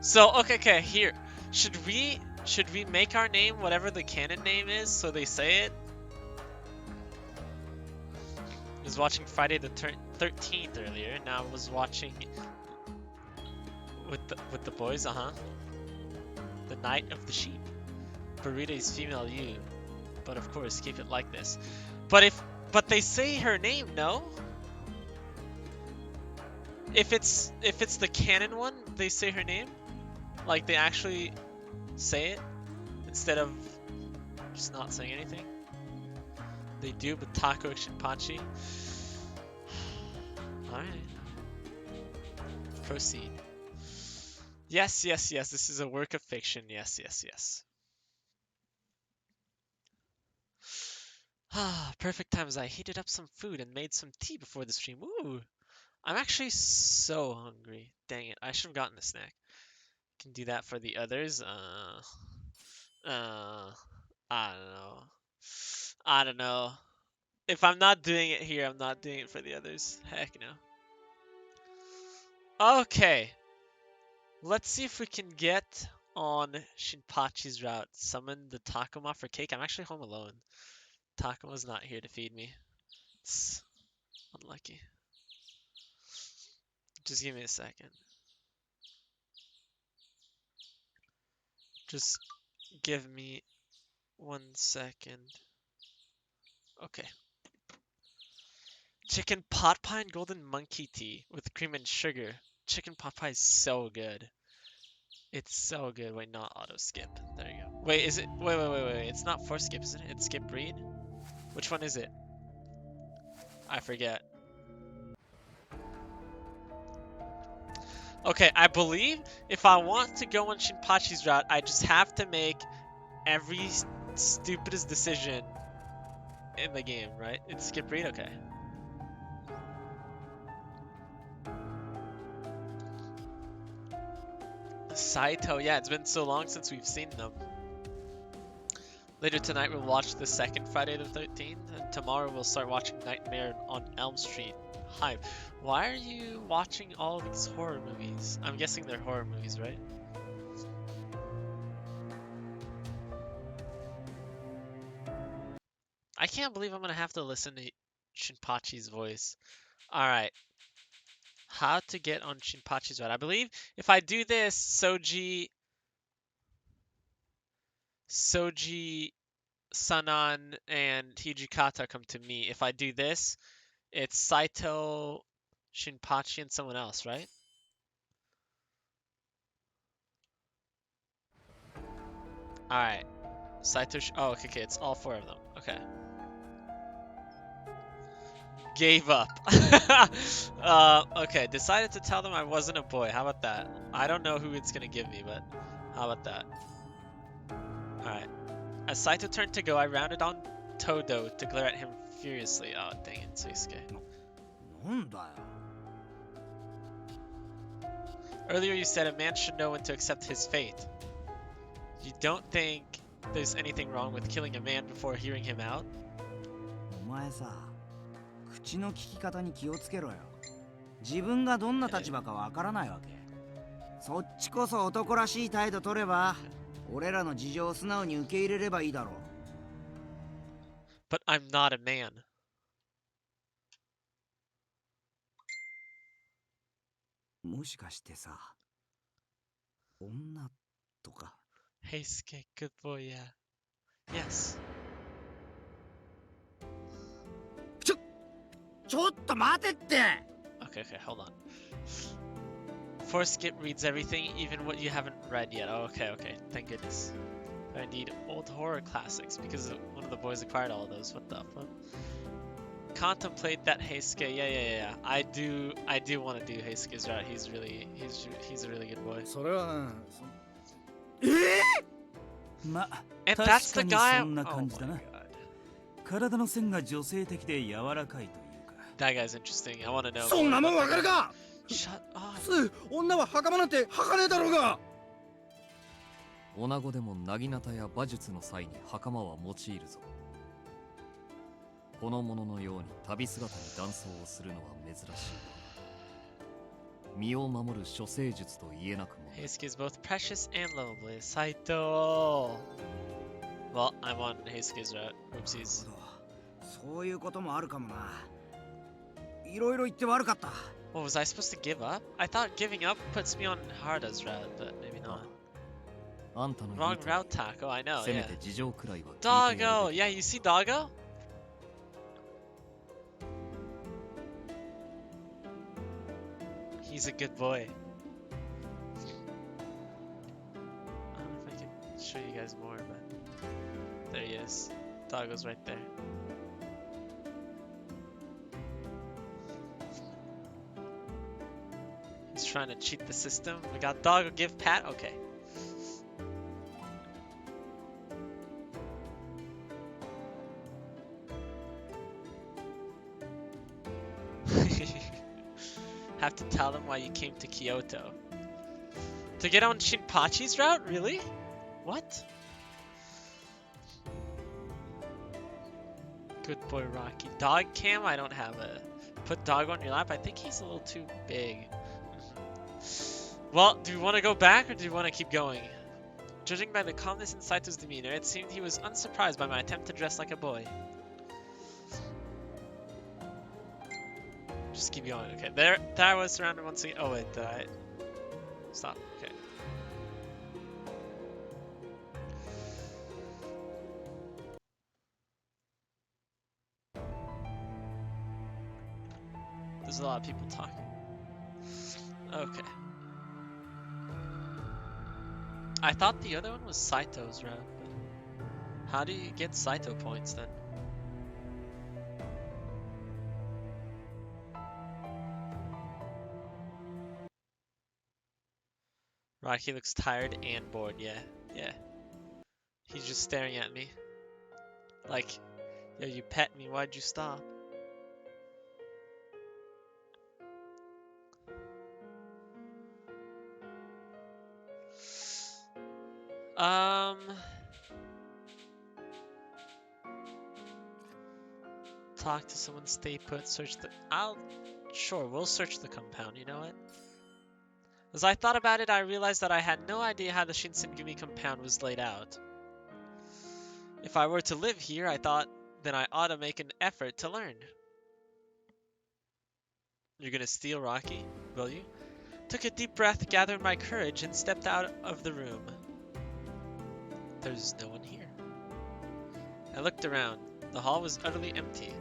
So okay, here. Should we make our name whatever the canon name is so they say it? I was watching Friday the 13th earlier. Now I was watching with the boys, The Night of the Sheep. Burrito is female you, but of course keep it like this. But they say her name, no? If it's the canon one, they say her name? Like they actually say it instead of just not saying anything? They do, but Taco Shinpachi. Alright. Proceed. Yes, this is a work of fiction. Yes. Ah, perfect times. I heated up some food and made some tea before the stream. Ooh, I'm actually so hungry. Dang it, I should have gotten a snack. Can do that for the others. I don't know. I don't know. If I'm not doing it here, I'm not doing it for the others. Heck no. Okay. Let's see if we can get on Shinpachi's route. Summon the Takuma for cake. I'm actually home alone. Takuma's not here to feed me. It's unlucky. Just give me a second. Just give me 1 second. Okay. Chicken pot pie and golden monkey tea with cream and sugar. Chicken pot pie is so good. It's so good. Wait, not auto skip. There you go. Wait, is it? Wait. It's not force skip, isn't it? It's skip breed? Which one is it? I forget. Okay, I believe if I want to go on Shinpachi's route, I just have to make every stupidest decision in the game, right? It's skip breed? Okay. Saito, yeah, it's been so long since we've seen them. Later tonight we'll watch the second Friday the 13th, and tomorrow we'll start watching Nightmare on Elm Street. Hype. Why are you watching all these horror movies? I'm guessing they're horror movies, right? I can't believe I'm gonna have to listen to Shinpachi's voice. Alright. How to get on Shinpachi's route. I believe if I do this, Soji, Sanan, and Hijikata come to me. If I do this, it's Saito, Shinpachi, and someone else, right? Alright. Saito, oh, okay, it's all four of them. Okay. Gave up. Okay, decided to tell them I wasn't a boy. How about that? I don't know who it's gonna give me, but how about that? Alright. As Saito turned to go, I rounded on Todo to glare at him furiously. Oh, dang it, Suisuke. Earlier you said a man should know when to accept his fate. You don't think there's anything wrong with killing a man before hearing him out? お前さ、口の利き方に気をつけろよ。自分がどんな立場かわからないわけ。そっちこそ男らしい態度取れば、俺らの事情を素直に受け入れればいいだろう。But I'm not a man. もしかしてさ、女とか。Heisuke, good boy, yeah. Yes. ちょっと待てって。 Okay, hold on. Force skip reads everything, even what you haven't read yet. Oh, okay, thank goodness. I need old horror classics because one of the boys acquired all of those. What the fuck? Contemplate that Heisuke. Yeah. I do want to do Heisuke's route. He's a really good boy. And that's the guy. Oh my god. 体の線が女性的で柔らかいというか。 That guy's interesting. I want to know. そんなもんわかるか。 Shut up. 女は袴なんて履かねえだろうが。女子でも薙刀や馬術の際に袴は用いるぞ。この者のように旅姿に男装をするのは珍しい。身を守る処世術と言えなくもない。 Heisuke is both precious and lovable. Saito. Well, I'm on Heisuke's route. なる Oopsies. ほど。そういうこともあるかもな。いろいろ言って悪かった。 What, was I supposed to give up? I thought giving up puts me on Harada's route, but maybe not. あんたの言 Wrong うと route, Taco. I know, せめ yeah. て事情くらいは聞いてやる Doggo! べき Yeah, you see Doggo? He's a good boy. I don't know if I can show you guys more, but there he is. Doggo's right there. He's trying to cheat the system. We got Doggo give Pat? Okay. Have to tell them why you came to Kyoto. To get on Shinpachi's route? Really? What? Good boy, Rocky. Dog cam? I don't have a... Put dog on your lap? I think he's a little too big. Well, do we want to go back or do we want to keep going? Judging by the calmness in Saito's demeanor, it seemed he was unsurprised by my attempt to dress like a boy. Just keep going. Okay, there I was surrounded once again. Oh wait, did I... Stop. Okay. There's a lot of people talking. Okay. I thought the other one was Saito's route, but how do you get Saito points then? Rocky looks tired and bored, yeah. He's just staring at me. Like, yo, you pet me, why'd you stop? Talk to someone, stay put, search the... Sure, we'll search the compound, you know what? As I thought about it, I realized that I had no idea how the Shinsengumi compound was laid out. If I were to live here, I thought, then I ought to make an effort to learn. You're gonna steal Rocky, will you? Took a deep breath, gathered my courage, and stepped out of the room. There's no one here. I looked around. The hall was utterly empty.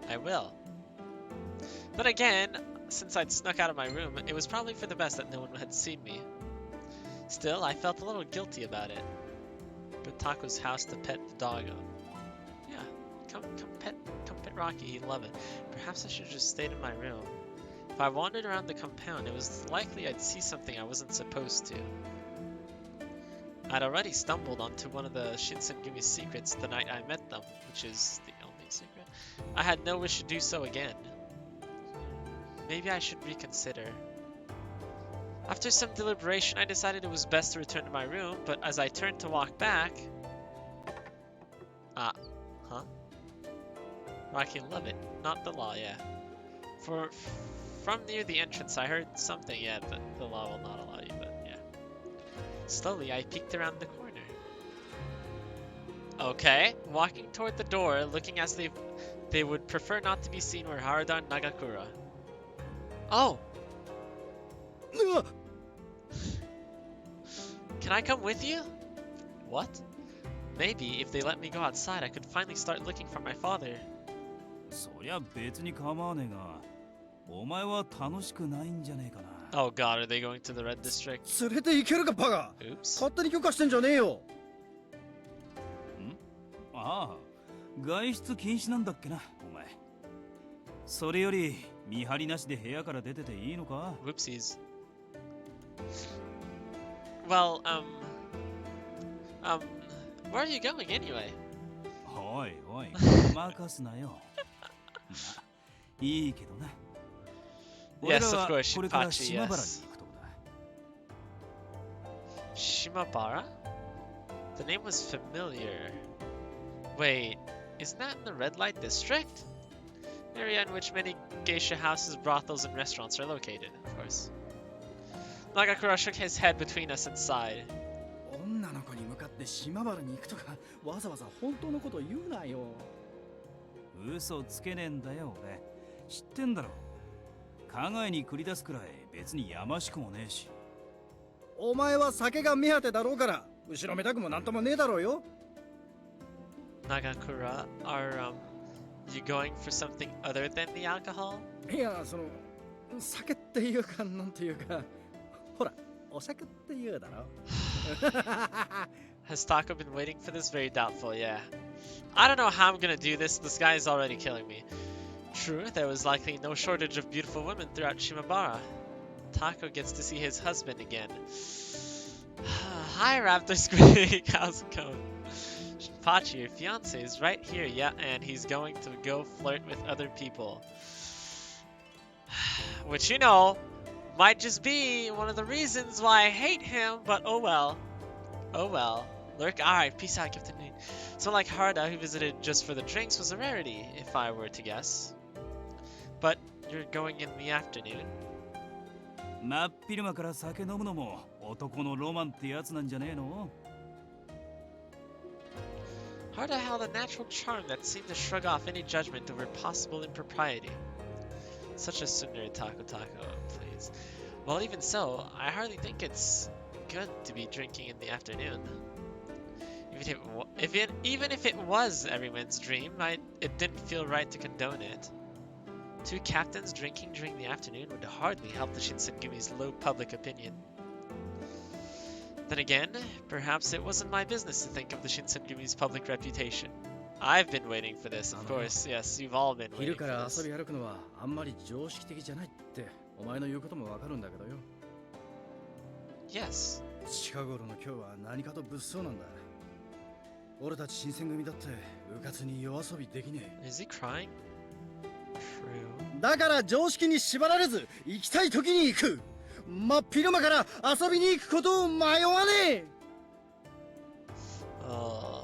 I will. But again, since I'd snuck out of my room, it was probably for the best that no one had seen me. Still, I felt a little guilty about it. But Taco's house to pet the doggo. Yeah, come pet Rocky, he'd love it. Perhaps I should have just stayed in my room. If I wandered around the compound, it was likely I'd see something I wasn't supposed to. I'd already stumbled onto one of the Shinsengumi's secrets the night I met them, which is the only secret. I had no wish to do so again. Maybe I should reconsider. After some deliberation, I decided it was best to return to my room, but as I turned to walk back... Huh? Rocky love it, not the law, yeah. From near the entrance, I heard something, yeah, the law will not allow you, but yeah. Slowly, I peeked around the corner. Okay, walking toward the door, looking as they would prefer not to be seen were Harada and Nagakura. Oh! Can I come with you? What? Maybe if they let me go outside, I could finally start looking for my father. そりゃ別に構わねえが、お前は楽しくないんじゃねえかな。Oh god, are they going to the red district? 連れて行けるかバカ。 Oops. 勝手に許可してんじゃねえよ。ん？ああ、外出禁止なんだっけな、お前。それより見張りなしで部屋から出てていいのか？ Whoopsies. Well, where are you going anyway? おいおい、任すなよ。いいけどな。 Yes, of course, これから Shinpachi, 島原に yes. 行くとこだ。 Shimabara? The name was familiar. Wait, isn't that in the red light district? Area in which many geisha houses, brothels, and restaurants are located, of course. Nagakura shook his head between us and sighed. 女の子に向かって島原に行くとかわざわざ本当のこと言うなよ。嘘つけねえんだよ俺。知ってんだろ。加害に繰り出すくらい別にやましくもねえし。お前は酒が目当てだろうから後ろめたくもなんともねえだろうよ。 Nagakura, are you going for something other than the alcohol? いやその酒っていうかなんていうかほらお酒っていうだろ。 Has Taco been waiting for this? Very doubtful, yeah. I don't know how I'm gonna do this. This guy is already killing me. True, there was likely no shortage of beautiful women throughout Shimabara. Taco gets to see his husband again. Hi, Raptor Squeak. How's it going? Pachi, your fiance is right here, yeah, and he's going to go flirt with other people. Which, you know, might just be one of the reasons why I hate him, but oh well. Oh well. Lurk, alright, peace out, Captain Nate. So like Harda, who visited just for the drinks, was a rarity, if I were to guess. But you're going in the afternoon. 真っ昼間から酒飲むのも男のロマンってやつなんじゃねえの？ Harda held a natural charm that seemed to shrug off any judgment over possible impropriety. Such a tsundere Taco, please. Well, even so, I hardly think it's good to be drinking in the afternoon. Even if it was everyone's dream, it didn't feel right to condone it. Two captains drinking during the afternoon would hardly help the Shinsengumi's low public opinion. Then again, perhaps it wasn't my business to think of the Shinsengumi's public reputation. I've been waiting for this, of course. Yes, you've all been waiting 昼 for から this. 遊び歩くのはあんまり常識的じゃないってお前の言うこともわかるんだけどよ。 Yes. 近頃の今日は何かと物騒なんだ。俺たち新選組だってうかつに夜遊びできね Is he crying? True. え。だから常識に縛られず行きたい時に行く。真っ昼間から遊びに行くことを迷わねえ。 Oh,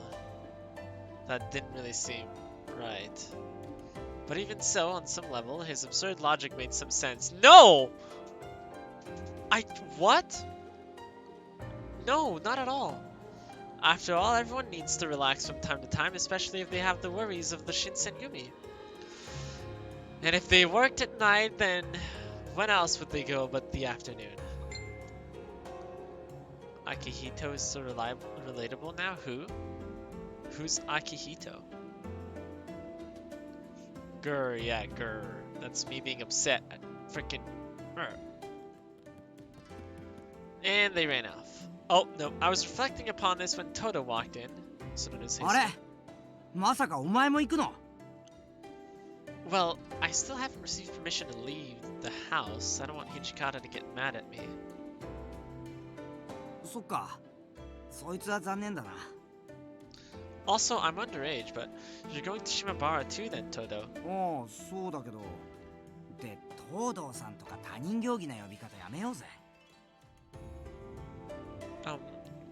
that didn't really seem right. But even so, on some level, his absurd logic made some sense. No! What? No, not at all. After all, everyone needs to relax from time to time, especially if they have the worries of the Shinsengumi. And if they worked at night, then when else would they go but the afternoon? Akihito is so relatable now? Who? Who's Akihito? Grr, yeah, grr. That's me being upset at frickin' her. And they ran off. Oh, no, I was reflecting upon this when Toto walked in. So notice his... あれまさかお前も行くの Well, I still haven't received permission to leave the house. I don't want Hijikata to get mad at me. そっかそいつは残念だな Also, I'm underage, but you're going to Shimabara too then, Toto. ああそうだけどで東堂さんとか他人行儀な呼び方やめようぜ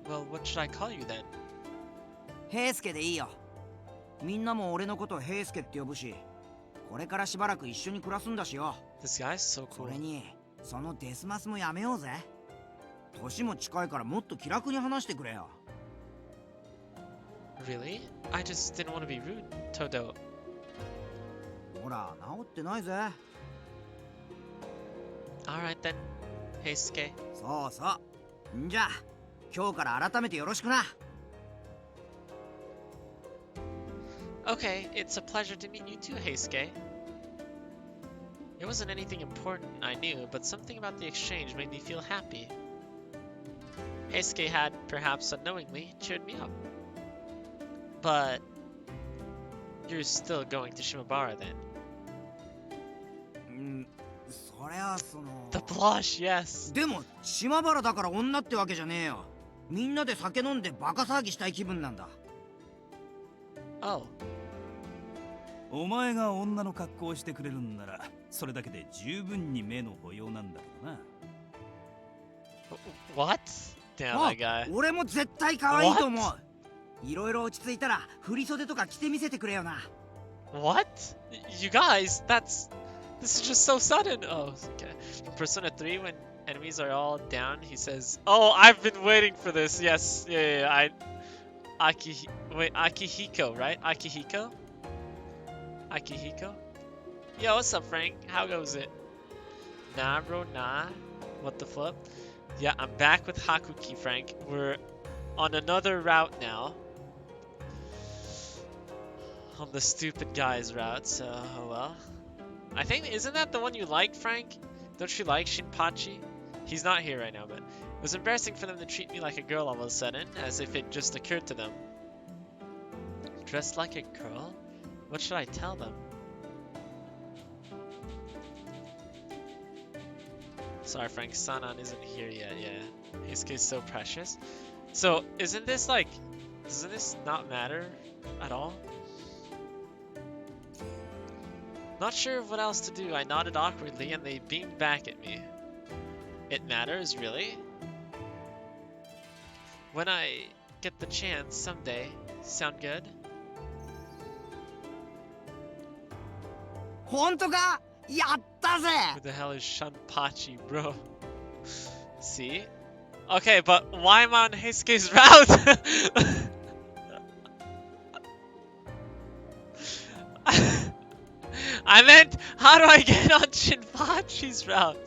Well, what should I call you then? 平助でいいよみんなも俺のこと平助って呼ぶしこれからしばらく一緒に暮らすんだしよ This guy's so そ cool. れにそのデスマスもやめようぜ年も近いからもっと気楽に話してくれよ Really? I just didn't want to be rude, Toto. ほら治ってないぜ Alright then, Heisuke. そうそうんじゃ今日から改めてよろしくな Okay, it's a pleasure to meet you too, Heisuke. It wasn't anything important, I knew, but something about the exchange made me feel happy. Heisuke had, perhaps unknowingly, cheered me up. But... you're still going to Shimabara then? うんそりゃその The blush, yes! でも島原だから女ってわけじゃねえよみんなで酒飲んでバカ騒ぎしたい気分なんだ Oh. お前が女の格好をしてくれるんならそれだけで十分に目の保養なんだけどな What? Damn, あ that guy. 俺も絶対可愛いと思ういろいろ落ち着いたら振り袖とか着てみせてくれよな What? You guys, this is just so sudden. Oh, okay. In Persona 3, when enemies enemies are all down, he says, "Oh, I've been waiting for this. Yes, yeah. Akihiko, right? Akihiko? Akihiko? Yo, what's up, Frank? How goes it? Nah, bro, nah. What the flip? Yeah, I'm back with Hakuoki, Frank. We're on another route now. On the stupid guy's route, so, oh well. I think, isn't that the one you like, Frank? Don't you like Shinpachi? He's not here right now, but it was embarrassing for them to treat me like a girl all of a sudden, as if it just occurred to them. Dressed like a girl? What should I tell them? Sorry, Frank, Sanan isn't here yet, yeah. Heisuke's so precious. So, isn't this like, doesn't this not matter at all? Not sure what else to do. I nodded awkwardly and they beamed back at me. It matters, really? When I get the chance someday. Sound good? 本当か？やったぜ！ Who the hell is Shanpachi, bro? See? Okay, but why am I on Heisuke's route? I meant, how do I get on Shinpachi's route?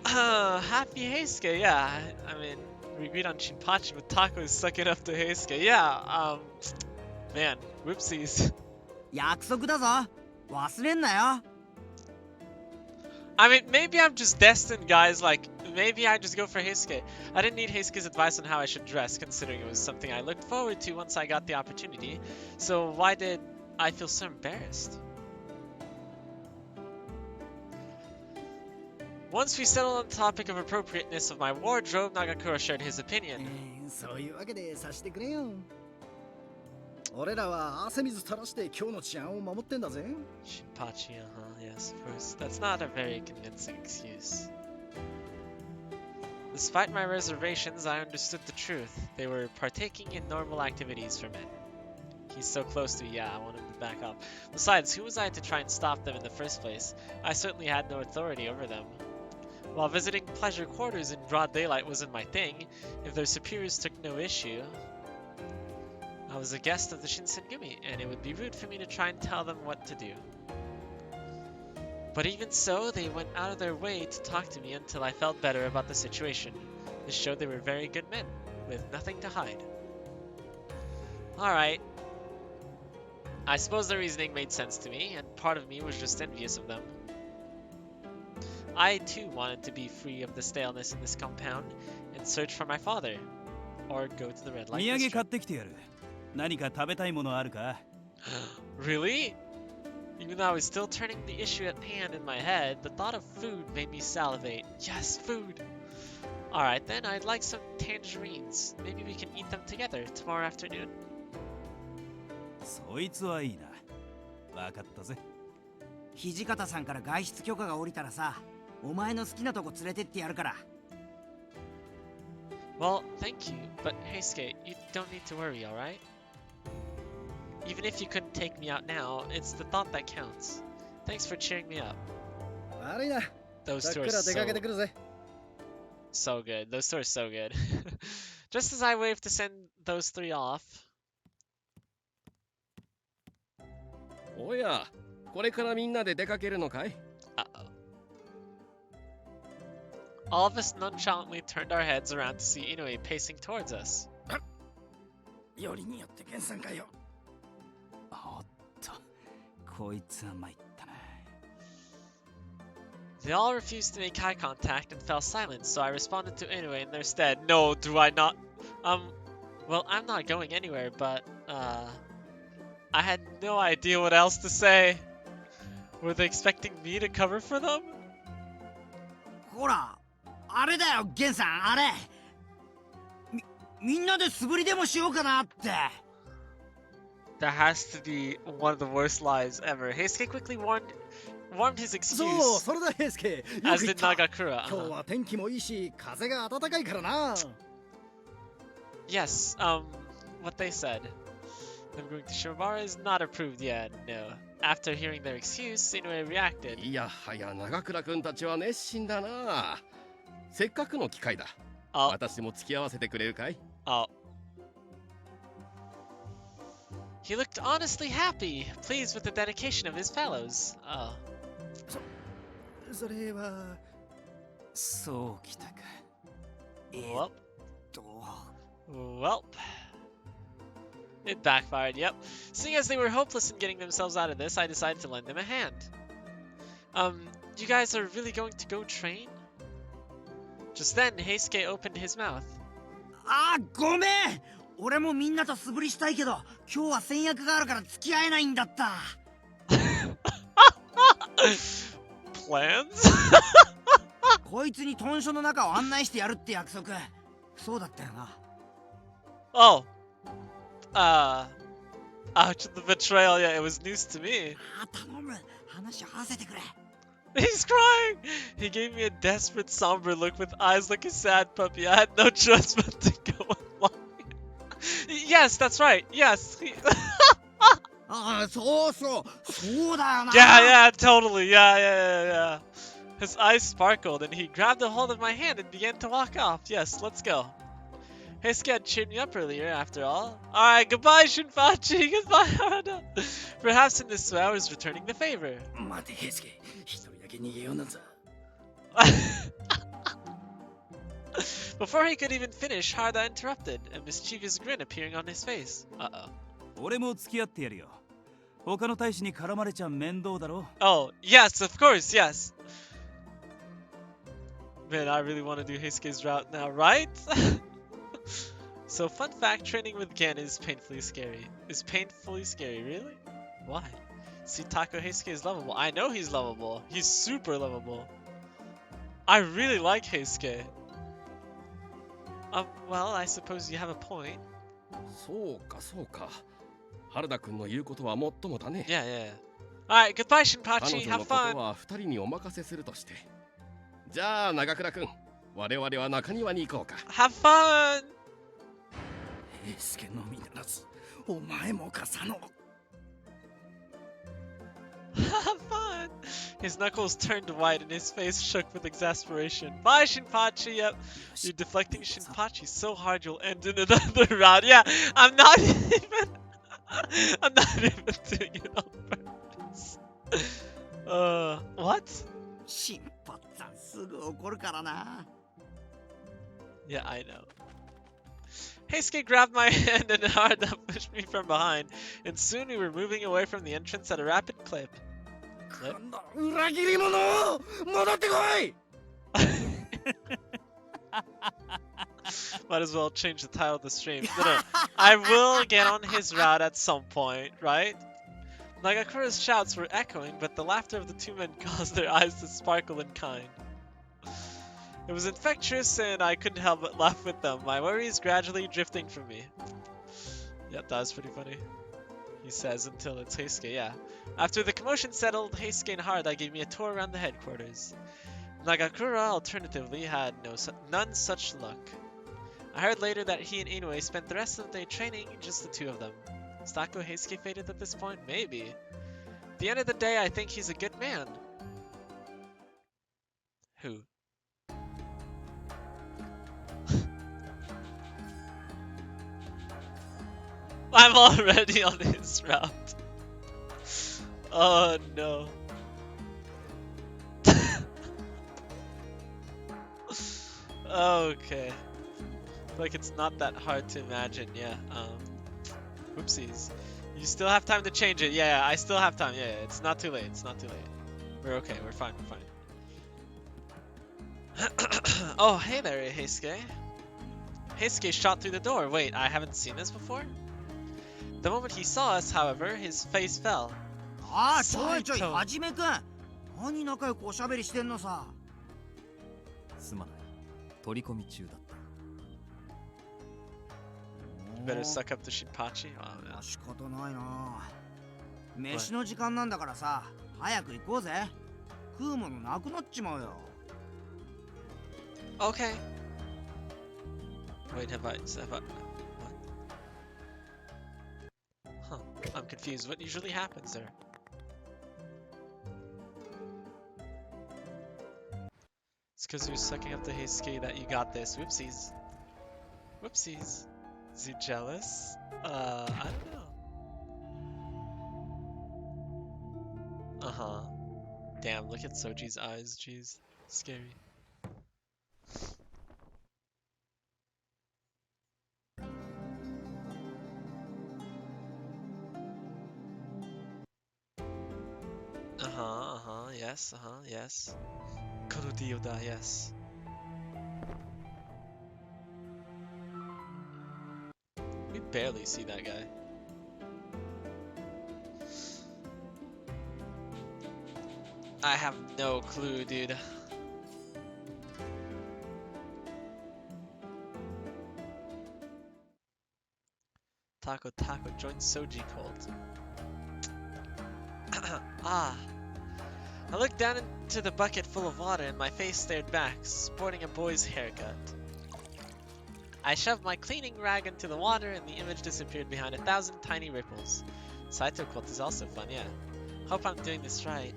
Happy Heisuke, yeah. I mean, we agreed on Shinpachi, but Taco is sucking up to Heisuke. Yeah, man, whoopsies. 約束だぞ。忘れんなよ。 I mean, maybe I'm just destined, guys. Like, maybe I just go for Heisuke. I didn't need Heisuke's advice on how I should dress, considering it was something I looked forward to once I got the opportunity. So why did I feel so embarrassed? Once we settled on the topic of appropriateness of my wardrobe, Nagakura shared his opinion. そういうわけでさしてくれよ。俺らは汗水垂らして今日の治安を守ってんだぜ。 Shinpachi, yes, of course. That's not a very convincing excuse. Despite my reservations, I understood the truth. They were partaking in normal activities for men. He's so close to me, yeah, I want him to back up. Besides, who was I to try and stop them in the first place? I certainly had no authority over them. While visiting pleasure quarters in broad daylight wasn't my thing, if their superiors took no issue, I was a guest of the Shinsengumi, and it would be rude for me to try and tell them what to do. But even so, they went out of their way to talk to me until I felt better about the situation. This showed they were very good men, with nothing to hide. Alright. I suppose their reasoning made sense to me, and part of me was just envious of them. I too wanted to be free of the staleness in this compound, and search for my father, or go to the red light 土産買っ district. てきてやる。何か食べたいものあるか？ Really? Even though I was still turning the issue at hand in my head, the thought of food made me salivate. Yes, food! Alright then, I'd like some tangerines. Maybe we can eat them together tomorrow afternoon. そいつはいいな。わかったぜ。土方さんから外出許可が下りたらさ、お前の好きなとこ連れてってやるから。 Well, thank you, but Heisuke, you don't need to worry, alright? Even if you couldn't take me out now, it's the thought that counts. Thanks for cheering me up. 悪いな。 Those さっ two く are ら出かけてくるぜ。 so good. Those two are so good. Just as I waved to send those three off. おや、これからみんなで出かけるのかい？ Uh-oh. All of us nonchalantly turned our heads around to see Inoue pacing towards us. よりによって源さんかよ。おっと、こいつは参ったな。 They all refused to make eye contact and fell silent, so I responded to Inoue in their stead. No, do I not? Well, I'm not going anywhere, but, I had no idea what else to say. Were they expecting me to cover for them? ほら、あれだよ、源さん、あれ。みんなで素振りでもしようかなって。 That has to be one of the worst lies ever. Heisuke quickly warmed his そう、 excuse, それだ、平介。よ as く言 did った。 Nagakura. 今日は天気もいいし、風が暖かいからな。 Yes, what they said. Them going to Shimabara is not approved yet, no. After hearing their excuse, Inoue reacted. いやはや長倉くんたちは熱心だな。せっかくの機会だ。 Oh, 私も付き合わせてくれるかい？ oh. He looked honestly happy, pleased with the dedication of his fellows. Oh. それはそうきたか。 Well. と Well. It backfired, yep. Seeing as they were hopeless in getting themselves out of this, I decided to lend them a hand. You guys are really going to go train? Just then, Heisuke opened his mouth. あーごめん、俺もみんなと素振りしたいけど今日は先約があるから付き合えないんだった。 Plans? こいつに豚書の中を案内してやるって約束。そうだったよな。 Oh. Ouch, the betrayal, yeah, it was news to me. あー頼む、話合わせてくれ。 He's crying! He gave me a desperate, somber look with eyes like a sad puppy. I had no choice but to go along. Yes, that's right. Yes. ああ、そうそう、そうだよな。 Yeah, totally. Yeah. His eyes sparkled and he grabbed a hold of my hand and began to walk off. Yes, let's go. Heisuke had cheered me up earlier, after all. Alright, goodbye, Shinpachi. Goodbye, Harada. Perhaps in this way I was returning the favor. 待て平介、一人だけ逃げようなんざ。 Before he could even finish, Harada interrupted, a mischievous grin appearing on his face. Uh-oh. 俺も付き合ってやるよ。他の大使に絡まれちゃ面倒だろ。 Oh, yes, of course, yes. Man, I really want to do Heisuke's route now, right? So, fun fact, training with Gen is painfully scary. Is painfully scary, really? Why? See, Taco Heisuke is lovable. I know he's lovable. He's super lovable. I really like Heisuke. Well, I suppose you have a point. そうかそうか。原田くんの言うことはもっともだね。 Yeah. Alright, goodbye, 彼 Shinpachi. 女の Have こと fun. は二人にお任せするとして。じゃあ長倉くん、我々は中庭に行こうか。 Have fun. 平介のみならず、お前も笠野。 Have fun! His knuckles turned white and his face shook with exasperation. Bye, Shinpachi! Yep, you're deflecting Shinpachi so hard you'll end in another round. Yeah, I'm not even doing it on purpose. What? シンパッツァンすぐ怒るからな。 Yeah, I know. Heisuke grabbed my hand and Harada pushed me from behind, and soon we were moving away from the entrance at a rapid clip. 裏切り者、戻ってこい。 Might as well change the title of the stream. No. I will get on his route at some point, right? Nagakura's shouts were echoing, but the laughter of the two men caused their eyes to sparkle in kind. It was infectious, and I couldn't help but laugh with them, my worries gradually drifting from me. Yep, that was pretty funny. He says until it's Heisuke, yeah. After the commotion settled, Heisuke and Harada gave me a tour around the headquarters. Nagakura, alternatively, had none such luck. I heard later that he and Inoue spent the rest of the day training, just the two of them. Is Tako Heisuke fated at this point? Maybe. At the end of the day, I think he's a good man. Who? I'm already on his route. Oh no. Okay. Like it's not that hard to imagine, yeah. Oopsies. You still have time to change it. Yeah, I still have time. Yeah, it's not too late. It's not too late. We're okay. We're fine. We're fine. Oh, hey there, Heisuke. Heisuke shot through the door. Wait, I haven't seen this before? The moment he saw us, however, his face fell. ああ、ちょいちょい、はじめくん。何仲良くおしゃべりしてんのさ。すまない。取り込み中だった。You better suck up to Shinpachi. Wow, man. 仕方ないな。飯の時間なんだからさ、早く行こうぜ。食うものなくなっちまうよ。Okay. Wait, have I? What? confused. What usually happens there? It's because you're sucking up to Heisuke that you got this. Whoopsies. Whoopsies. Is he jealous? I don't know. Uh-huh. Damn, look at Soji's eyes, jeez. Scary. Yes, yes. Kono da, yes. We barely see that guy. I have no clue, dude. Taco joins Soji cult. Ah. I looked down into the bucket full of water and my face stared back, sporting a boy's haircut. I shoved my cleaning rag into the water and the image disappeared behind 1,000 tiny ripples. Saito cult is also fun, yeah. Hope I'm doing this right.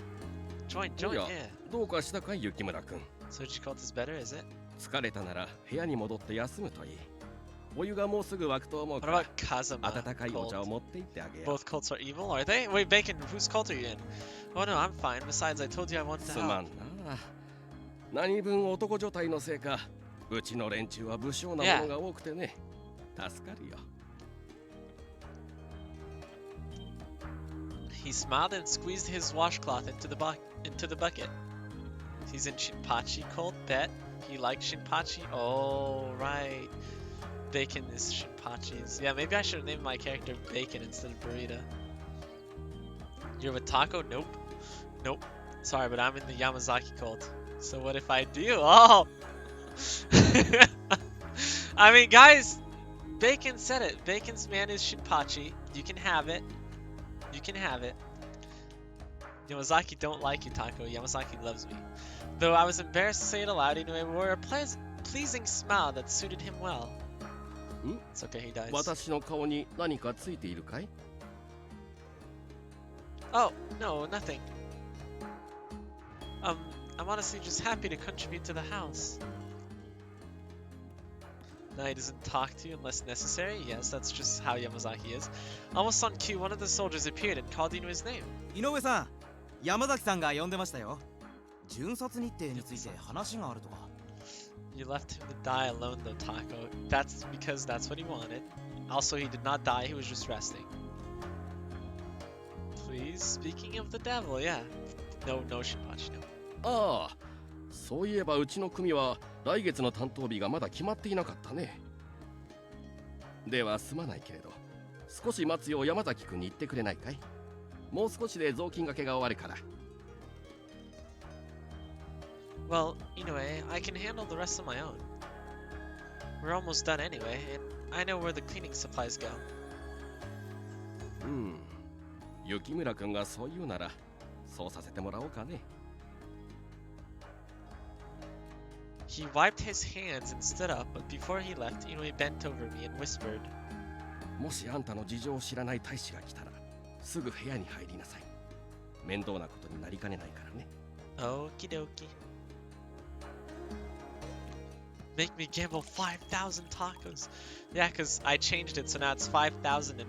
Join, yeah. どうかしたかい雪村君。 Soji cult is better, is it? 疲れたなら部屋に戻って休むといい。お湯がもうすぐ沸くと思うか What ら about Kazama 温かいお茶を cult? 持って行ってあげよう。 Both cults are evil, are they? Wait, Bacon, whose cult are you in? Oh no, I'm fine. Besides, I told you I wanted to すま help. んな。何分男女体のせいか、うちの連中は武将なものが多くてね。助かるよ。 He smiled and squeezed his washcloth into the bucket. He's in Shinpachi cult, bet. He likes Shinpachi. Oh, right. Bacon is Shinpachi's. Yeah, maybe I should have named my character Bacon instead of Burrito. You're with Taco? Nope. Nope. Sorry, but I'm in the Yamazaki cult. So what if I do? Oh! I mean, guys, Bacon said it. Bacon's man is Shinpachi. You can have it. You can have it. Yamazaki don't like you, Taco. Yamazaki loves me. Though I was embarrassed to say it aloud, Inoue wore a pleasing smile that suited him well. It's okay, he dies. 私の顔に何かついているかい？ Oh, no, nothing. I'm honestly just happy to contribute to the house. No, he doesn't talk to you unless necessary. Yes, that's just how Yamazaki is. Almost on cue, one of the soldiers appeared and called Inoue's name. 井上さん、山崎さんが呼んでましたよ。巡察日程について話があるとか。You left him to die alone though, Taco. That's because that's what he wanted. Also, he did not die, he was just resting. Please, speaking of the devil, yeah. No, Shinpachi, no. ああ、そういえばうちの組は来月の担当日がまだ決まっていなかったね。ではすまないけれど、少し待つよう山崎君に言ってくれないかい？もう少しで雑巾掛けが終わるから。Well, anyway, I can handle the rest on my own. We're almost done anyway, and I know where the cleaning supplies go. 雪村君がそう言うなら、そうさせてもらおうかね。He wiped his hands and stood up, but before he left, Inoue bent over me and whispered. もしあんたの事情を知らない大使が来たら、すぐ部屋に入りなさい。面倒なことになりかねないからね。Okie dokie. Make me gamble 5,000 tacos. Yeah, because I changed it, so now it's 5,000 and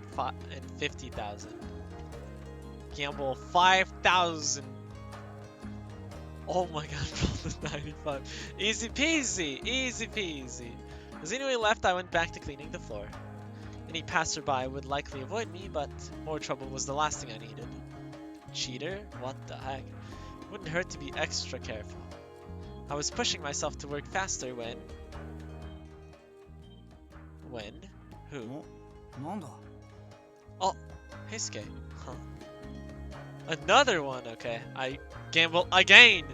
50,000. Gamble 5,000. Oh my god, rolled a 95. Easy peasy, easy peasy. As Inoue left, I went back to cleaning the floor. Any passerby would likely avoid me, but more trouble was the last thing I needed. Cheater? What the heck? Wouldn't hurt to be extra careful. I was pushing myself to work faster when... When? Who? なんだ Oh, Heisuke. Huh. Another one, okay. I gamble again!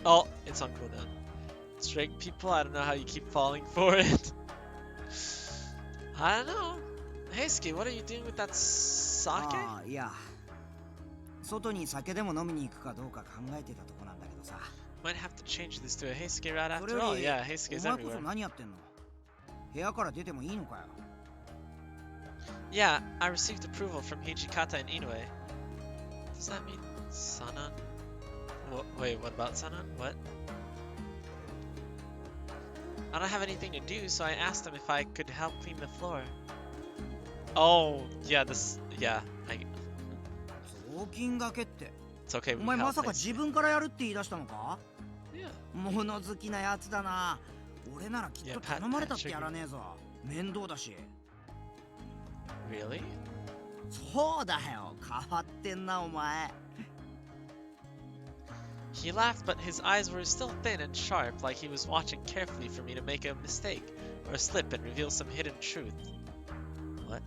Oh, it's on cooldown. Strike people, I don't know how you keep falling for it. I don't know. Heisuke, what are you doing with that sake? ああ、いや。外に酒でも飲みに行くかどうか考えてたとこなんだけどさ。 Might have to change this to a Heisuke route それ after よ all. り、 Yeah, Heisuke's お前こ everywhere. そ何やってんの？部屋から出てもいいのかよ。Yeah, I received approval from Hijikata and Inoue. Does that mean Sanan? Wait, what about Sanan? What? I don't have anything to do, so I asked him if I could help clean the floor. Oh, yeah, yeah,雑巾がけって。 it's okay, お we 前ま help さか Heisuke. 自分からやるって言い出したのか？ Yeah. 物好きなやつだな。俺ならきっと頼まれたってやらねえぞ。面倒だし。 Really? そうだよ。変わってんなお前。 He laughed, but his eyes were still thin and sharp, like he was watching carefully for me to make a mistake, or slip and reveal some hidden truth. What?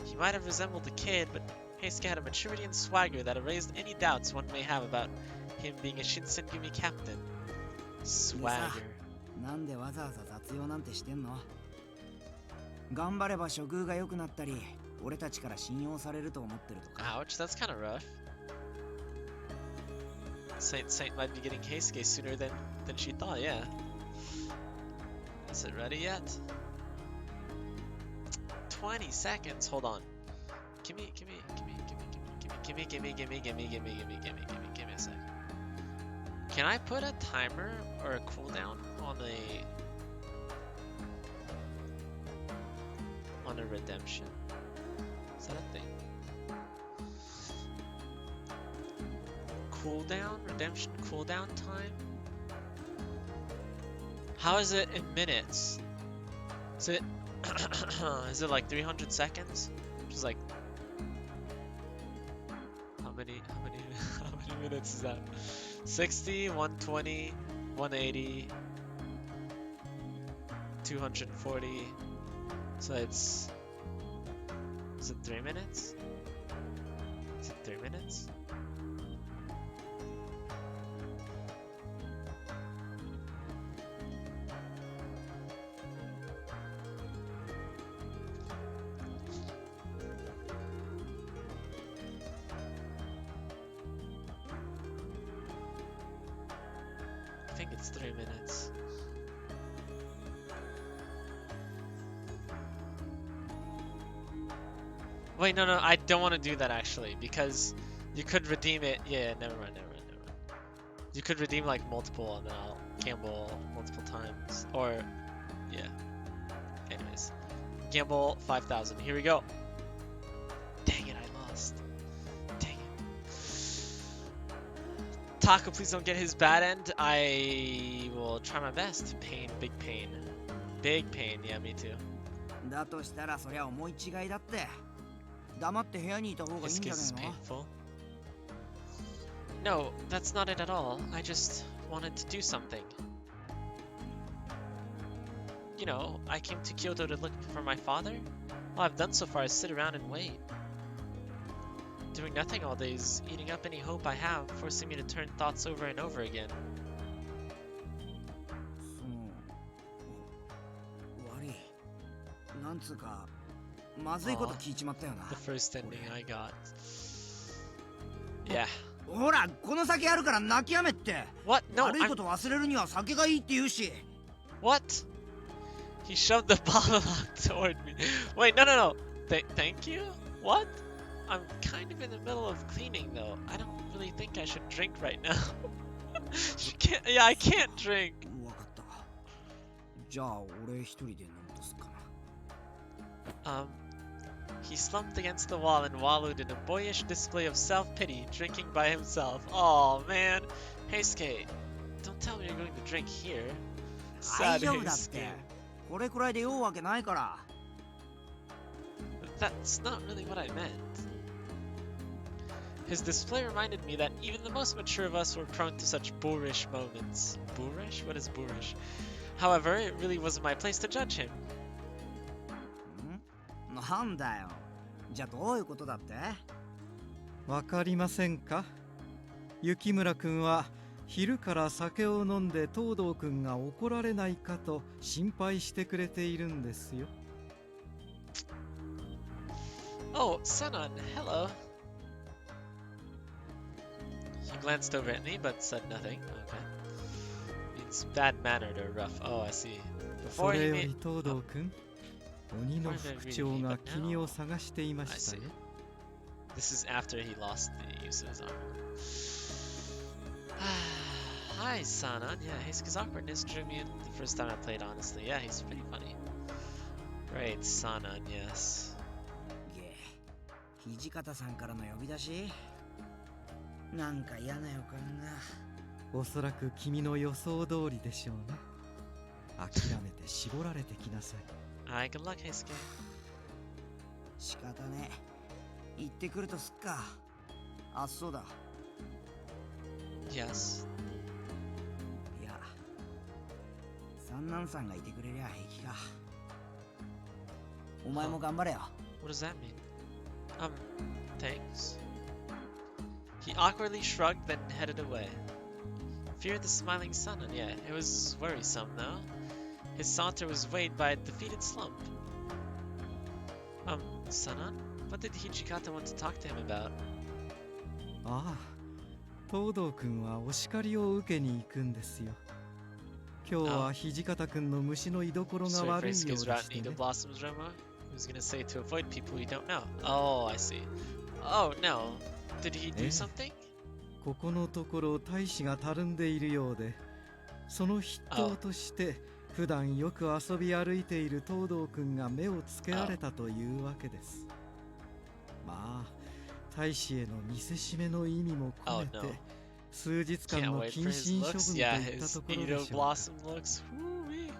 He might have resembled a kid, but Heisuke had a maturity and swagger that erased any doubts one may have about him being a Shinsengumi captain. Swagger. なんでわざわざ雑用なんてしてんの？頑張れば処遇が良くなったり、俺たちから信用されると思ってるとか。 Ouch, that's kind of rough. Saint might be getting Heisuke sooner than she thought, yeah. Is it ready yet? 20 seconds, hold on. Give me a sec. Can I put a timer or a cooldown on a redemption? Is that a thing? Cooldown? Redemption cooldown time? How is it in minutes? Is it is it like 300 seconds? Which is like how many minutes is that? 60, 120, 180, 240. So is it 3 minutes? Is it 3 minutes? I think it's 3 minutes. Wait, no, I don't want to do that actually, because you could redeem it. Yeah, never mind. You could redeem like multiple and then I'll gamble multiple times. Or, yeah. Anyways. Gamble 5,000. Here we go. Dang it, I lost. Dang it. Taco, please don't get his bad end. I will try my best. Pain, big pain. Big pain, yeah, me too. だとしたらそりゃ思い違いだって。黙って部屋にいた方がいいん This じゃ case is ねえの？ painful. No, that's not it at all. I just wanted to do something. You know, I came to Kyoto to look for my father. All I've done so far is sit around and wait. Doing nothing all day is eating up any hope I have, forcing me to turn thoughts over and over again. その悪い。なんつうかまずいこと聞いちまったよな。 The first ending I got. Yeah. ほら、この酒あるから泣きやめって。 What? No, 悪いこと忘れるには酒がいいって言うし。 What? He shoved the bottle toward me. Wait, no. Thank you? What? I'm kind of in the middle of cleaning though. I don't really think I should drink right now. Yeah, I can't drink. わかった。じゃあ俺一人で飲むとすっかな。He slumped against the wall and wallowed in a boyish display of self-pity, drinking by himself. Oh man. Heisuke, don't tell me you're going to drink here. 大 Sad 丈夫だって。 Heisuke. これくらいで酔うわけないから。 That's not really what I meant. His display reminded me that even the most mature of us were prone to such boorish moments. Boorish? What is boorish? However, it really wasn't my place to judge him. なんだよ。じゃあどういうことだって？わかりませんか？雪村くんは昼から酒を飲んで東堂くんが怒られないかと心配してくれているんですよ。Oh, Sanan, hello. He glanced over at me but said nothing. Okay. Means bad-mannered or rough. Oh, I see. そ Before れ he より made... 東堂くん、鬼の副長が君を探していましたよ。 This is after he lost the use of his armor. Hi, Sanan. Yeah, Heisuke's awkwardness drew me in the first time I played, honestly. Yeah, he's pretty funny. Right, Sanan, yes. ゲー土方さんからの呼び出しなんか嫌な予感が。おそらく君の予想通りでしょうね。諦めて絞られてきなさい。Alright, good luck, Heisuke. 仕方ねえ。行ってくるとすっか。あ、そうだ。 Yes. いや、三男さんがいてくれりゃ平気か。お前も頑張れよ。What does that mean? Thanks. He awkwardly shrugged, then headed away. Feared the smiling Sanan, yeah, it was worrisome though. His saunter was weighed by a defeated slump. Sanan? What did Hijikata want to talk to him about? ああ、東堂君はお叱りを受けに行くんですよ。今日は土方君の虫の居所が Sorry for 悪いようで Heisuke's し route て in ね。 Edo Blossoms, Roma? Who's gonna say to avoid people you don't know? Oh, I see. Oh, no. Did he do something? ここのところ大使がたるんでいるようで、その筆頭として普段よく遊び歩いている東堂君が目をつけられたというわけです。まあ、大使への見せしめの意味も込めて、数日間 Can't の wait 謹 for his 慎処分 looks. と Yeah, いった his ところ Edo でしょうか。 Blossom looks. Woo-wee.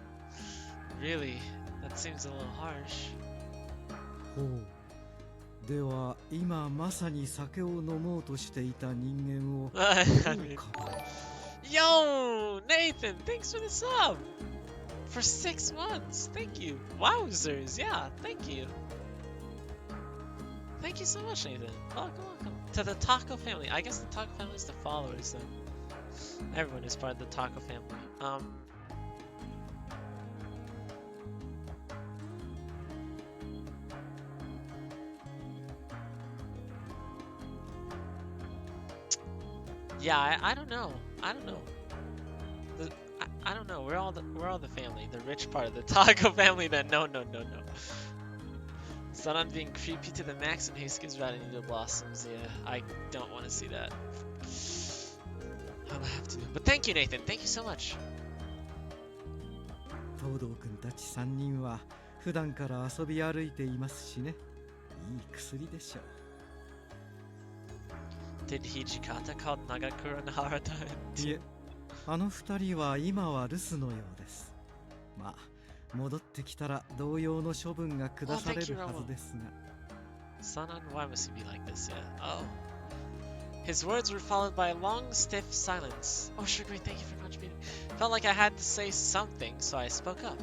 Really? That seems a little harsh. ほう。では今まさに酒を飲もうとしていた人間を I どう mean, か yo, Nathan, thanks for the sub for 6 months. Thank you. Wowzers. Yeah, thank you. Thank you so much, Nathan. Welcome, welcome to the Taco family. I guess the Taco family is the followers then. Everyone is part of the Taco family. Yeah, I don't know. I don't know. I don't know. We're all the family. The rich part of the Taco family. Then no. Sanan being creepy to the max and Heisuke's riding into blossoms. Yeah, I don't want to see that. I'll have to. But thank you, Nathan. Thank you so much. 東堂君たち3人は普段から遊び歩いていますしね。いい薬でしょう。 Did Hijikata call Nagakura and Harada? いえ、あの2人は今は留守のようです。まあ、戻ってきたら同様の処分が下されるはずですが。 Sanan, why must he be like this? Yeah. Oh. His words were followed by a long, stiff silence. Oh, Sugary, thank you for contributing. Felt like I had to say something, so I spoke up.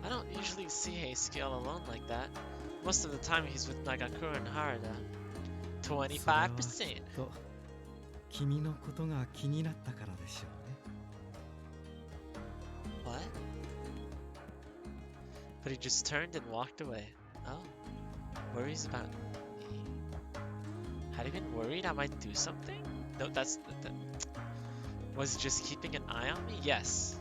I don't usually see Heisuke all alone like that. Most of the time he's with Nagakura and Harada. 25%. と君のことが気になったからでしょうね。 What? But he just turned and walked away. Oh. Worries about me. Had he been worried I might do something? No, that. Was he just keeping an eye on me? Yes.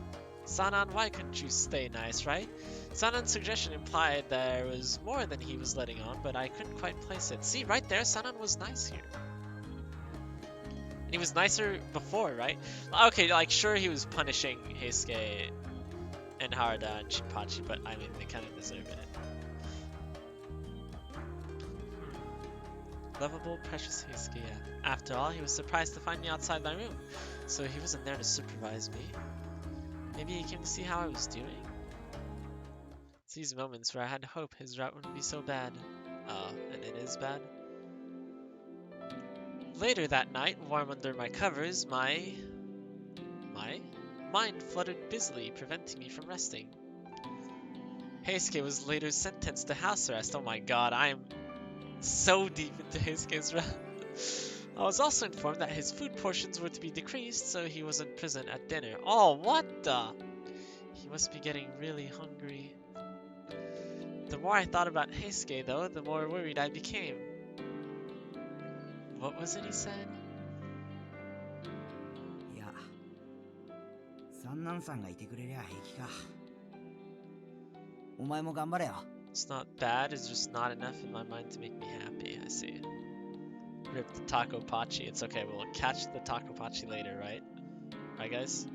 Sanan, why couldn't you stay nice, right? Sanan's suggestion implied there was more than he was letting on, but I couldn't quite place it. See, right there, Sanan was nice here. And he was nicer before, right? Okay, like, sure he was punishing Heisuke and Harada and Shinpachi, but I mean, they kind of deserved it. Lovable, precious Heisuke, yeah. After all, he was surprised to find me outside my room, so he wasn't there to supervise me. Maybe he came to see how I was doing? It's these moments where I had hope his route wouldn't be so bad. Oh, and it is bad? Later that night, warm under my covers, my mind fluttered busily, preventing me from resting. Heisuke was later sentenced to house arrest. Oh my god, I am so deep into Heisuke's route. I was also informed that his food portions were to be decreased, so he was in prison at dinner. Oh, what the? He must be getting really hungry. The more I thought about Heisuke, though, the more worried I became. What was it he said? いや、三男さんがいてくれりゃ平気か。おお前も頑張れよ。 It's not bad, it's just not enough in my mind to make me happy. I see. Rip the taco pachi. It's okay, we'll catch the taco pachi later, right? Right, guys?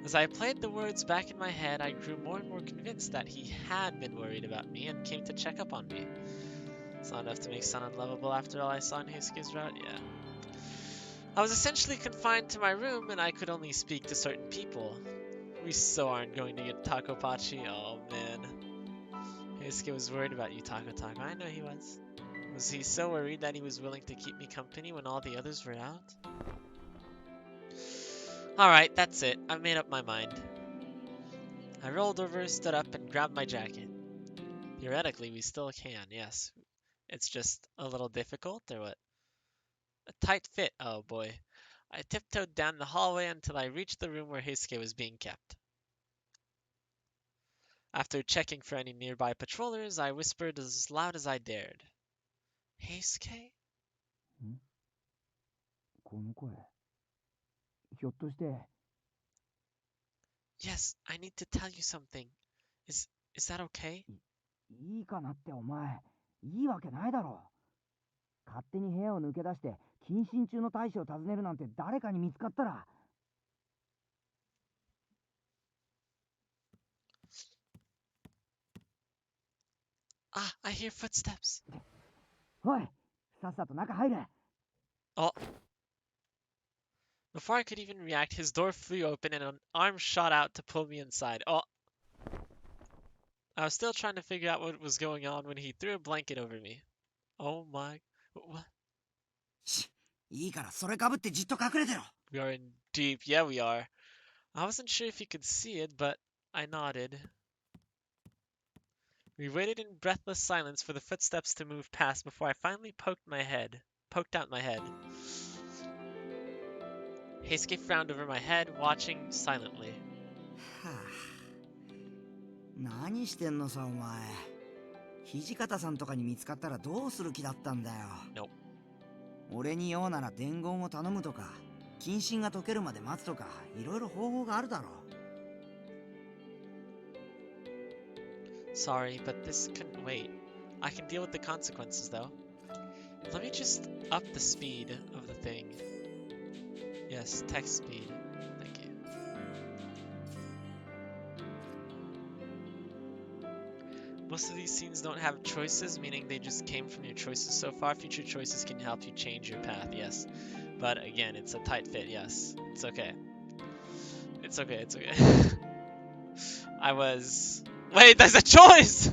As I played the words back in my head, I grew more and more convinced that he had been worried about me and came to check up on me. It's not enough to make Sun unlovable after all I saw in Heisuke's route, yeah. I was essentially confined to my room and I could only speak to certain people. We so aren't going to get taco pachi. Oh man. Heisuke was worried about you, Taco Taco. I know he was. Was he so worried that he was willing to keep me company when all the others were out? Alright, that's it. I've made up my mind. I rolled over, stood up, and grabbed my jacket. Theoretically, we still can, yes. It's just a little difficult, or what? A tight fit, oh boy. I tiptoed down the hallway until I reached the room where Heisuke was being kept. After checking for any nearby patrollers, I whispered as loud as I dared. Heisuke? この声。ひょっとして。 Yes, I need to tell you something. Is that okay? いいかなってお前。いいわけないだろう。勝手に部屋を抜け出して謹慎中の大使を訪ねるなんて誰かに見つかったら。 Ah, I hear footsteps. おい、さっさと中入れ。 Oh. Before I could even react, his door flew open and an arm shot out to pull me inside. Oh. I was still trying to figure out what was going on when he threw a blanket over me. Oh my... What? いいからそれかぶってじっと隠れてろ。 We are in deep... Yeah, we are. I wasn't sure if he could see it, but I nodded. We waited in breathless silence for the footsteps to move past before I finally poked out my head. Heisuke frowned over my head, watching silently. はあ、何してんのさお前。土方さんとかに見つかったらどうする気だったんだよ。 Nope. 俺に用なら伝言を頼むとか、謹慎が解けるまで待つとか、いろいろ方法があるだろう。 Sorry, but this couldn't wait. I can deal with the consequences, though. Let me just up the speed of the thing. Yes, text speed. Thank you. Most of these scenes don't have choices, meaning they just came from your choices so far. Future choices can help you change your path, yes. But again, it's a tight fit, yes. It's okay. It's okay, it's okay. I was... Wait, there's a choice!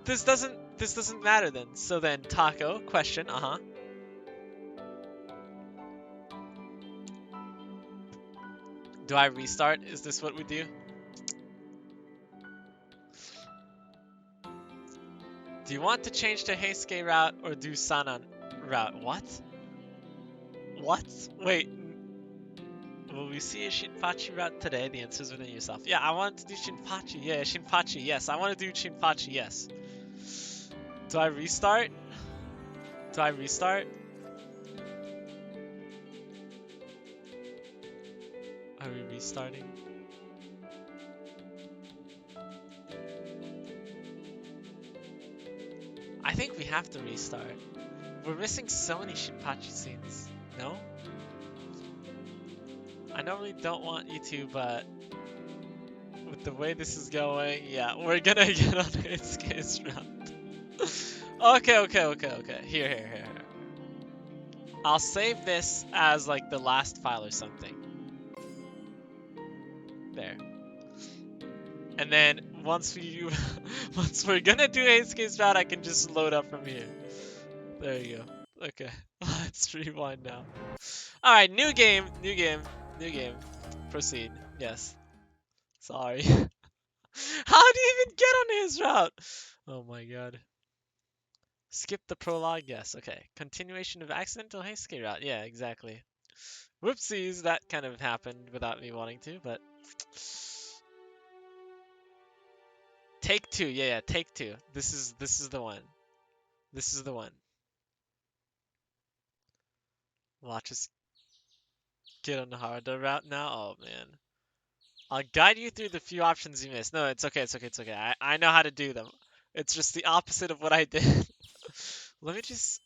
This doesn't matter then. So then, Taco, question, Do I restart? Is this what we do? Do you want to change to Heisuke route or do Sanan route? What? What? Wait. Will we see a Shinpachi route today? The answer is within yourself. Yeah, I want to do Shinpachi. Yeah, Shinpachi, yes. I want to do Shinpachi, yes. Do I restart? Do I restart? Are we restarting? I think we have to restart. We're missing so many Shinpachi scenes. No? I normally don't want you to, but with the way this is going, yeah, we're gonna get on Heisuke's route. Okay. Here. I'll save this as like the last file or something. There. And then once we're gonna do Heisuke's route, I can just load up from here. There you go. Okay. Let's rewind now. Alright, new game. Proceed. Yes. Sorry. How do you even get on his route? Oh my god. Skip the prologue, yes, okay. Continuation of accidental Heisuke route, yeah, exactly. Whoopsies, that kind of happened without me wanting to, but... Take two, yeah, take two. This is the one. This is the one. Watch us get on the harder route now. Oh man. I'll guide you through the few options you missed. No, it's okay, it's okay, it's okay. I know how to do them. It's just the opposite of what I did. Let me just...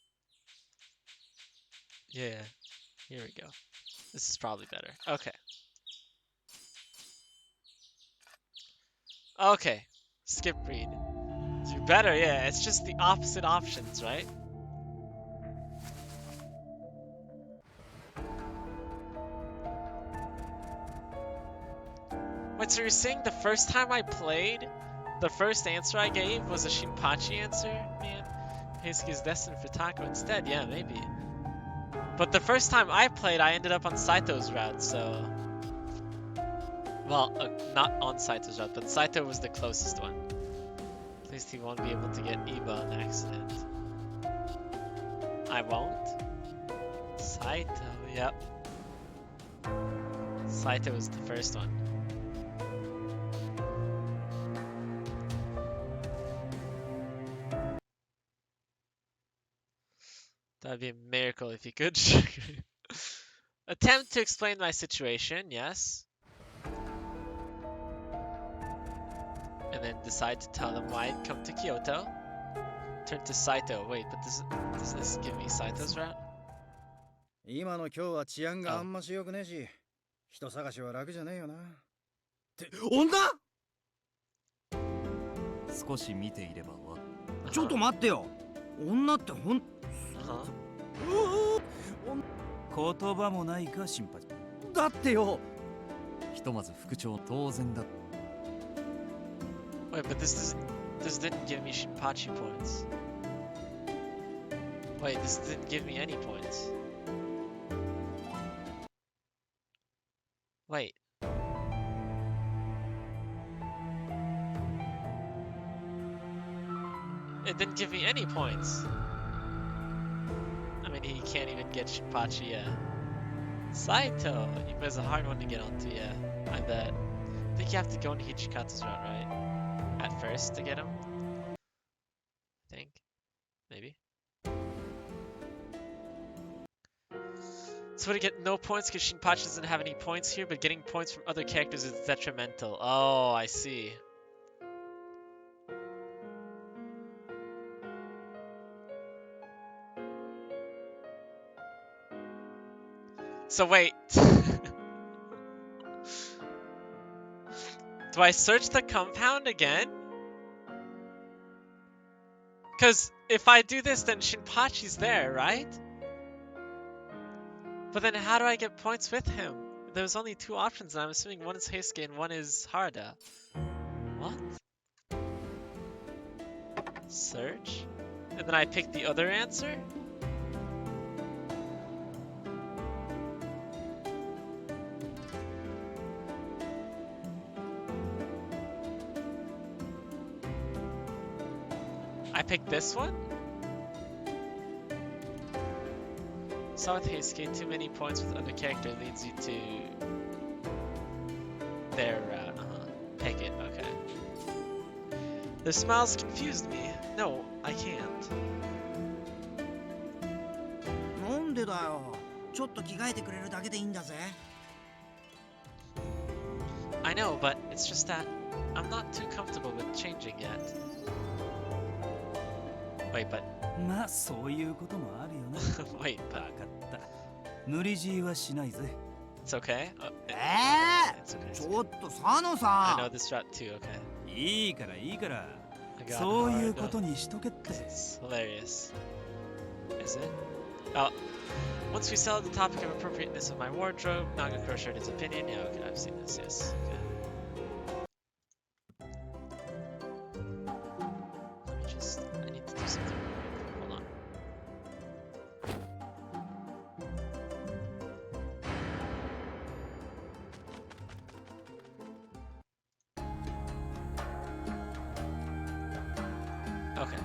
Yeah, here we go. This is probably better. Okay. Okay. Skip read. You better, yeah. It's just the opposite options, right? Wait, so you're saying the first time I played, the first answer I gave was a Shinpachi answer? Man, Heisuke is destined for Taco instead. Yeah, maybe. But the first time I played, I ended up on Saito's route, so... Well, not on Saito's route, but Saito was the closest one. At least he won't be able to get Iba on accident. I won't? Saito, yep. Saito was the first one. That'd be a miracle if you could. Attempt to explain my situation, yes. And then decide to tell them why I'd come to Kyoto. Turn to Saito. Wait, but does this give me Saito's route? 今の今日は治安があんまし良くねえし、人探しは楽じゃねえよな。って女？少し見ていればわ。ちょっと待ってよ。女ってほん。言葉もないか新八。だってよ。ひとまず副長当然だ。Wait, but this didn't give me Shinpachi points. Wait, this didn't give me any points. Wait. It didn't give me any points. I mean, he can't even get Shinpachi yet. Saito! Iba's a hard one to get onto, yeah. I bet. I think you have to go into Hichikatsu's route, right? At first to get him? I think. Maybe. So to get no points because Shinpachi doesn't have any points here, but getting points from other characters is detrimental. Oh, I see. So wait. Do I search the compound again? Because if I do this, then Shinpachi's there, right? But then how do I get points with him? There's only two options, and I'm assuming one is Heisuke and one is Harada. What? Search? And then I pick the other answer? I picked this one? So with Heisuke, too many points with other character leads you to their route. Pick it, okay. Their smiles confused me. No, I can't. なんでだよ。ちょっと着替えてくれるだけでいいんだぜ。I know, but it's just that I'm not too comfortable with changing yet. Wait, but まあそういうこともあるよな。 wait, 分 but かった。無理強いはしないぜ。 it's okay. Oh, it's okay. ちょっと佐野 I さ know ん。 this route too. Okay. いいからいいから。 I got そういう hard ことにしとけって。 because it's hilarious. Is it? Oh, once we settled the topic of appropriateness of my wardrobe, Nagakuro shared his opinion. Yeah, okay, I've seen this. Yes. Okay. Let me just. I need to do something. Hold on. Okay.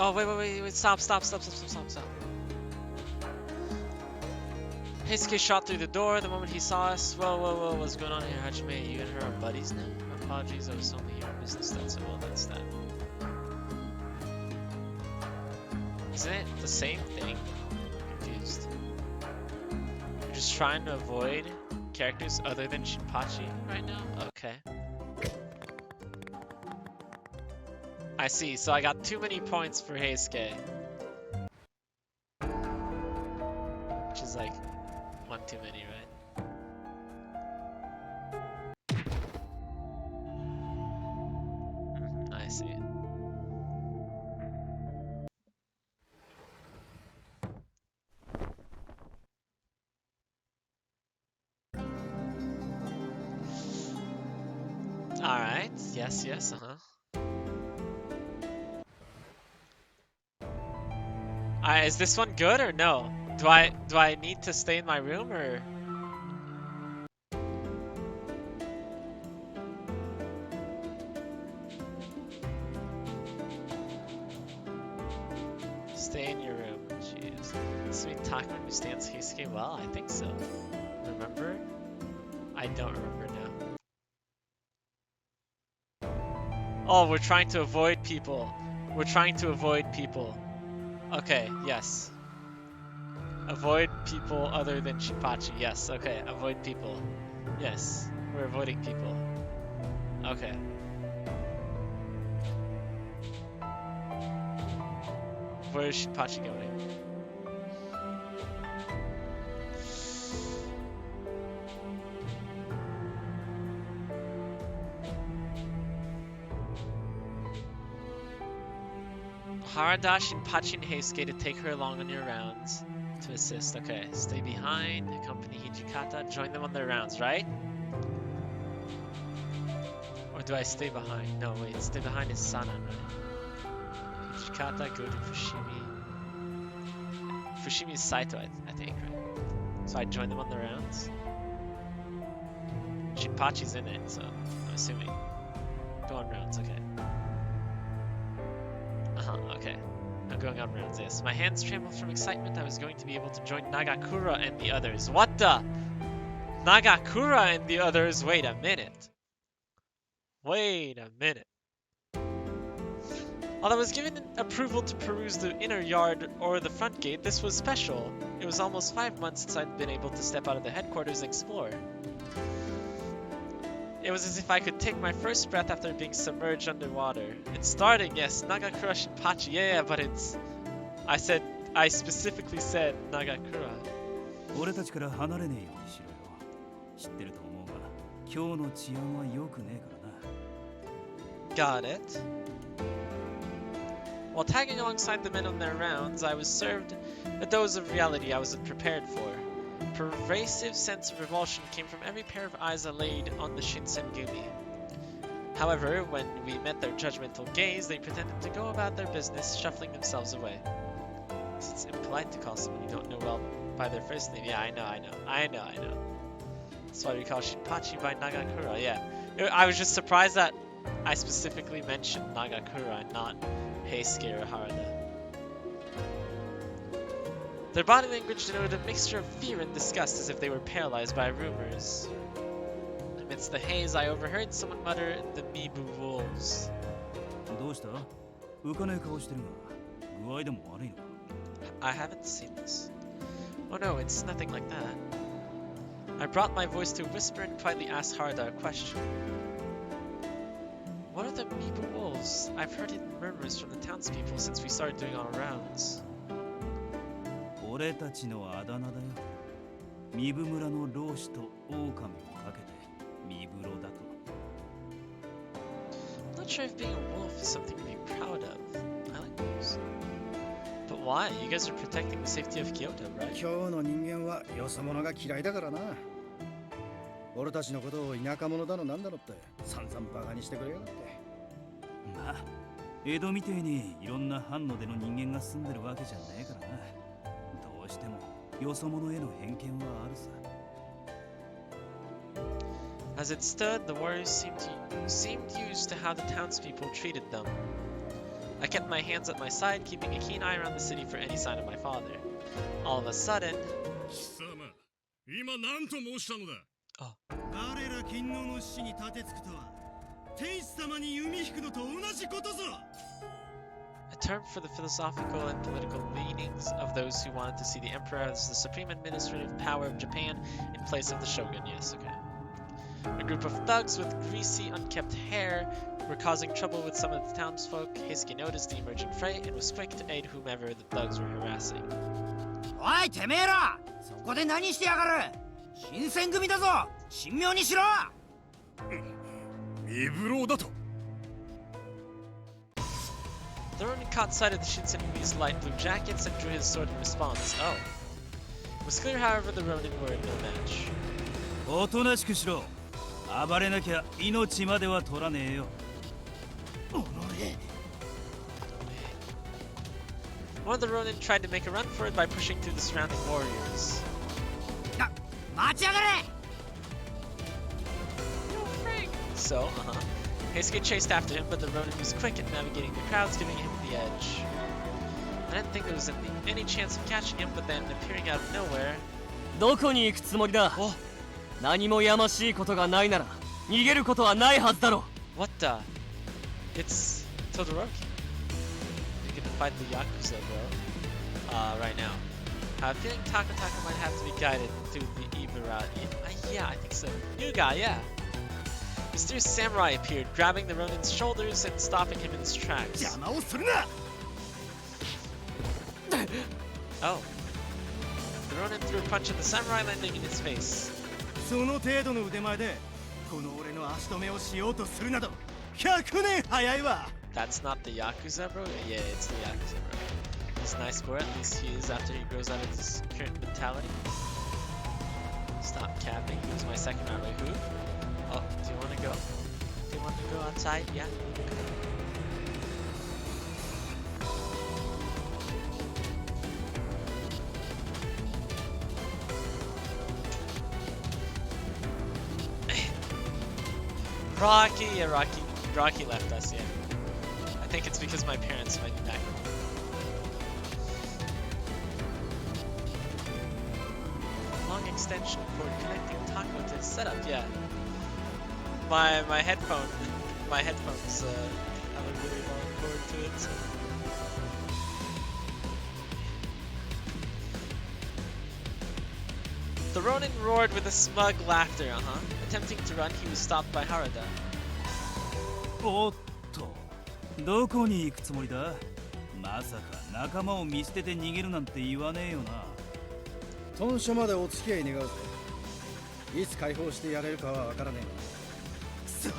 Oh, wait, stop. Heisuke shot through the door the moment he saw us. Whoa, what's going on here, Hajime? You and her are buddies now? Apologies, I was only here on business. That's it. Well, that's that. Isn't it the same thing? I'm confused. You're just trying to avoid characters other than Shinpachi right now? Okay. I see, so I got too many points for Heisuke. Which is like one too many, right? I see. Alright, yes, yes, is this one good or no? Do I need to stay in my room or? Stay in your room. Jeez. Sweet Takuma understands Heisuke well? I think so. Remember? I don't remember now. Oh, we're trying to avoid people. We're trying to avoid people. Okay, yes. Avoid people other than Shinpachi. Yes, okay. Avoid people. Yes, we're avoiding people. Okay. Where is Shinpachi going? Harada, Shinpachi, and Heisuke to take her along on your rounds. To assist. Okay, stay behind, accompany Hijikata, join them on their rounds, right? Or do I stay behind? No, wait, stay behind is Sanan, right? Hijikata, go to Fushimi. Fushimi is Saito, I think, right? So I join them on the rounds. Shinpachi's in it, so I'm assuming. Go on rounds, okay. Okay. I'm going on rounds, yes. My hands trembled from excitement. I was going to be able to join Nagakura and the others. What the? Nagakura and the others? Wait a minute. Wait a minute. While I was given approval to peruse the inner yard or the front gate, this was special. It was almost 5 months since I'd been able to step out of the headquarters and explore. It was as if I could take my first breath after being submerged underwater. It's starting, yes, Nagakura Shinpachi, yeah, but it's... I specifically said Nagakura. 俺たちから離れねえようにしろよ。知ってると思うが、今日の治安は良くねえからな。 Got it. While tagging alongside the men on their rounds, I was served a dose of reality I wasn't prepared for. A pervasive sense of revulsion came from every pair of eyes I laid on the Shinsengumi. However, when we met their judgmental gaze, they pretended to go about their business, shuffling themselves away. It's impolite to call someone you don't know well by their first name. Yeah, I know. That's why we call Shinpachi by Nagakura, yeah. I was just surprised that I specifically mentioned Nagakura and not Heisuke or Harada. Their body language denoted a mixture of fear and disgust, as if they were paralyzed by rumors. Amidst the haze, I overheard someone mutter, "The Mibu wolves." どうした？浮かねえ顔してるが、具合でも悪いのか？ I haven't seen this. Oh no, it's nothing like that. I brought my voice to a whisper and quietly asked Harada a question. What are the Mibu wolves? I've heard hidden murmurs from the townspeople since we started doing our rounds. 俺たちのあだ名だよ。ミブ村の老子と狼をかけてミブロだと。 I'm not sure if being a wolf is something to be proud of. I like wolves. But why? You guys are protecting the safety of Kyoto, right? 今日の人間はよそ者が嫌いだからな。俺たちのことを田舎者だのなんだのって散々バカにしてくれやがって。まあ、江戸みてえにいろんな藩の出の人間が住んでるわけじゃねえからな。どうしてもよそ者への偏見はあるさ。 As it stood, the warriors seemed used to how the townspeople treated them. I kept my hands at my side, keeping a keen eye around the city for any sign of my father. All of a sudden... 今何と申したのだ。あ。我ら勤王の死に立てつくとは天使様に弓引くのと同じことぞ。 A term for the philosophical and political leanings of those who wanted to see the emperor as the supreme administrative power of Japan in place of the shogun. Yes, okay. A group of thugs with greasy, unkempt hair were causing trouble with some of the townsfolk. Heisuke noticed the emerging fray and was quick to aid whomever the thugs were harassing. おいてめえら、そこで何してやがる。新選組だぞ、神妙にしろ。身分郎だと。 The Ronin caught sight of the Shinsengumi's light blue jackets and drew his sword in response. Oh. It was clear, however, the Ronin were no match. おとなしくしろ。暴れなきゃ命までは取らねえよ。One of the Ronin tried to make a run for it by pushing through the surrounding warriors. 待ちやがれ。 So, Heisuke chased after him, but the Ronin was quick at navigating the crowds, giving him the edge. I didn't think there was any chance of catching him, but then appearing out of nowhere... どこに行くつもりだ。何もやましいことがないなら逃げることはないはずだろう。 What the? It's Todoroki. You're gonna fight the Yakuza, bro. Right now. I have a feeling Takataka might have to be guided through the evil route. Yeah, I think so. New guy, yeah. Mysterious samurai appeared, grabbing the Ronin's shoulders and stopping him in his tracks. 邪魔をするな。 Oh. The Ronin threw a punch at the samurai, landing in his face. その程度の腕前でこの俺の足止めをしようとするなど100年早いわ。 That's not the Yakuza, bro? Yeah, it's the Yakuza, bro. He's nice boy, at least he is after he grows out of his current mentality. Stop capping, he was my second round. Wait, who? Oh, do you want to go? Do you want to go outside? Yeah? Rocky, yeah, Rocky left us, yeah. I think it's because my parents might be back home. Long extension cord connecting Taco to his setup, yeah. My headphones have a really long cord to it, so. The Ronin roared with a smug laughter, Attempting to run, he was stopped by Harada. おっと、どこに行くつもりだ。まさか仲間を見捨てて逃げるなんて言わねえよな。豚書までお付き合い願うぜ。いつ解放してやれるかはわからねえが。くそ、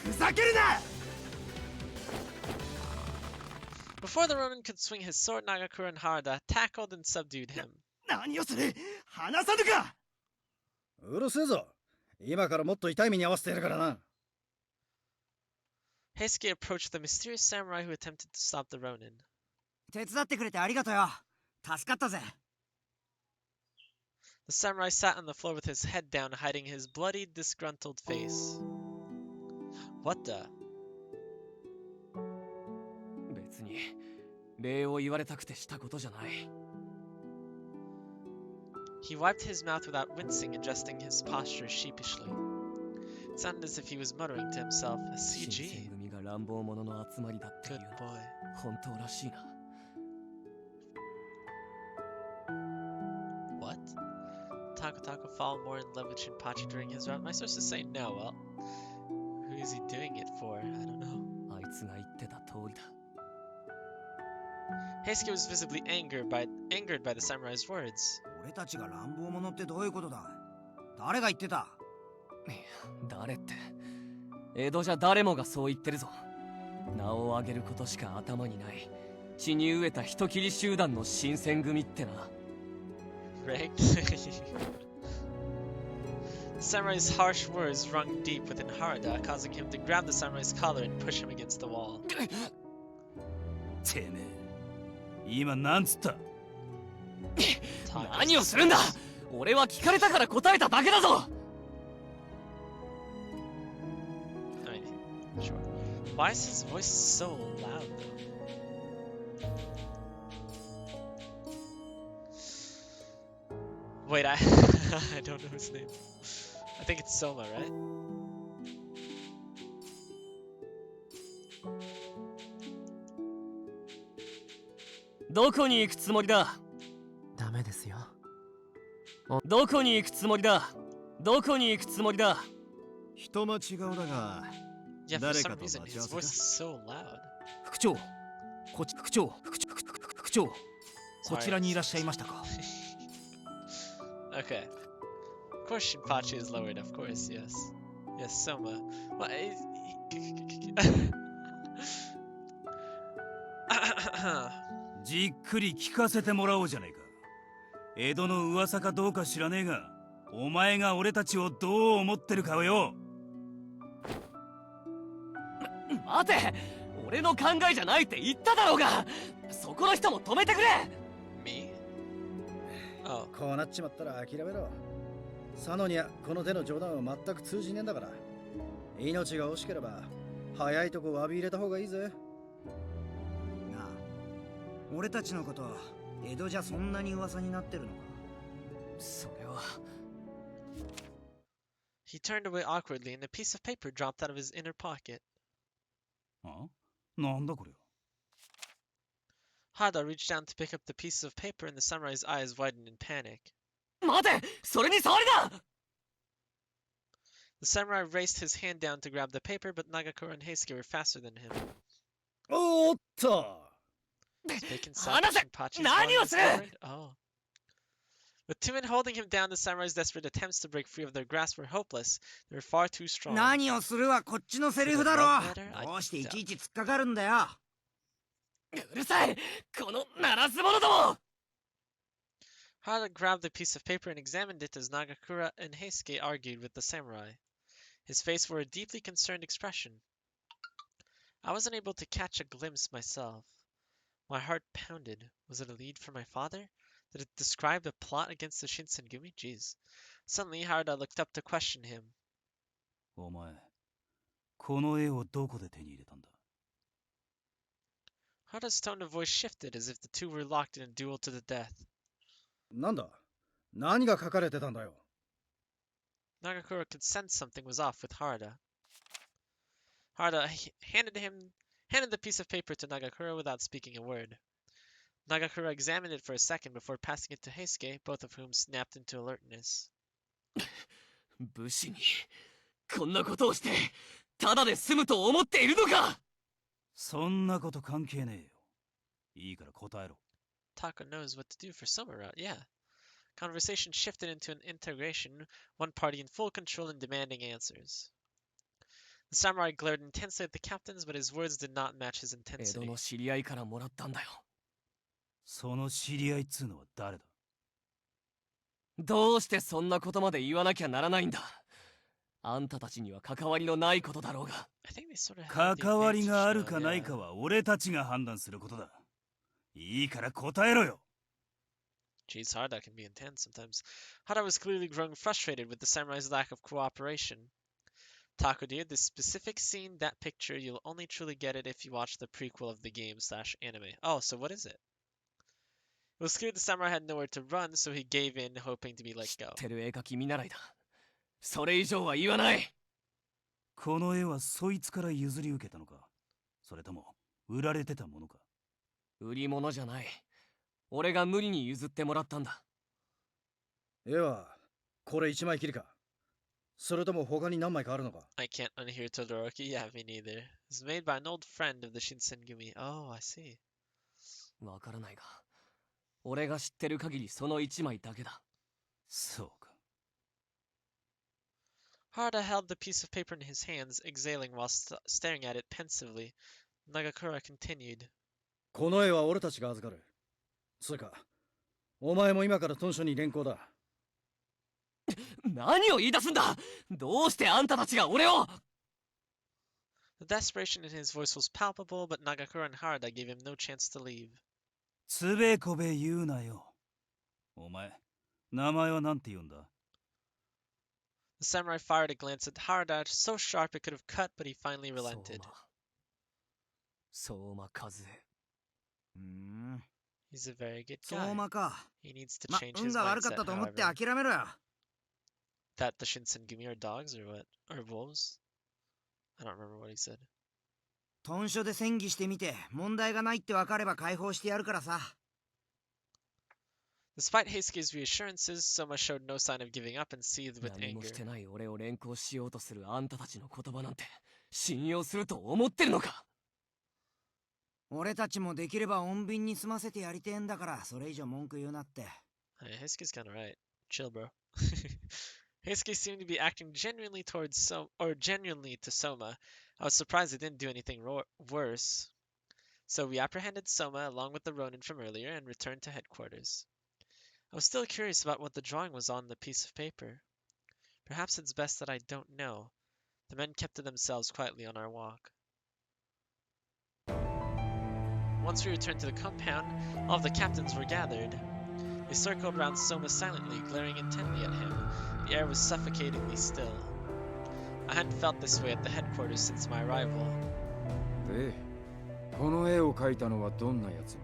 ふざけるな。 Before the Ronin could swing his sword, Nagakura and Harada tackled and subdued him. 何をする。話さぬか。うるせえぞ。今からもっと痛い目に遭わせてやるからな。 Heisuke approached the mysterious samurai who attempted to stop the Ronin. 手伝ってくれてありがとよ。助かったぜ。 The samurai sat on the floor with his head down, hiding his bloody, disgruntled face. What the? 別に礼を言われたくてしたことじゃない。 He wiped his mouth without wincing, adjusting his posture sheepishly. It sounded as if he was muttering to himself, a 新 CG. 選組が乱暴者の集まりだっていう Good の boy. 本当らしいな。 What? Takataka fall more in love with Shinpachi during his route? My sources say no. Well, who is he doing it for? I don't know. あいつが言ってた通りだ。 Heisuke was visibly angered by the samurai's words. 俺たちが乱暴者ってどういうことだ。誰が言ってた。いや、誰って。江戸じゃ誰もがそう言ってるぞ。名を上げることしか頭にない。血に飢えた人斬り集団の新選組ってな。Rigged? The samurai's harsh words rung deep within Harada, causing him to grab the samurai's collar and push him against the wall. てめえ、今なんつった。何をするんだ。俺は聞かれたから答えただけだぞ。 I mean, sure. Why is his voice so loud, though? Wait, I don't know his name. I think it's Soma, right? どこに行くつもりだ。ダメですよ。どこに行くつもりだ。どこに行くつもりだ。人間違うだが Yeah, for 誰 some かと reason 待ち合 his わ voice せ is か so loud. 副長、副長、こちらにいらっしゃいましたか。Okay. Of course Shinpachi is lowered, of course, yes. Yes, Soma. What is... じっくり聞かせてもらおうじゃねえか。江戸の噂かどうか知らねえが、お前が俺たちをどう思ってるかをよ。待て、俺の考えじゃないって言っただろうが。そこの人も止めてくれ。 Me? Oh. こうなっちまったら諦めろ。佐野にはこの手の冗談は全く通じねえんだから。命が惜しければ早いとこ詫び入れた方がいいぜ。なあ、俺たちのこと江戸じゃそんなに噂になってるのか。それは。He turned away awkwardly and a piece of paper dropped out of his inner pocket. あ、なんだこれ。 Hada reached down to pick up the piece of paper and the samurai's eyes widened in panic. 待て、それに触りだ。 The samurai raced his hand down to grab the paper, but Nagakura and Heisuke were faster than him. おーっと Taking Hanase! Shinpachi's Nani arm o was suru? forward. Oh. With two men holding him down, the samurai's desperate attempts to break free of their grasp were hopeless. They were far too strong. 何をするはこっちのセリフだろ。どうしていちいち突っかかるんだよ。うるさい、この鳴らす者ども。 Hada grabbed the piece of paper and examined it as Nagakura and Heisuke argued with the samurai. His face wore a deeply concerned expression. I wasn't able to catch a glimpse myself. My heart pounded. Was it a lead for my father? Did it describe a plot against the Shinsengumi? Jeez. Suddenly, Harada looked up to question him. お前、この絵をどこで手に入れたんだ。 Harada's tone of voice shifted as if the two were locked in a duel to the death. なんだ何が書かれてたんだよ。 Nagakura could sense something was off with Harada. Harada handed the piece of paper to Nagakura without speaking a word. Nagakura examined it for a second before passing it to Heisuke, both of whom snapped into alertness. 武士にこんなことをしてただで済むと思っているのか。そんなこと関係ねえよ。いいから答えろ。 Taka knows what to do for Samura, yeah. Conversation shifted into an integration, one party in full control and demanding answers. The samurai glared intensely at the captains, but his words did not match his 江戸 intensity. の知り合いからもらったんだよ。その知り合いっつうのは誰だ。どうしてそんなことまで言わなきゃならないんだ。あんたたちには関わりのないことだろうが。I think they sort of have the 関わり advantage がある though, かない yeah. かは俺たちが判断することだ。いいから答えろよ。 Jeez, Harada can be intense sometimes. Harada was clearly growing frustrated with the samurai's lack of cooperation. Taco dear, this specific scene, that picture, you'll only truly get it if you watch the prequel of the game/anime. Oh, so what is it? It was clear the samurai had nowhere to run, so he gave in, hoping to be let 知 go. ってる絵描き見習いだ。それ以上は言わない。この絵はそいつから譲り受けたのか、それとも売られてたものか。売り物じゃない。俺が無理に譲ってもらったんだ。絵はこれ一枚きりか。それとも他に何枚かあるのか。 I can't unhear Todoroki. Yeah, me neither. It's made by an old friend of the Shinsengumi. Oh, I see. わからないが、俺が知ってる限りその一枚だけだ。そうか。 Harada held the piece of paper in his hands, exhaling while staring at it pensively. Nagakura continued. この絵は俺たちが預かる。つうか、お前も今から豚書に連行だ。何を言い出すんだ。どうしてあんたたちが俺を。 The desperation in his voice was palpable, but Nagakura and Harada gave him no chance to leave. つべこべ言うなよ。お前、名前はなんて言うんだ。 The samurai fired a glance at Harada, so sharp it could have cut, but he finally relented. 相馬和恵。He's a very good 相 guy. 馬か。 He needs to ま、 change 運 his が悪かっ mindset, たと思って however. 諦めろよ。 That the Shinsengumi are dogs or what? Or wolves? I don't remember what he said. 豚書で戦議してみて問題がないって分かれば解放してやるからさ。Despite Heisuke's reassurances, Soma showed no sign of giving up and seethed with 何も anger. してない俺を連行しようとするあんたたちの言葉なんて信用すると思ってるのか。俺たちもできれば穏便に済ませてやりてえんだから、それ以上文句言うなって。Hey, Heisuke's kinda right. Chill, bro. Heisuke seemed to be acting genuinely genuinely to Soma. I was surprised he didn't do anything worse. So we apprehended Soma along with the Ronin from earlier and returned to headquarters. I was still curious about what the drawing was on the piece of paper. Perhaps it's best that I don't know. The men kept to themselves quietly on our walk. Once we returned to the compound, all of the captains were gathered. They circled around Soma silently, glaring intently at him. The air was suffocatingly still. I hadn't felt this way at the headquarters since my arrival. で、この絵を描いたのはどんなやつ？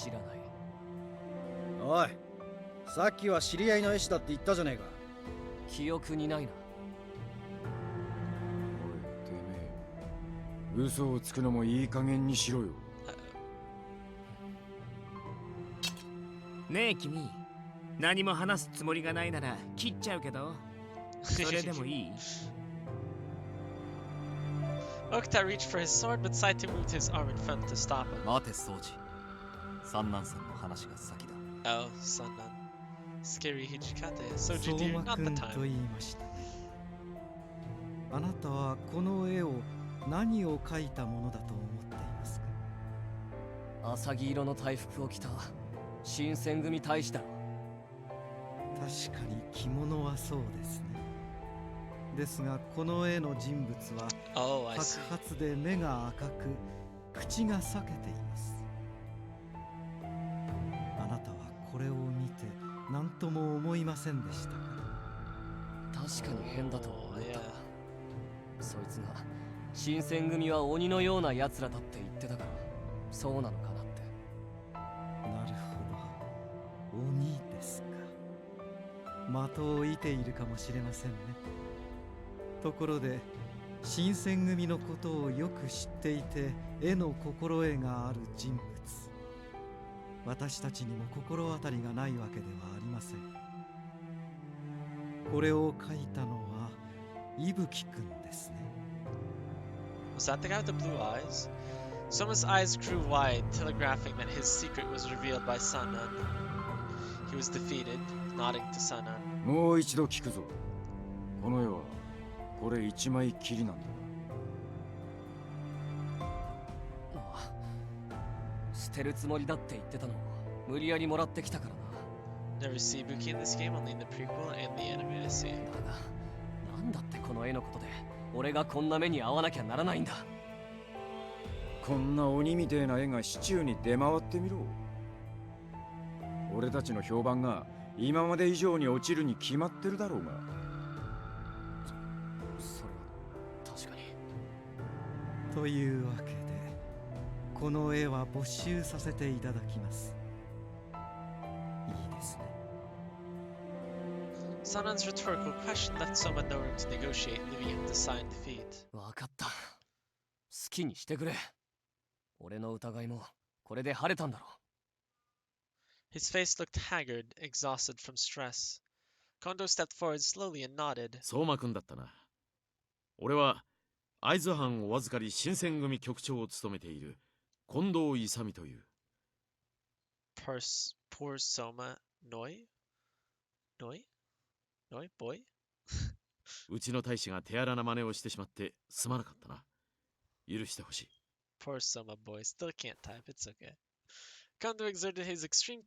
知らない。おい、さっきは知り合いの絵師だって言ったじゃねえか。記憶にないな。おい、てめえ、嘘をつくのもいい加減にしろよ。ねえ君、何も話すつもりがないなら切っちゃうけど、それでもいい？ Okuta reached for his sword, but Saito moved his arm in front to stop him. 待て掃除。三男さんの話が先だ。Oh, Sannan. Scary Hijikate. So 相 dear, 馬 not く the んと time. 言いましたね。あなたはこの絵を何を描いたものだと思っていますか？浅黄色の大服を着た新選組大使だろ。確かに着物はそうですね。ですがこの絵の人物は Oh, I 白 see. 髪で目が赤く口が裂けています。あなたはこれを見て何とも思いませんでしたか？確かに変だと思っ Oh, た yeah. そいつが新選組は鬼のような奴らだって言ってたからそうなのかなって。なるほど、鬼ですか。的を射ているかもしれませんね。ところで新選組のことをよく知っていて絵の心得がある人物、私たちにも心当たりがないわけではありません。これを描いたのは伊吹くんですね。 Was that the guy with the blue eyes? Soma's eyes grew wide, telegraphing that his secret was revealed by Sannan. He was defeated, nodding to Sannan. もう一度聞くぞ。この絵はこれ一枚きりなんだな。ああ捨てるつもりだって言ってたのを無理やりもらってきたからな。 Never see Ibuki in this game, only in the prequel and the anime I see. だがなんだってこの絵のことで俺がこんな目に遭わなきゃならないんだ。こんな鬼みてえな絵が市中に出回ってみろ。俺たちの評判が今まで以上に落ちるに決まってるだろうが。それは確かに。というわけでこの絵は没収させていただきます。いいですね。 Sannan's rhetorical question left Soma no room to negotiate, leaving him to sign defeat. わかった。好きにしてくれ。俺の疑いもこれで晴れたんだろう。 His face looked haggard, exhausted from stress. Kondo stepped forward slowly and nodded. 相馬くんだったな。俺は会津藩お預かり新選組局長を務めている近藤勇という。Poor Soma. Noi? Boy? うちの大使が手荒な真似をしてしまってすまなかったな。許してほしい。Poor Soma boy. Still can't type. It's okay. Kondo exerted his extreme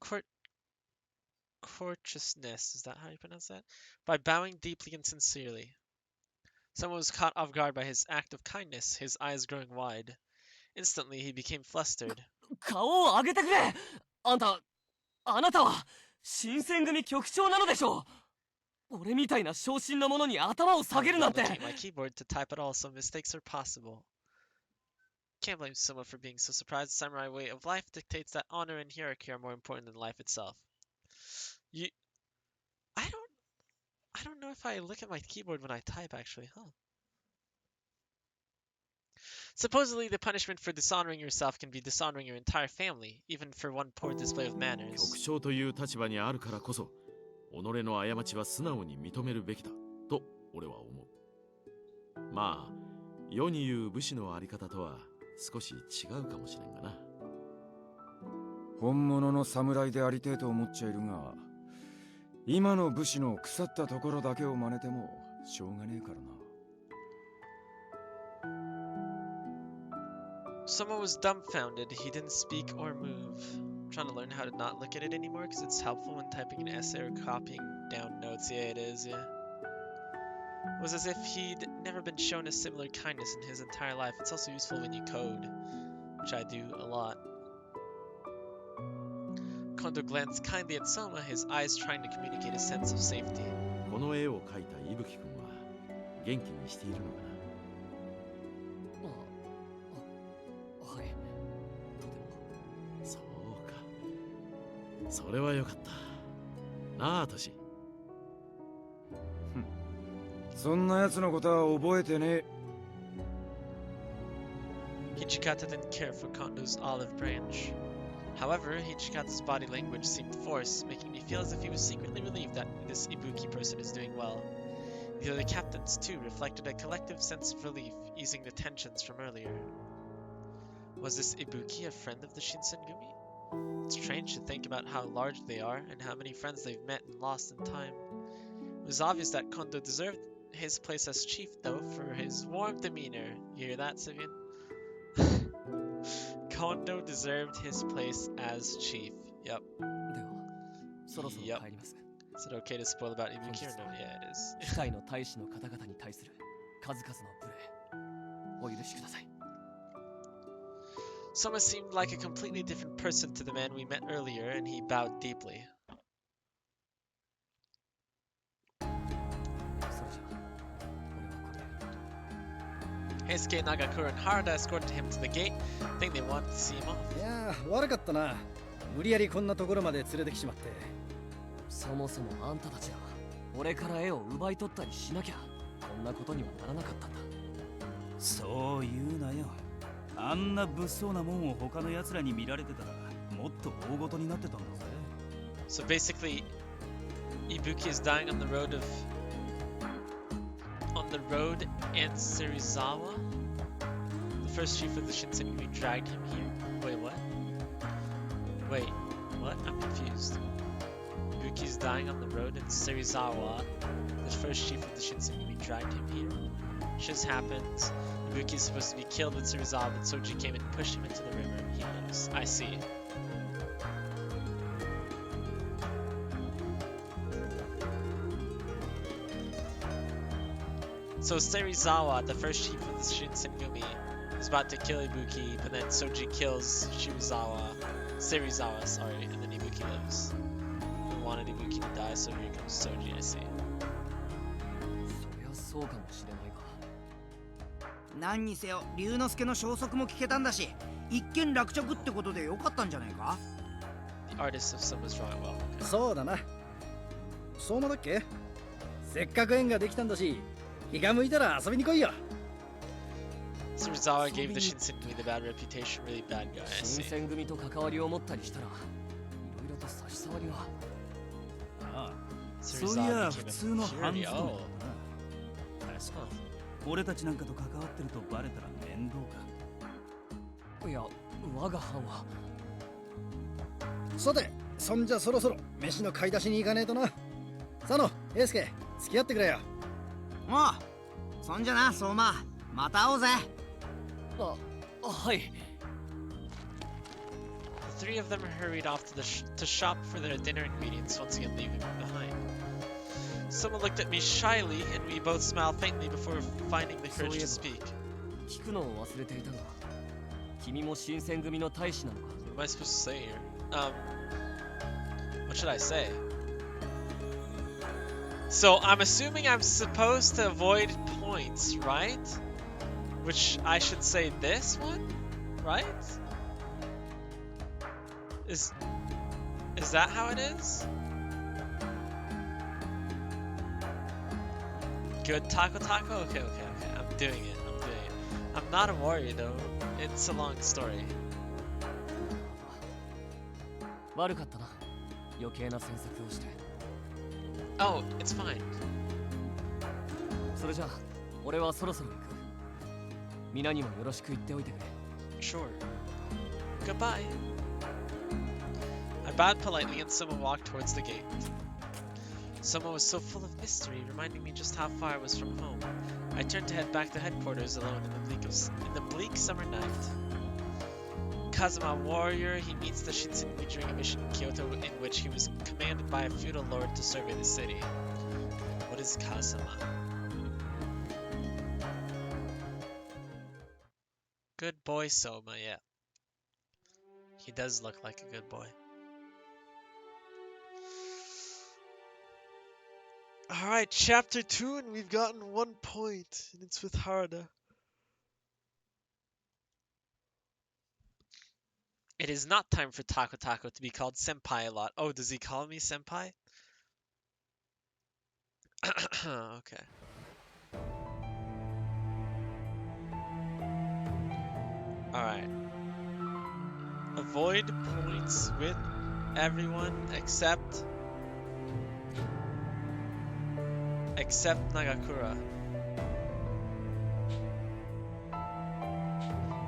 courteousness, is that how you pronounce that? By bowing deeply and sincerely. Someone was caught off guard by his act of kindness, his eyes growing wide. Instantly, he became flustered. 顔を上げてくれ。あなたは新選組局長なのでしょう。俺みたいな小心なものに頭を下げるなんて。 Looking at my keyboard to type at all, so mistakes are possible. Can't blame someone for being so surprised. The samurai way of life dictates that honor and hierarchy are more important than life itself. I don't know if I look at my keyboard when I type actually, huh? Supposedly, the punishment for dishonoring yourself can be dishonoring your entire family, even for one poor display of 局 manners. 長という立場にあるからこそ己の過ちは素直に認めるべきだと俺は思う。まあ世に言う武士のあり方とは少し違うかもしれんがな。本物の侍でありてえと思っちゃいるが、今の武士の腐ったところだけを真似てもしょうがねえからな。Someone was dumbfounded. He didn't speak or move. I'm trying to learn how to not look at it anymore because it's helpful when typing an essay or copying down notes. Yeah, it is, yeah. It was as if he'd never been shown a similar kindness in his entire life. It's also useful when you code, which I do a lot. Kondo glanced kindly at Soma, his eyes trying to communicate a sense of safety. この絵を描いた伊吹君は元気にしているのかな。はい。とても。そうか。それはよかった。なあ、トシ。そんな奴のことは覚えてねえ。Hichikata didn't care for Kondo's olive branch. However, Hichikata's body language seemed forced, making me feel as if he was secretly relieved that this Ibuki person is doing well. The other captains, too, reflected a collective sense of relief, easing the tensions from earlier. Was this Ibuki a friend of the Shinsengumi? It's strange to think about how large they are and how many friends they've met and lost in time. It was obvious that Kondo deserved his place as chief, though, for his warm demeanor. You hear that, Sivian? Kondo deserved his place as chief. Yep. では、そろそろ帰ります。Is it okay to spoil about Ibuki or no? Yeah, it is. 機体の大使の方々に対する数々の無礼、お許しください。Soma seemed like a completely different person to the man we met earlier, and he bowed deeply. それじゃあ、俺はこれで。Heisuke, Nagakura, and Harada escorted him to the gate. I think they wanted to see him off. いやー悪かったな。無理やりこんなところまで連れてきちまって。そもそもあんたたちは俺から絵を奪い取ったりしなきゃこんなことにはならなかったんだ。そう言うなよ。あんな物騒なもんを他の奴らに見られてたらもっと大事になってたんだぜ。So basically, Ibuki is dying on the road and Serizawa. The first chief of the Shinsengumi dragged him here. Wait, what? Wait, what? I'm confused. Ibuki's dying on the road in Serizawa. The first chief of the Shinsengumi dragged him here. Shiz happens. Ibuki's supposed to be killed with Serizawa, but Soji came and pushed him into the river. He lives. I see. So Serizawa, the first chief of the Shinsengumi, is about to kill Ibuki, but then Soji kills Serizawa, sorry, and then Ibuki lives. We wanted Ibuki to die, so here comes Soji, I see. そりゃそうかもしれないが。何にせよ龍之介の消息も聞けたんだし、一件落着ってことでよかったんじゃないか。 The artist of Soma's drawing well. そうだな。相馬だっけ？せっかく縁ができたんだし、気が向いたら遊びに来いよ。Serizawa gave the Shinsengumi the bad reputation, really bad guy, I 新 see. 選組と関わりを持ったりしたらいろいろと差し障りが。ああ、そうい Serizawa や became 普 a 通の半 fury. ズボンだ Oh. な。確か俺たちなんかと関わってるとバレたら面倒か。いや、我が班は。さて、そんじゃそろそろ飯の買い出しに行かねえとな。佐野、英介、付き合ってくれよ。おう、そんじゃな相馬、また会おうぜ。はい。 The three of them hurried off to shop for their dinner ingredients, once again leaving me behind. Someone looked at me shyly, and we both smiled faintly before finding the courage to speak. 聞くのを忘れていたが、君も新選組の大使なのか。 What am I supposed to say here? What should I say? So I'm assuming I'm supposed to avoid points, right? Which I should say this one, right? Is that how it is? Good taco. Okay. I'm doing it. I'm not a warrior though. It's a long story. 悪かったな。余計な詮索をして。Oh, it's fine. それじゃあ、俺はそろそろ行く。皆にもよろしく言っておいてくれ。Sure. Goodbye. I bowed politely and Soma walked towards the gate. Soma was so full of mystery, reminding me just how far I was from home. I turned to head back to headquarters alone in the bleak summer night. Kazuma, warrior, he meets the Shinsenyuki during a mission in Kyoto in which he was commanded by a feudal lord to survey the city. What is Kazuma? Good boy, Soma, yeah. He does look like a good boy. Alright, chapter 2, and we've gotten 1 point, and it's with Harada. It is not time for Tako Tako to be called Senpai a lot. Oh, does he call me Senpai? Okay. Alright. Avoid points with everyone except Nagakura.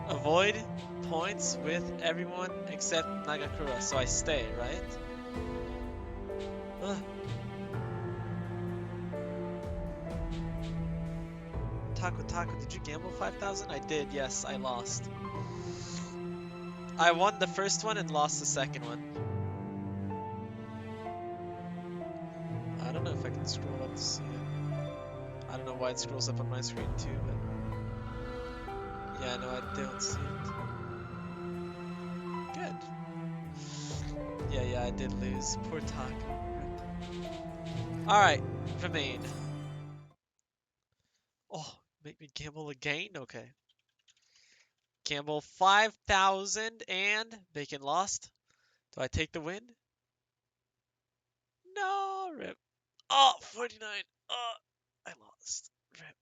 Avoid points with everyone except Nagakura, so I stay, right? Ugh. Taco, did you gamble 5,000? I did, yes, I lost. I won the first one and lost the second one. I don't know if I can scroll up to see it. I don't know why it scrolls up on my screen too, but... Yeah, no, I don't see it. Good. Yeah, I did lose. Poor Taco. Alright, remain. Oh, make me gamble again? Okay. Gamble 5,000 and Bacon lost. Do I take the win? No, rip. Oh, 49. Oh, I lost. Rip.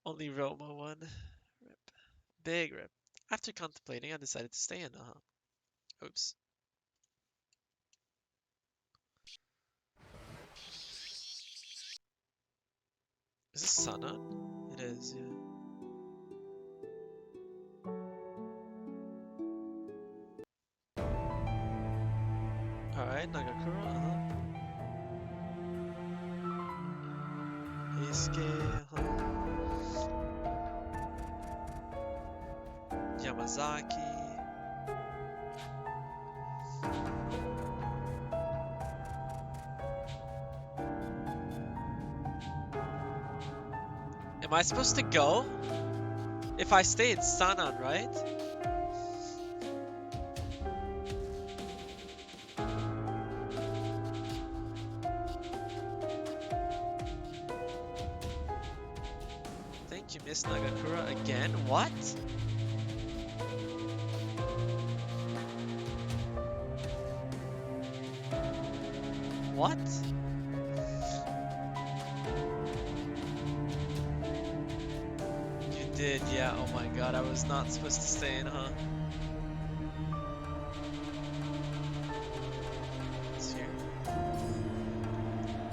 Only Roma won. Rip. Big rip. After contemplating, I decided to stay in. Oops. Is this sun on? It is, yeah. Alright, Nagakura, Heisuke, Yamazaki. Am I supposed to go? If I stay, it's Sanan, right? Thank you, Miss Nagakura, again. What? What? You did, yeah. Oh my god, I was not supposed to stay in, huh? It's here.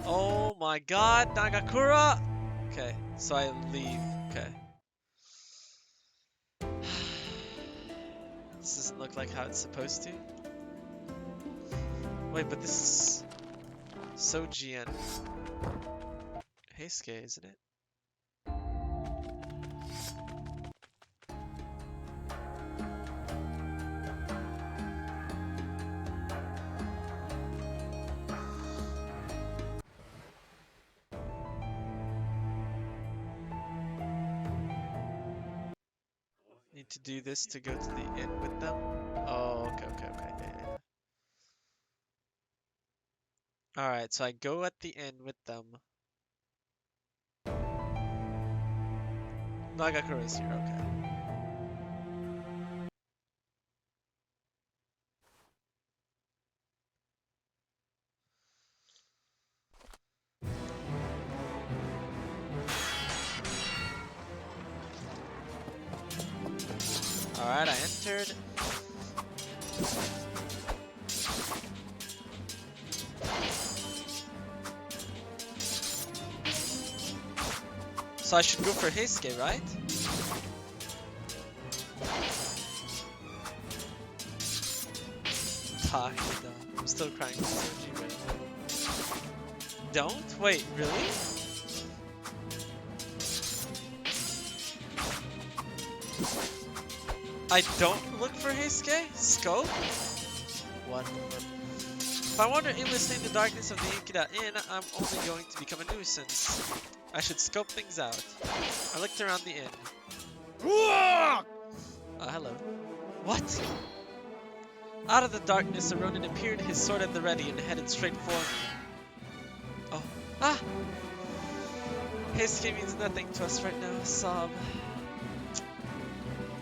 Oh my god, Nagakura! Okay, so I leave. Okay. This doesn't look like how it's supposed to. Wait, but this is Sojian. Heisuke, isn't it? Need to do this to go to the inn with them? Oh, okay. Yeah. Alright, so I go at the inn with them. Nagakura's here, okay. Alright, I entered. So I should go for Heisuke, right? Takeda. I'm still crying for Soji, right? Don't? Wait, really? I don't look for Heisuke? Scope? What? If I wander aimlessly in the darkness of the Ikeda Inn, I'm only going to become a nuisance. I should scope things out. I looked around the inn. Hello. What? Out of the darkness, a Ronin appeared, his sword at the ready, and headed straight for me. Oh. Ah! Heisuke means nothing to us right now. Sob.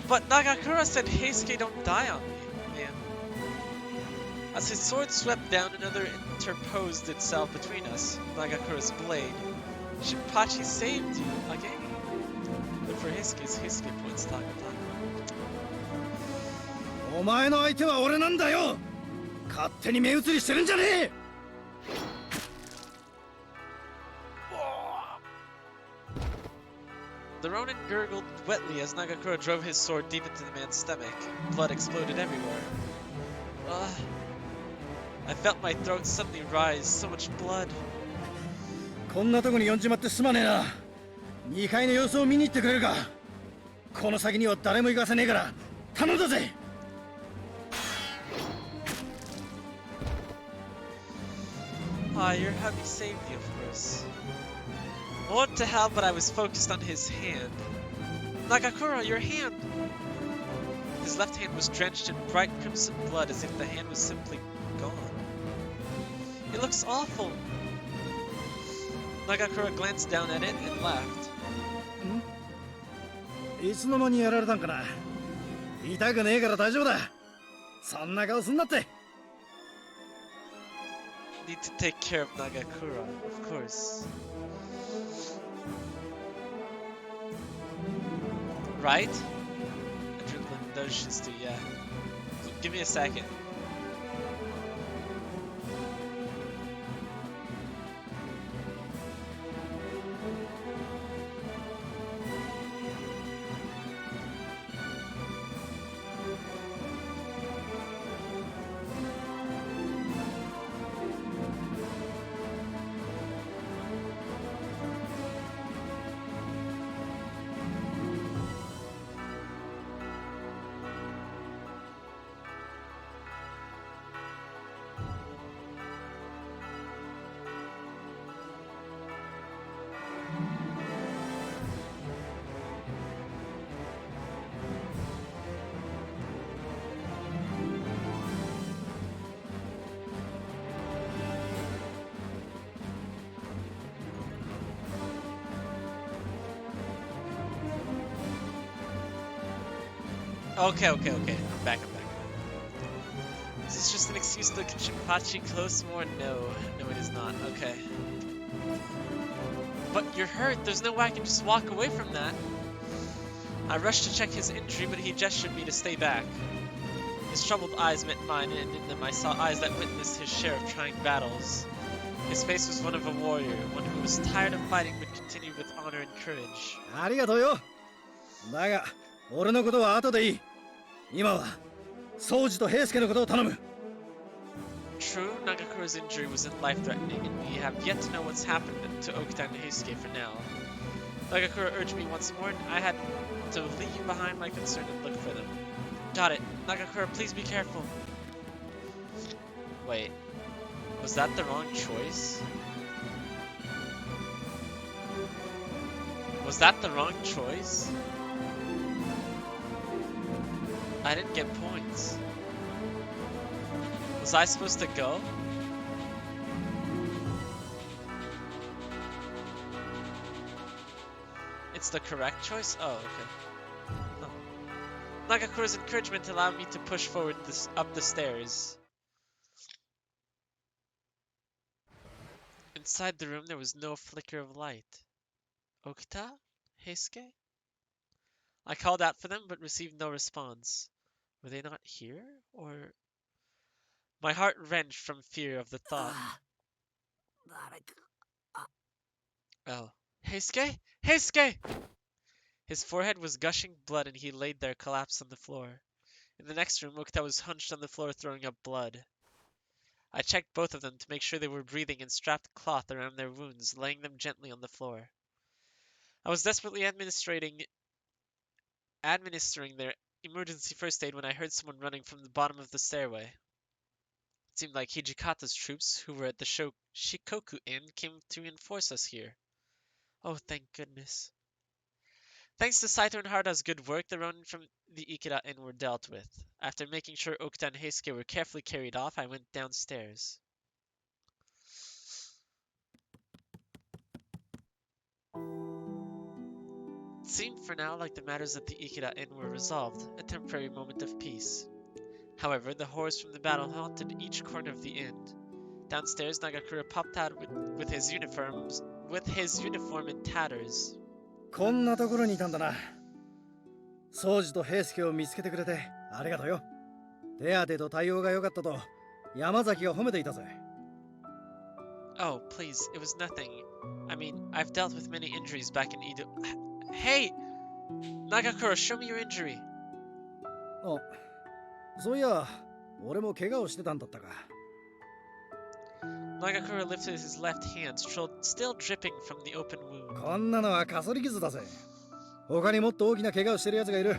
But Nagakura said Heisuke don't die on me, man. As his sword swept down, another interposed itself between us. Nagakura's blade. Shinpachi saved you again. But for Heisuke points Takeda. お前の相手は俺なんだよ。勝手に目移りしてるんじゃねえ。The Ronin gurgled wetly as Nagakura drove his sword deep into the man's stomach. Blood exploded everywhere. I felt my throat suddenly rise. So much blood. こんなとこに呼んじまってすまねえな。2階の様子を見に行ってくれるか。この先には誰も行かせねえから頼んだぜ。Your hubby saved you, of course. What to hell, but I was focused on his hand. Nagakura, your hand! His left hand was drenched in bright crimson blood as if the hand was simply gone. It looks awful! Nagakura glanced down at it and laughed. いつの間にやられたんかな。痛くねえから大丈夫だ。そんな顔すんなって。Need to take care of Nagakura, of course. Right? Adrenaline notions too, yeah. Give me a second. Okay. I'm back. Is this just an excuse to look at Shinpachi close more? No, it is not. Okay. But you're hurt. There's no way I can just walk away from that. I rushed to check his injury, but he gestured me to stay back. His troubled eyes met mine, and in them I saw eyes that witnessed his share of trying battles. His face was one of a warrior, one who was tired of fighting but continued with honor and courage. ありがとうよ。だが、俺のことは後でいい。今は、宗司と平助のことを頼む。True, Nagakura's injury wasn't life-threatening, and we have yet to know what's happened to Okuta and Heisuke for now. Nagakura urged me once more, and I had to leave behind my concern and look for them. Got it. Nagakura, please be careful. Wait, was that the wrong choice? Was that the wrong choice? I didn't get points. Was I supposed to go? It's the correct choice? Oh, okay. Oh. Nagakura's encouragement allowed me to push forward up the stairs. Inside the room there was no flicker of light. Okuta? Heisuke? I called out for them, but received no response. Were they not here? Or... My heart wrenched from fear of the thought. Oh. Heisuke? Heisuke! His forehead was gushing blood and he laid there collapsed on the floor. In the next room, Okuta was hunched on the floor throwing up blood. I checked both of them to make sure they were breathing and strapped cloth around their wounds, laying them gently on the floor. I was desperately administering their emergency first aid when I heard someone running from the bottom of the stairway. It seemed like Hijikata's troops, who were at the Shikoku Inn, came to reinforce us here. Oh, thank goodness. Thanks to Saito and Harada's good work, the ronin from the Ikeda Inn were dealt with. After making sure Okuta and Heisuke were carefully carried off, I went downstairs. It seemed for now like the matters at the Ikeda Inn were resolved, a temporary moment of peace. However, the horrors from the battle haunted each corner of the inn. Downstairs, Nagakura popped out with his uniform in tatters. こんなところにいたんだな。宗司と平助を見つけてくれてありがとうよ。手当てと対応が良かったと山崎が褒めていたぜ。Oh, please, it was nothing. I mean, I've dealt with many injuries back in Edo. Hey! Nagakura, show me your injury. あ、そういや、俺も怪我をしてたんだったか。Nagakura lifted his left hand, still dripping from the open wound. こんなのはかそり傷だぜ。他にもっと大きな怪我をしてる奴がいる。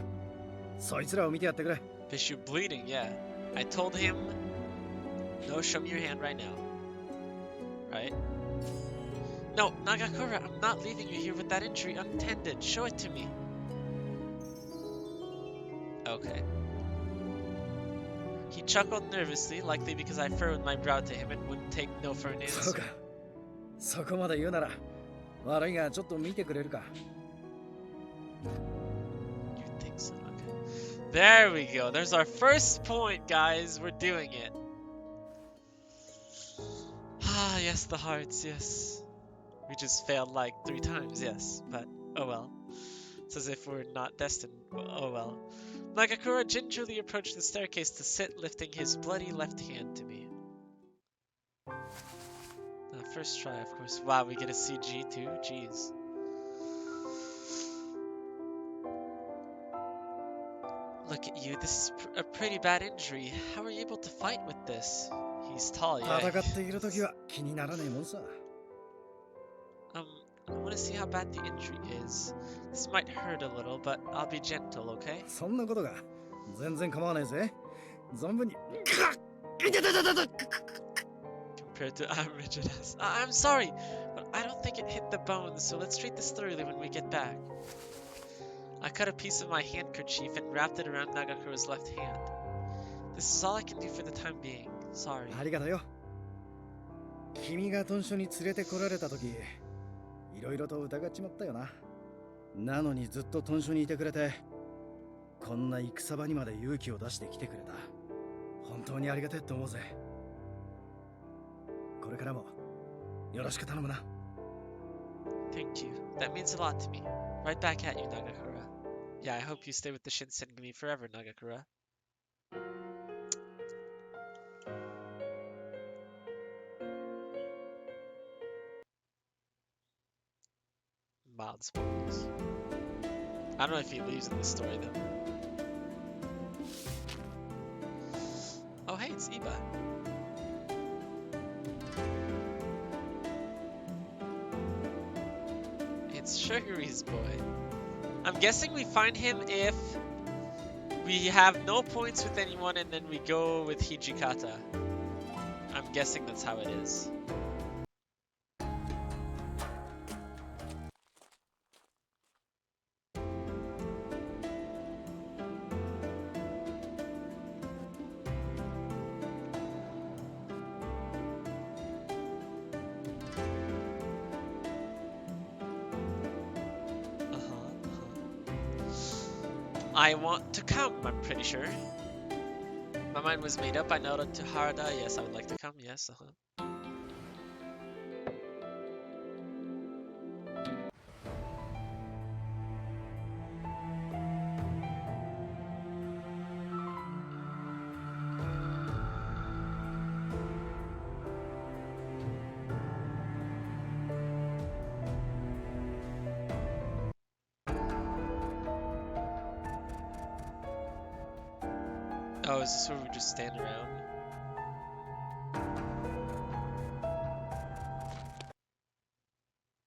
そいつらを見てやってくれ。Fish, you bleeding, yeah. I told him, no, show me your hand right now. Right? No, Nagakura, I'm not leaving you here with that injury untended. Show it to me. Okay. He chuckled nervously, likely because I furrowed my brow to him and wouldn't take no for an answer. そうか。そこまで言うなら、悪いがちょっと見てくれるか。You think so? Okay. There we go. There's our first point, guys. We're doing it. Ah, yes, the hearts, yes. We just failed like 3 times, yes. But, oh well. It's as if we're not destined. Oh well. Nagakura gingerly approached the staircase to sit, lifting his bloody left hand to me. First try, of course. Wow, we get a CG too? Jeez. Look at you, this is a pretty bad injury. How are you able to fight with this? He's tall, yeah. 戦っている時は気にならねえもんさ。I want to see how bad the injury is. This might hurt a little, but I'll be gentle, okay? そんなことが全然構わないぜ。存分に。Compared to I'm rigid as. I'm sorry, but I don't think it hit the bones, so let's treat this thoroughly when we get back. I cut a piece of my handkerchief and wrapped it around Nagakura's left hand. This is all I can do for the time being. Sorry. ありがとうよ。君が豚書に連れてこられた時、いろいろと疑っちまったよな。なのにずっと豚書にいてくれて、こんな戦場にまで勇気を出して来てくれた。本当にありがてえと思うぜ。これからもよろしく頼むな。Thank you. That means a lot to me. Right back at you, Nagakura. Yeah, I hope you stay with the Shinsengumi forever, Nagakura. Mild spoilers. I don't know if he leaves in this story though. Oh hey, it's Iba. It's Sugary's boy. I'm guessing we find him if we have no points with anyone and then we go with Hijikata. I'm guessing that's how it is. I want to come, I'm pretty sure. My mind was made up. I nodded to Harada. Yes, I would like to come. Yes, Oh, is this where we just stand around?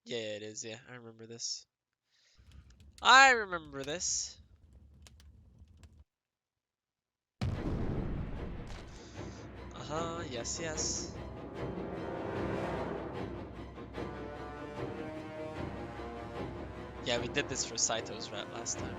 Yeah, it is. Yeah, I remember this. I remember this. Uh-huh, yes, yes. Yeah, we did this for Saito's rap last time.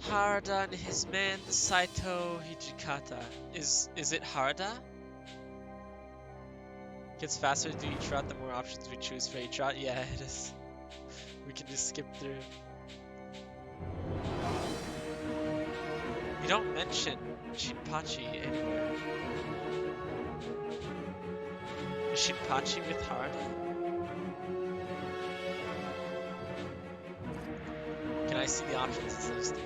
Harada and his man Saito Hijikata. Is it Harada? Gets faster through each route the more options we choose for each route. Yeah, it is. We can just skip through. You don't mention Shinpachi anywhere. Is Shinpachi with Harada? Can I see the options it's listed?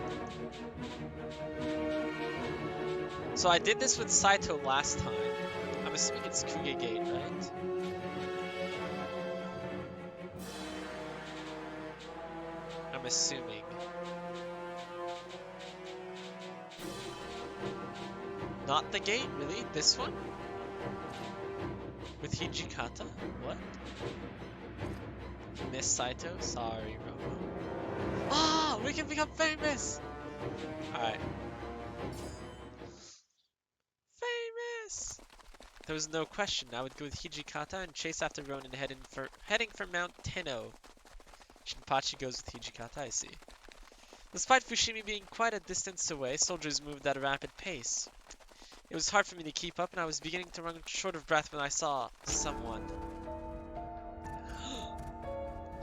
So I did this with Saito last time. I'm assuming it's Kuge Gate, right? I'm assuming. Not the gate, really? This one? With Hijikata? What? Miss Saito? Sorry, Robo. Ah! We can become famous! Alright. Famous! There was no question. I would go with Hijikata and chase after Ronin heading for Mount Tenno. Shinpachi goes with Hijikata, I see. Despite Fushimi being quite a distance away, soldiers moved at a rapid pace. It was hard for me to keep up, and I was beginning to run short of breath when I saw someone.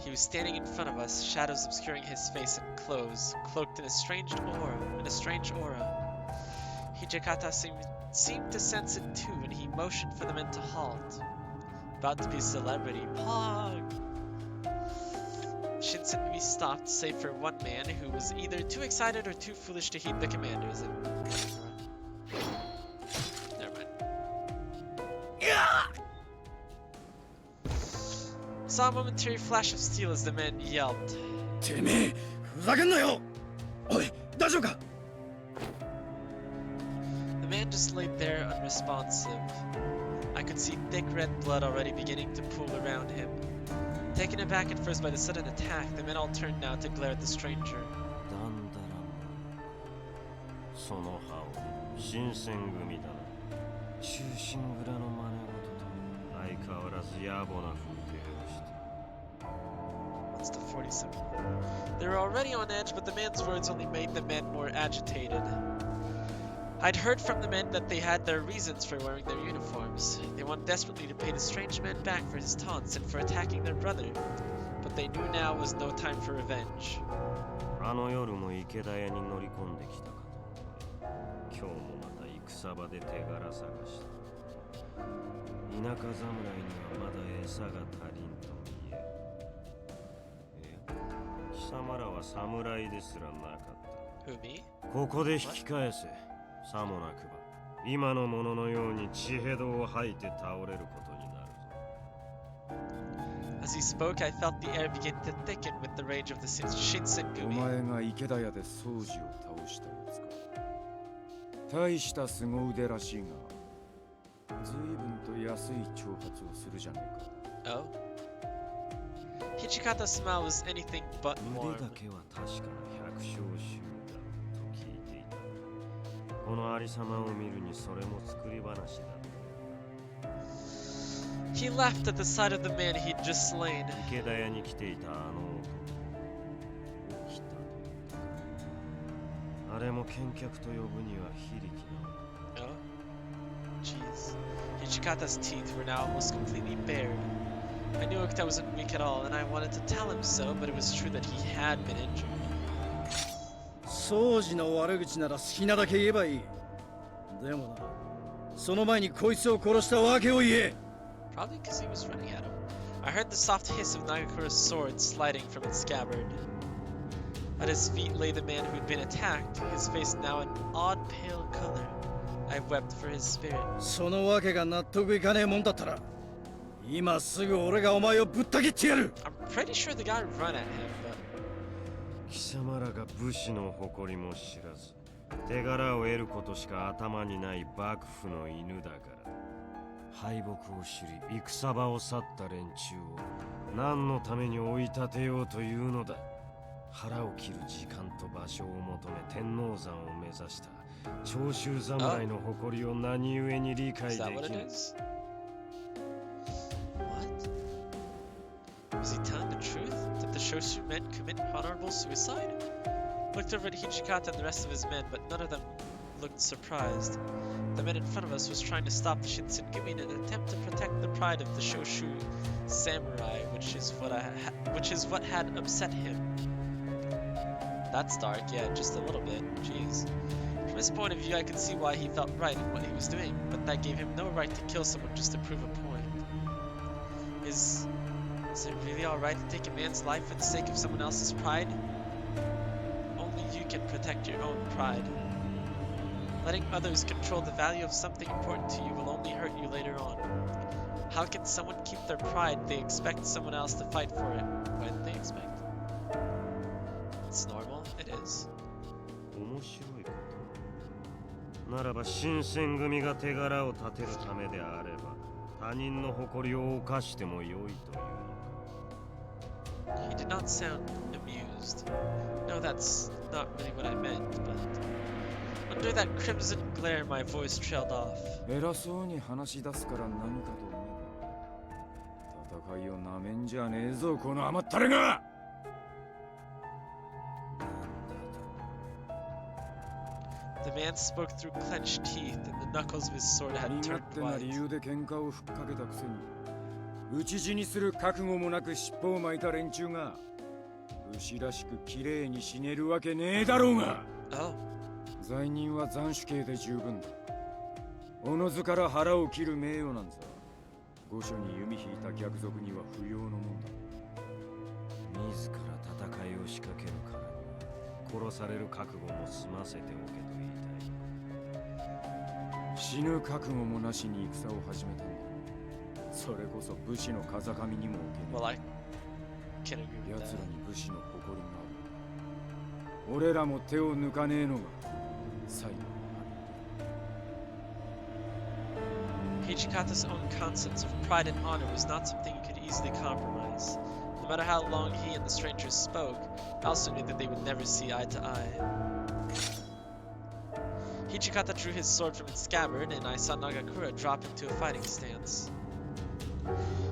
He was standing in front of us, shadows obscuring his face and clothes, cloaked in a strange aura. Hijikata seemed to sense it too, and he motioned for the men to halt. About to be a celebrity. Pog! Shinsenmi stopped, save for one man who was either too excited or too foolish to heed the commanders. Never mind. Saw a momentary flash of steel as the men yelled. The man just laid there unresponsive. I could see thick red blood already beginning to pool around him. Taken aback at first by the sudden attack, the men all turned now to glare at the stranger. What's the 47? They were already on edge, but the man's words only made the men more agitated. I'd heard from the men that they had their reasons for wearing their uniforms. They wanted desperately to pay the strange man back for his taunts and for attacking their brother. But they knew now was no time for revenge. Who, me? What? さもなくば今のもののように血へどを吐いて倒れることになるぞ。 As he spoke, I felt the air begin to thicken with the rage of the Shinsengumi. お前が池田屋で宗司を倒したやつか。大した凄腕らしいが、随分と安い挑発をするじゃねえか。Oh? Hijikata's smile was anything but warm. 腕だけは確かな百姓衆だと聞いていた。このありさまを見るにそれも作り話だ。 He laughed at the sight of the man he'd just slain. 池田屋に来ていたあの男。起きたと言った。あれも見客と呼ぶには非力な。 Oh? Jeez. Hijikata's teeth were now almost completely bared. I knew Okuta wasn't weak at all, and I wanted to tell him so, but it was true that he had been injured. 宗司の悪口なら好きなだけ言えばいい。でもな、その前にこいつを殺したわけを言え。 Probably because he was running at him. I heard the soft hiss of Nagakura's sword sliding from its scabbard. At his feet lay the man who'd been attacked, his face now an odd pale color, I wept for his spirit. そのわけが納得いかねえもんだったら、今すぐ俺がお前をぶった切ってやる。I'm pretty sure the guy run at him, but 貴様らが武士の誇りも知らず、手柄を得ることしか頭にない幕府の犬だから。敗北を知り戦場を去った連中を何のために追い立てようというのだ。腹を切る時間と場所を求め天王山を目指した長州侍の誇りを何故に理解で is that what き it ぬ。 is? What? Was he telling the truth? Did the Shoshu men commit honorable suicide? Looked over at Hichikata and the rest of his men, but none of them looked surprised. The man in front of us was trying to stop the Shinsengumi in an attempt to protect the pride of the Shoshu samurai, which is what had upset him. That's dark, yeah, just a little bit. Jeez. From his point of view, I could see why he felt right in what he was doing, but that gave him no right to kill someone just to prove a point. Is it really alright to take a man's life for the sake of someone else's pride? Only you can protect your own pride. Letting others control the value of something important to you will only hurt you later on. How can someone keep their pride if they expect someone else to fight for it? When they expect? It's normal, it is. 面白いことならば新選組が手柄を立てるためであれば他人の誇りを犯してもよいというのか。 He did not sound amused. No, that's not really what I meant, but under that crimson glare my voice trailed off. 偉そうに話し出すから何かと思えば戦いをなめんじゃねえぞこの甘ったれが。 The man spoke through clenched teeth, and the knuckles of his sword 身 had 勝 turned 手な white. 理由で喧嘩をふっかけたくせに討ち死にする覚悟もなく尻尾を巻いた連中が武士らしく綺麗に死ねるわけねえだろうが。 Oh. 罪人は斬首刑で十分だ。おのずから腹を切る名誉なんざ御所に弓引いた逆賊には不要のもんだ。自ら戦いを仕掛けるからには殺される覚悟も済ませておけと言いたい。死ぬ覚悟もなしに戦を始めたんだ。それこそ武士の風上にも置けない。Well, I can agree with 奴 that. らに武士の誇りがある。俺らも手を抜かねえのが最後。 Hichikata's own concepts of pride and honor was not something he could easily compromise. No matter how long he and the strangers spoke, I also knew that they would never see eye to eye. Hichikata drew his sword from its scabbard, and I saw Nagakura drop into a fighting stance.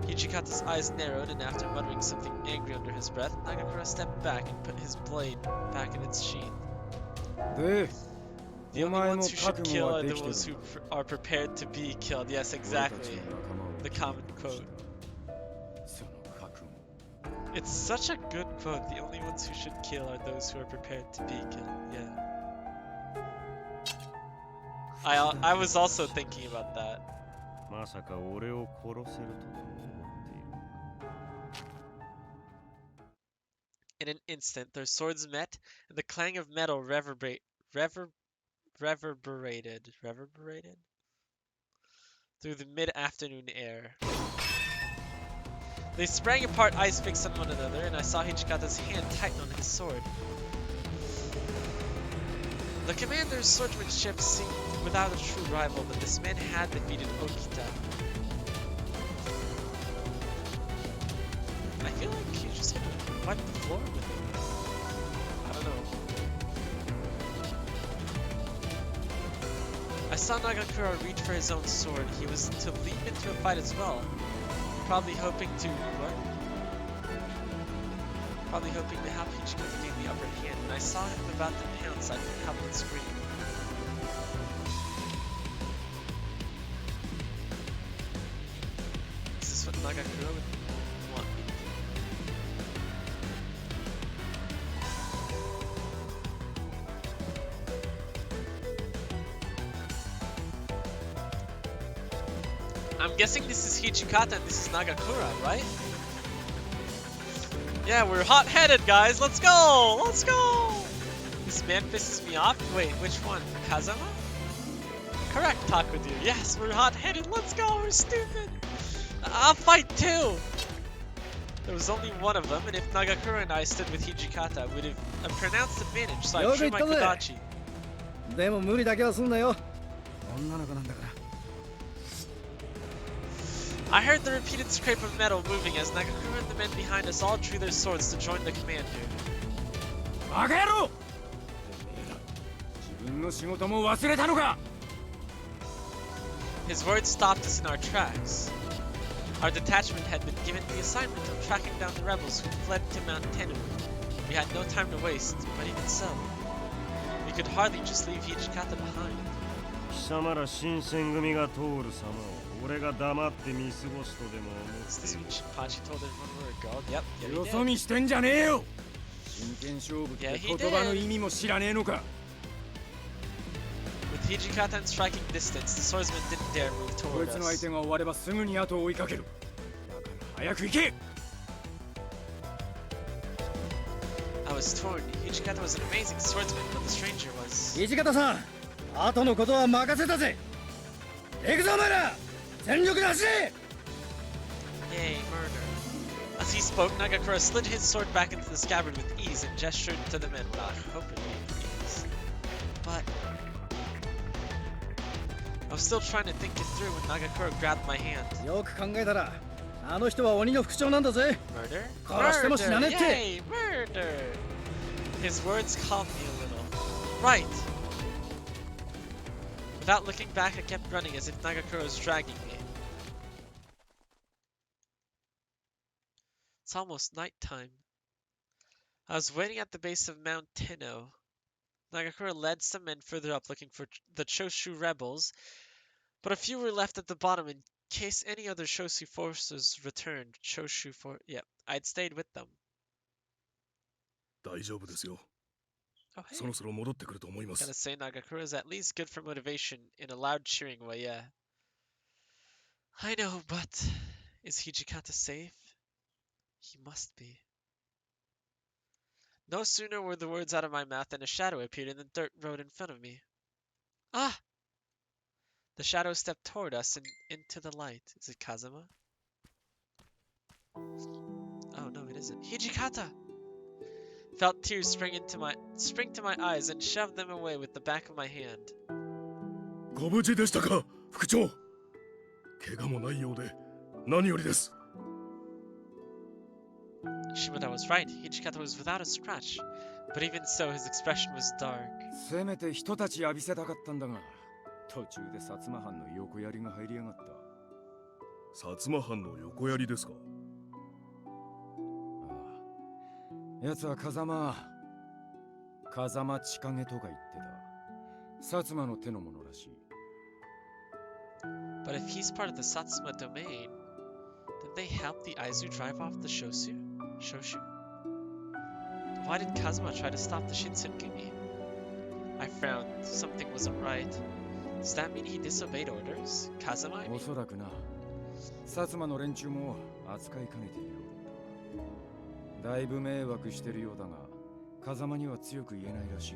Hichikata's eyes narrowed, and after muttering something angry under his breath, Nagakura stepped back and put his blade back in its sheath. The only ones who should kill are those who are prepared to be killed. Yes, exactly. The common quote. It's such a good quote. The only ones who should kill are those who are prepared to be killed. Yeah. I was also thinking about that. まさか俺を殺せるとでも思っているのか。 In an instant, their swords met, and the clang of metal reverberated through the mid-afternoon air. They sprang apart, eyes fixed on one another, and I saw Hichikata's hand tighten on his sword. The commander's swordsmanship seemed without a true rival, but this man had defeated Okita. I feel like he's just gonna wipe the floor with him. I don't know. I saw Nagakura reach for his own sword. He was to leap into a fight as well. Probably hoping to have Hichikata gain the upper hand, and I saw him about to pounce. I couldn't help but scream. Is this what Nagakura would want me to do? I'm guessing this is Hichikata and this is Nagakura, right? Yeah, we're hot-headed, guys. Let's go! Let's go! This man pisses me off. Wait, which one? Kazama? Correct, Takudu. Yes, we're hot-headed. Let's go. We're stupid. I'll fight too. There was only one of them, and if Nagakura and I stood with Hijikata, I would have a pronounced advantage, so I drew my Kodachi. でも無理だけはすんなよ。女の子なんだから。 I heard the repeated scrape of metal moving as Nagakura and the men behind us all drew their swords to join the commander. バカ野郎！てめえら、自分の仕事も忘れたのか？ His words stopped us in our tracks. Our detachment had been given the assignment of tracking down the rebels who fled to Mount Tenu. We had no time to waste, but even so, we could hardly just leave Hijikata behind. 貴様ら新選組が通る様を俺が黙って見過ごすとでも思っている。 Shinpachi told everyone we were go. Yep, よそ見してんじゃねえよ。真剣勝負って言葉の意味も知らねえのか。 With Hijikata in striking distance, the swordsman didn't dare move こい toward つの相 us. 手が終わればすぐに後を追いかける。だから早く行け。 I was torn. Hijikata was an amazing swordsman, but the stranger was... 土方さん、後のことは任せたぜ。行くぞお前ら、全力で走れ。 Yay, murder. As he spoke, Nagakura slid his sword back into the scabbard with ease and gestured to the men. Well, I hope it made ease. But... I was still trying to think it through when Nagakura grabbed my hand. よく考えたら、あの人は鬼の副長なんだぜ。 Murder? 殺しても死なねえって。 Yay, murder! His words calmed me a little. Right! Without looking back, I kept running as if Nagakura was dragging me. It's almost nighttime. I was waiting at the base of Mount Tenno. Nagakura led some men further up looking for the Choshu rebels, but a few were left at the bottom in case any other Choshu forces returned. Yep, I'd stayed with them. 大丈夫ですよ。 Oh, hey. そろそろ戻ってくると思いま Gotta す。 say, Nagakura is at least good for motivation in a loud cheering way, yeah. I know, but is Hijikata safe? He must be. No sooner were the words out of my mouth than a shadow appeared in the dirt road in front of me. Ah! The shadow stepped toward us and into the light. Is it Kazama? Oh no, it isn't. Hijikata! Felt tears spring to my eyes and shoved them away with the back of my hand. ご無事でしたか、副長。怪我もないようで何よりです。 Shimada was right. Hijikata was without a scratch, but even so, his expression was dark. せめて一立ち浴びせたかったんだが、途中で薩摩藩の横槍が入りやがった。薩摩藩の横槍ですか。奴は風間千景とか言ってた。薩摩の手の者らしい。 But if he's part of the Satsuma domain, did they help the Aizu drive off the Shoshu? Why did Kazuma try to stop the Shinsengumi? I frowned. Something wasn't right. Does that mean he disobeyed orders? Kazuma, I mean? おそらくな。薩摩の連中も扱いかねているようだ。だいぶ迷惑してるようだが、風間には強く言えないらしい。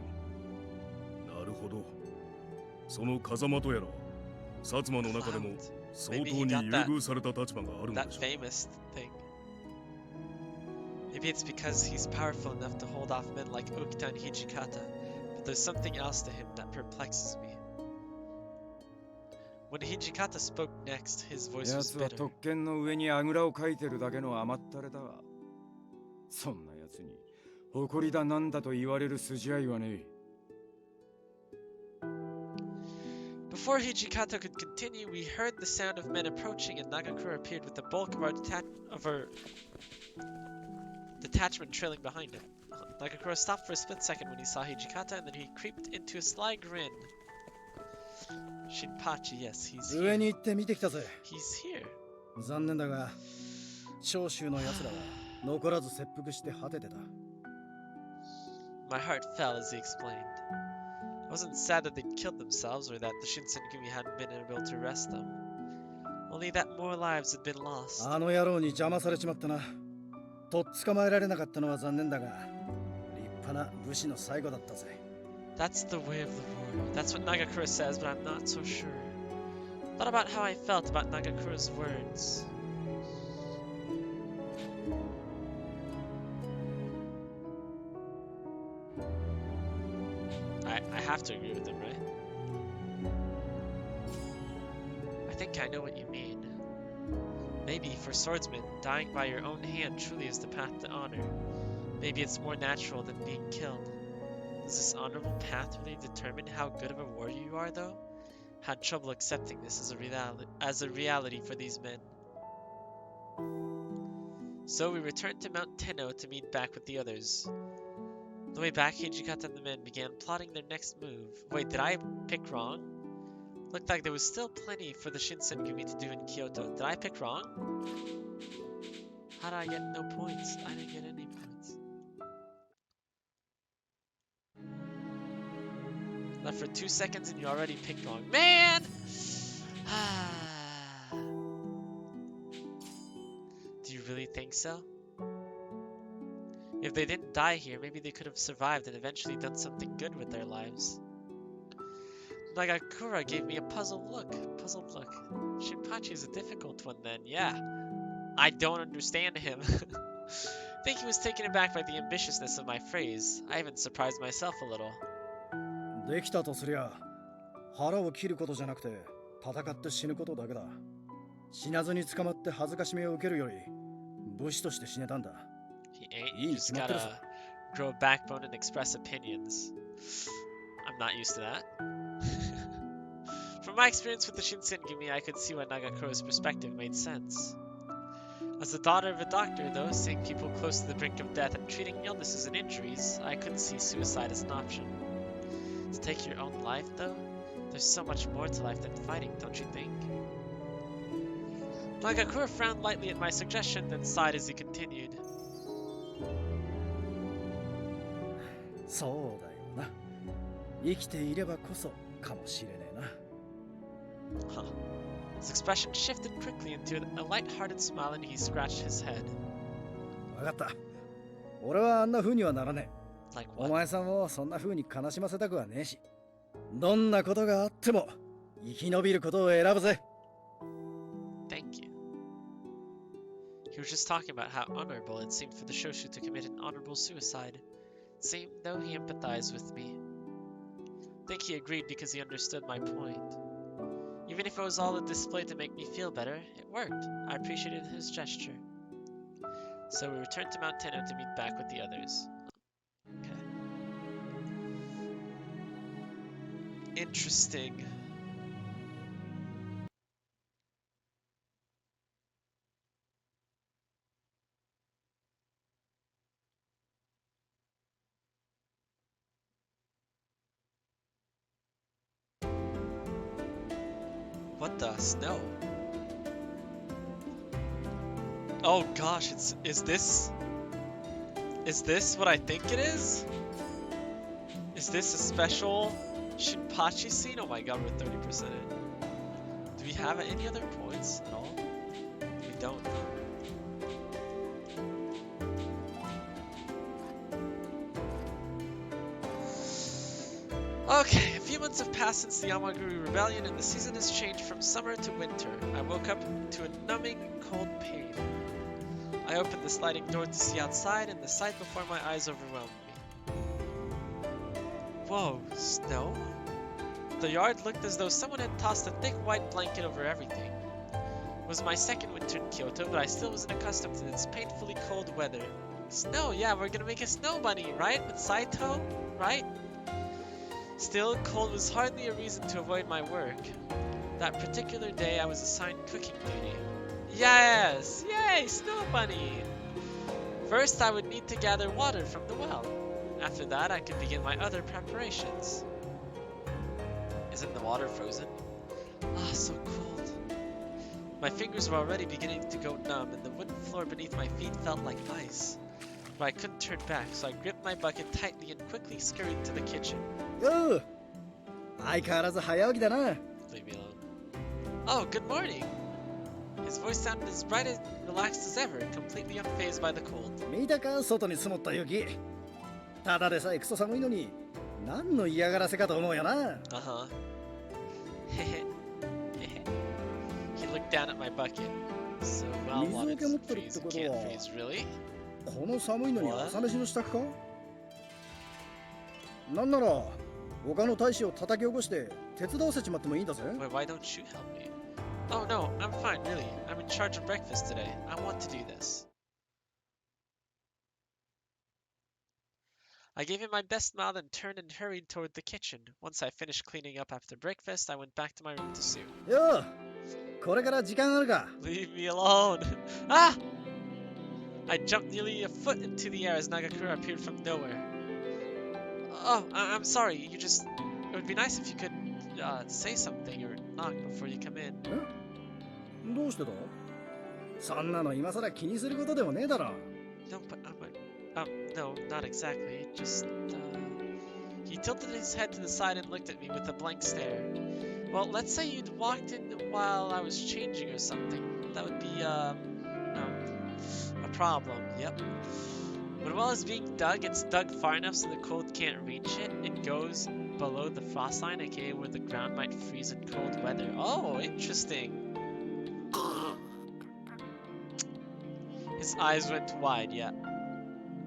なるほど。その風間とやら、薩摩の中でも相当に優遇された立場があるのでしょう。 That famous thing. Maybe it's because he's powerful enough to hold off men like Okita and Hijikata, but there's something else to him that perplexes me. When Hijikata spoke next, his voice was 奴は bitter. 特権の上にあぐらをかいてるだけの甘ったれだ。そんな奴に誇りだなんだと言われる筋合いはねえ。 Before Hijikata could continue, we heard the sound of men approaching, and Nagakura appeared with the bulk of our detachment trailing behind him. Nagakura stopped for a split second when he saw Hijikata, and then he creeped into a sly grin. Shinpachi, yes, he's 上 here. に行って見てきたぜ。 He's here. 残念だが、長州の奴らは残らず切腹して果ててた。 My heart fell as he explained. I wasn't sad that they'd killed themselves or that the Shinsengumi hadn't been able to arrest them. Only that more lives had been lost. あの野郎に邪魔されちまったな。とっ捕まえられなかったのは残念だが、立派な武士の最後だったぜ。That's the way of the warrior. That's what Nagakura says, but I'm not so sure. Thought about how I felt about Nagakura's words. I have to agree with him, right? I think I know what you mean. Maybe for swordsmen, dying by your own hand truly is the path to honor. Maybe it's more natural than being killed. Does this honorable path really determine how good of a warrior you are, though? Had trouble accepting this as a reality for these men. So we returned to Mount Tenno to meet back with the others. On the way back, Hijikata and the men began plotting their next move. Wait, did I pick wrong? Looked like there was still plenty for the Shinsengumi to do in Kyoto. Did I pick wrong? How did I get no points? I didn't get any points. Left for 2 seconds and you already picked wrong. Man! Do you really think so? If they didn't die here, maybe they could have survived and eventually done something good with their lives. Nagakura gave me a puzzled look. Shinpachi is a difficult one then, yeah. I don't understand him. I think he was taken aback by the ambitiousness of my phrase. I even surprised myself a little. できたとすりゃ、腹を切ることじゃなくて、戦って死ぬことだけだ。死なずに捕まって恥ずかしめを受けるより、武士として死ねたんだ。He ain't. You just gotta grow a backbone and express opinions. I'm not used to that. From my experience with the Shinsengumi, I could see why Nagakura's perspective made sense. As the daughter of a doctor, though, seeing people close to the brink of death and treating illnesses and injuries, I couldn't see suicide as an option. To take your own life, though? There's so much more to life than fighting, don't you think? Nagakura frowned lightly at my suggestion, then sighed as he continued. そうだよな。生きていればこそかもしれねえな。Huh. His expression shifted quickly into a light-hearted smile and he scratched his head. わかった。俺はあんな風にはならねえ。Like お前さんをそんな風に悲しませたくはねえし。どんなことがあっても生き延びることを選ぶぜ。Thank you. He was just talking about how honorable it seemed for the Shoshu to commit an honorable suicide. It seemed though he empathized with me. I think he agreed because he understood my point. Even if it was all a display to make me feel better, it worked. I appreciated his gesture. So we returned to Mount Tenno to meet back with the others. Okay. Interesting. What the snow? Oh gosh, is this what I think it is? Is this a special Shinpachi scene? Oh my god, we're 30% in. Do we have any other points at all? We don't. Okay, a few months have passed since the Yamaguri Rebellion and the season has changed from summer to winter. I woke up to a numbing cold pain. I opened the sliding door to see outside and the sight before my eyes overwhelmed me. Whoa, snow? The yard looked as though someone had tossed a thick white blanket over everything. It was my second winter in Kyoto, but I still wasn't accustomed to this painfully cold weather. Snow, yeah, we're gonna make a snow bunny, right? With Saito, right? Still, cold was hardly a reason to avoid my work. That particular day, I was assigned cooking duty. Yes! Yay! Snow bunny! First, I would need to gather water from the well. After that, I could begin my other preparations. Isn't the water frozen? Ah, so cold. My fingers were already beginning to go numb, and the wooden floor beneath my feet felt like ice. But I couldn't turn back, so I gripped my bucket tightly and quickly scurried to the kitchen. Yo! 相変わらず早起きだな。 Leave me alone. Oh, good morning! His voice sounded as bright and relaxed as ever, completely unfazed by the cold. 見たか外に積もった雪。ただでさえクソ寒いのに何の嫌がらせかと思うよな。Uh-huh. He looked down at my bucket. So well wanted to freeze and can't freeze, really? この寒いのに朝飯の支度か？なんなら他の大使を叩き起こして手伝わせちまってもいいんだぜ。Why don't you help me? Oh no, I'm fine, really. I'm in charge of breakfast today. I want to do this. I gave him my best smile, then turned and hurried toward the kitchen. Once I finished cleaning up after breakfast, I went back to my room to sew. よう、これから時間あるか？ Leave me alone. Ah! I jumped nearly a foot into the air as Nagakura appeared from nowhere. Oh, I'm sorry. It would be nice if you could say something or knock before you come in. どうしてだ？そんなの今さら気にすることでもねえだろ。No, but no, not exactly. He tilted his head to the side and looked at me with a blank stare. Well, let's say you'd walked in while I was changing or something. That would be, a problem. Yep. When a well is being dug, it's dug far enough so the cold can't reach it. It goes below the frost line, aka where the ground might freeze in cold weather. Oh, interesting. His eyes went wide, yeah.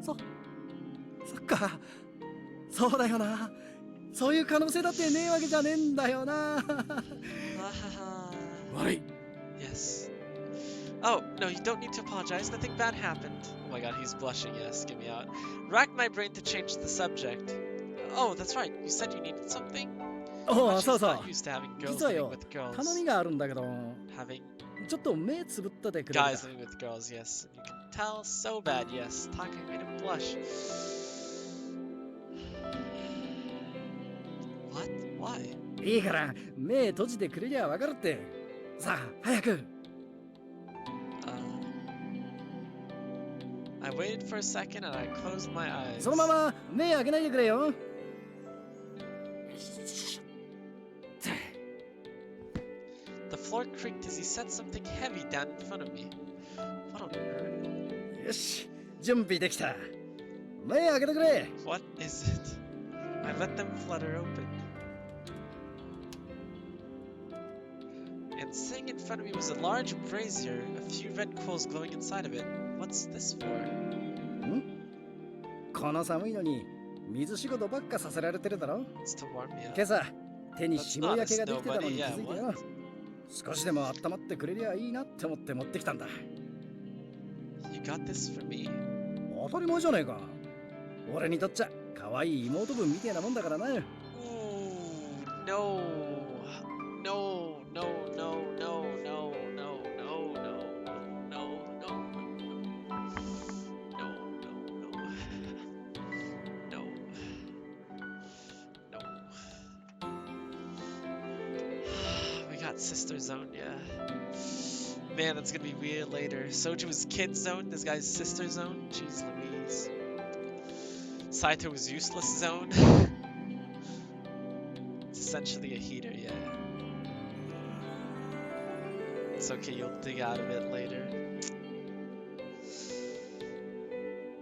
そっか。そうだよな。そういう可能性だってねえわけじゃねえんだよな。悪い。 Yes. Oh, no, you don't need to apologize. Nothing bad happened. Oh my god, he's blushing. Yes, get me out. Racked my brain to change the subject. Oh, that's right. You said you needed something? おう、そうそう。 Not used to having girls 実は living よ、 with girls. 頼みがあるんだけど、 Having ちょっと目つぶっててくれるか？ guys living with girls, yes. You can tell so bad, yes. Talking made him blush. What? Why? いいから目閉じてくれりゃわかるって。さあ、早く。I waited for a second and I closed my eyes. そのまま目開けないでくれよ。The floor creaked as he set something heavy down in front of me. What on earth? よし、準備できた。目開けてくれ。 What is it? I let them flutter open. And sitting in front of me was a large brazier, a few red coals glowing inside of it. What's this for? この寒いのに水仕事ばっかさせられてるだろ。 It's to warm me up. 今朝手に霜焼けができてたのに気 Yeah, づいてよ。 what? 少しでも温まってくれりゃいいなって思って持ってきたんだ。 You got this for me? 当たり前じゃねえか。俺にとっちゃ可愛い妹分みたいなもんだからな。 Ooh, no. No, no, no, no, no, no, no, no, no, no, no. No. We got Sister Zone, yeah. Man, that's gonna be weird later. Soju was Kid Zone, this guy's Sister Zone. Jeez Louise. Saito was Useless Zone. It's essentially a heater, yeah. It's okay, you'll dig out of it later.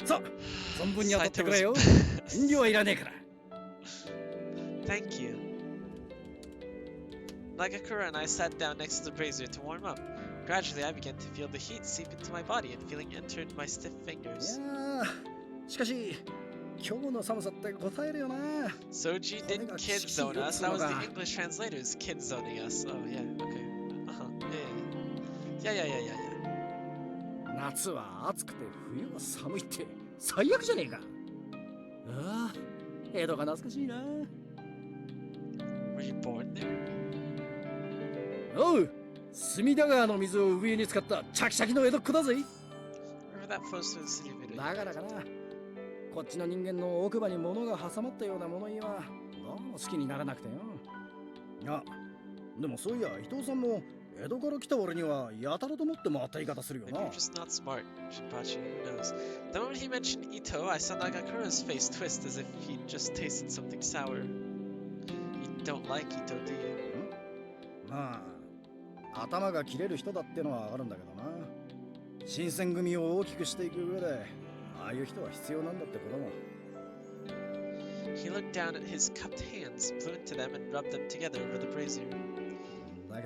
さあ、存分に当たってくれよ。遠慮はいらねえから。Thank you. Nagakura and I sat down next to the brazier to warm up. Gradually, I began to feel the heat seep into my body and feeling entered my stiff い fingers. やー、しかし今日の寒さって答えるよな。 Soji didn't kid zone us. That was the English translators kid zoning us. Oh yeah, okay. Yeah. 夏は暑くて冬は寒いって最悪じゃねえか。ああ、江戸が懐かしいな。 Were you born there? おう、隅田川の水を上に使ったチャキチャキの江戸っ子だぜ。 River that flows through the city of Italy. だからかな。こっちの人間の奥歯に物が挟まったような物言いはどうも好きにならなくてよ。いや、でもそういや伊藤さんも江戸から来た俺にはやたらと思って回った言い方するよ Maybe な。 you're just not smart, Shinpachi, who knows? The moment he mentioned Ito, I saw Nagakura's face twist as if he'd just tasted something sour. You don't like Ito, do you? まあ、頭が切れる人だってのはわかるんだけどな。新選組を大きくしていく上で、ああいう人は必要なんだってことも。He looked down at his cupped hands, blew into them, and rubbed them together over the brazier.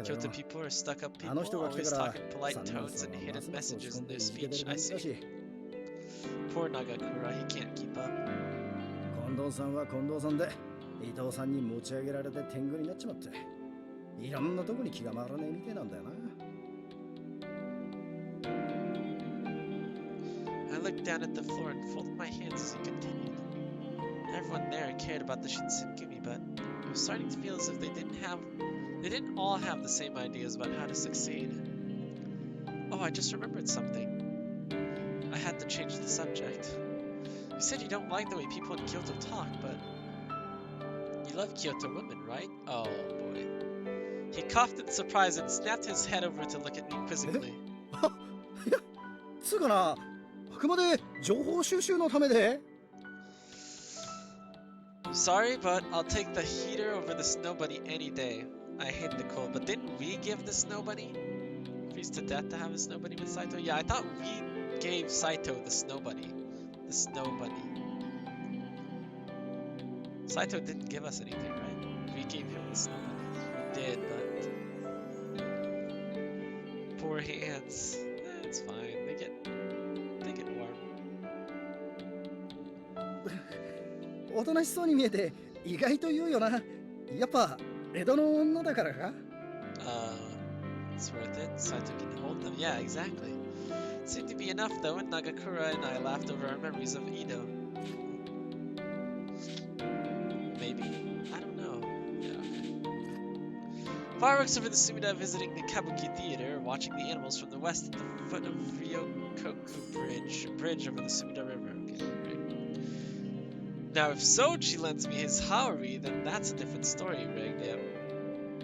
Kyoto people are stuck-up people, always talk in polite tones and hidden messages in their speech. I see. Poor Nagakura, he can't keep up. 近藤さんは近藤さんで伊藤さんに持ち上げられて天狗になっちまっていろんなとこに気が回らねえみてえなんだよな。I looked down at the floor and folded my hands as he continued. Everyone there cared about the Shinsengumi, but it was starting to feel as if they didn't all have the same ideas about how to succeed. Oh, I just remembered something. I had to change the subject. You said you don't like the way people in Kyoto talk, but you love Kyoto women, right? Oh boy. He coughed in surprise and snapped his head over to look at me quizzically. つうかな、あくまで情報収集のためで。Sorry, but I'll take the heater over the snow bunny any day. I hate the cold, but didn't we give the snow bunny? Freeze to death to have a snow bunny with Saito? Yeah, I thought we gave Saito the snow bunny. The snow bunny. Saito didn't give us anything, right? We gave him the snow bunny. We did, but poor hands. It's fine. They get warm. おとなしそうに見えて意外と言うよな。やっぱ江戸の女だからか。It's worth it. Saito can hold them. Yeah, exactly. Seemed to be enough though, and Nagakura and I laughed over our memories of Edo. Maybe? I don't know. Yeah, okay. Fireworks over the Sumida, visiting the Kabuki Theater, watching the animals from the west at the foot of Ryokoku Bridge over the Sumida River. Okay, great. Now if Soji lends me his Haori, then that's a different story, Ragdale.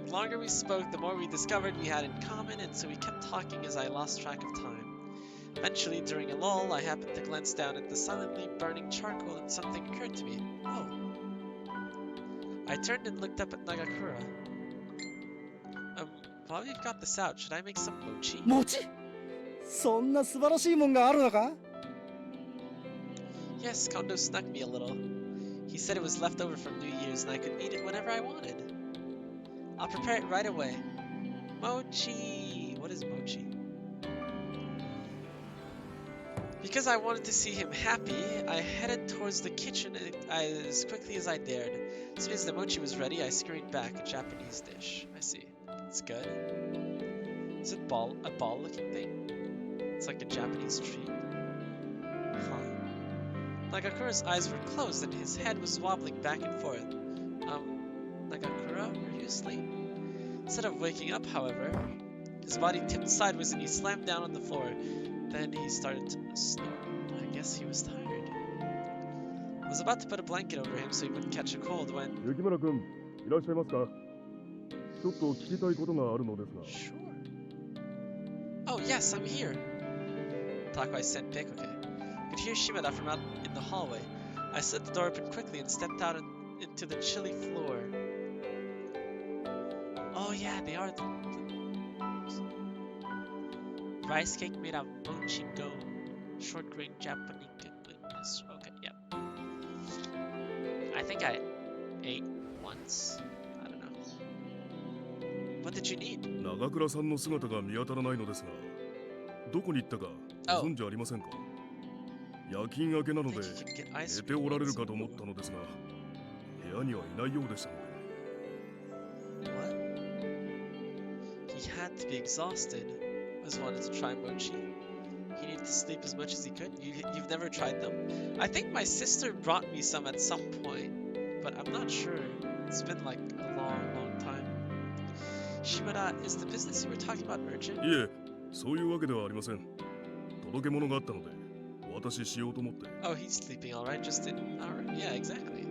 The longer we spoke, the more we discovered we had in common, and so we kept talking as I lost track of time. Eventually, during a lull, I happened to glance down at the silently burning charcoal and something occurred to me. Oh. I turned and looked up at Nagakura. While we've got this out, should I make some mochi? 餅？そんな素晴らしいもんがあるのか？ Yes, Kondo snuck me a little. He said it was left over from New Year's and I could eat it whenever I wanted. I'll prepare it right away. Mochi! What is mochi? Because I wanted to see him happy, I headed towards the kitchen as quickly as I dared. As soon as the mochi was ready, I scurried back, a Japanese dish. I see. It's good. Is it a ball-looking thing? It's like a Japanese treat. Huh. Nagakura's eyes were closed and his head was wobbling back and forth. Nagakura, were you asleep? Instead of waking up, however, his body tipped sideways and he slammed down on the floor. Then he started to snore. I guess he was tired. I was about to put a blanket over him so he wouldn't catch a cold when... Yukimura-kun, いらっしゃいますか? ちょっと聞きたいことがあるのですが。 Sure. Oh, yes, I'm here. Takai Senpei, okay. I could hear Shimada from out in the hallway. I slid the door open quickly and stepped out into the chilly floor. Oh, yeah, they are the rice cake made of mochi dough, short grain Japanese goodness. Okay, yeah. I think I ate once. I don't know. What did you need? 長倉さんの姿が見当たらないのですが、どこに行ったかご存知ありませんか？夜勤明けなので寝ておられるかと思ったのですが、部屋にはいないようでしたので。What? He had to be exhausted. Always wanted to try mochi. He needed to sleep as much as he could. You've never tried them? I think my sister brought me some at some point, but I'm not sure. It's been like a long time. Shimada, is the business you were talking about urgent? いえ、そういうわけではありません。届け物があったので、お渡ししようと思って。Oh, he's sleeping all right. Just didn't. All right. Yeah, exactly.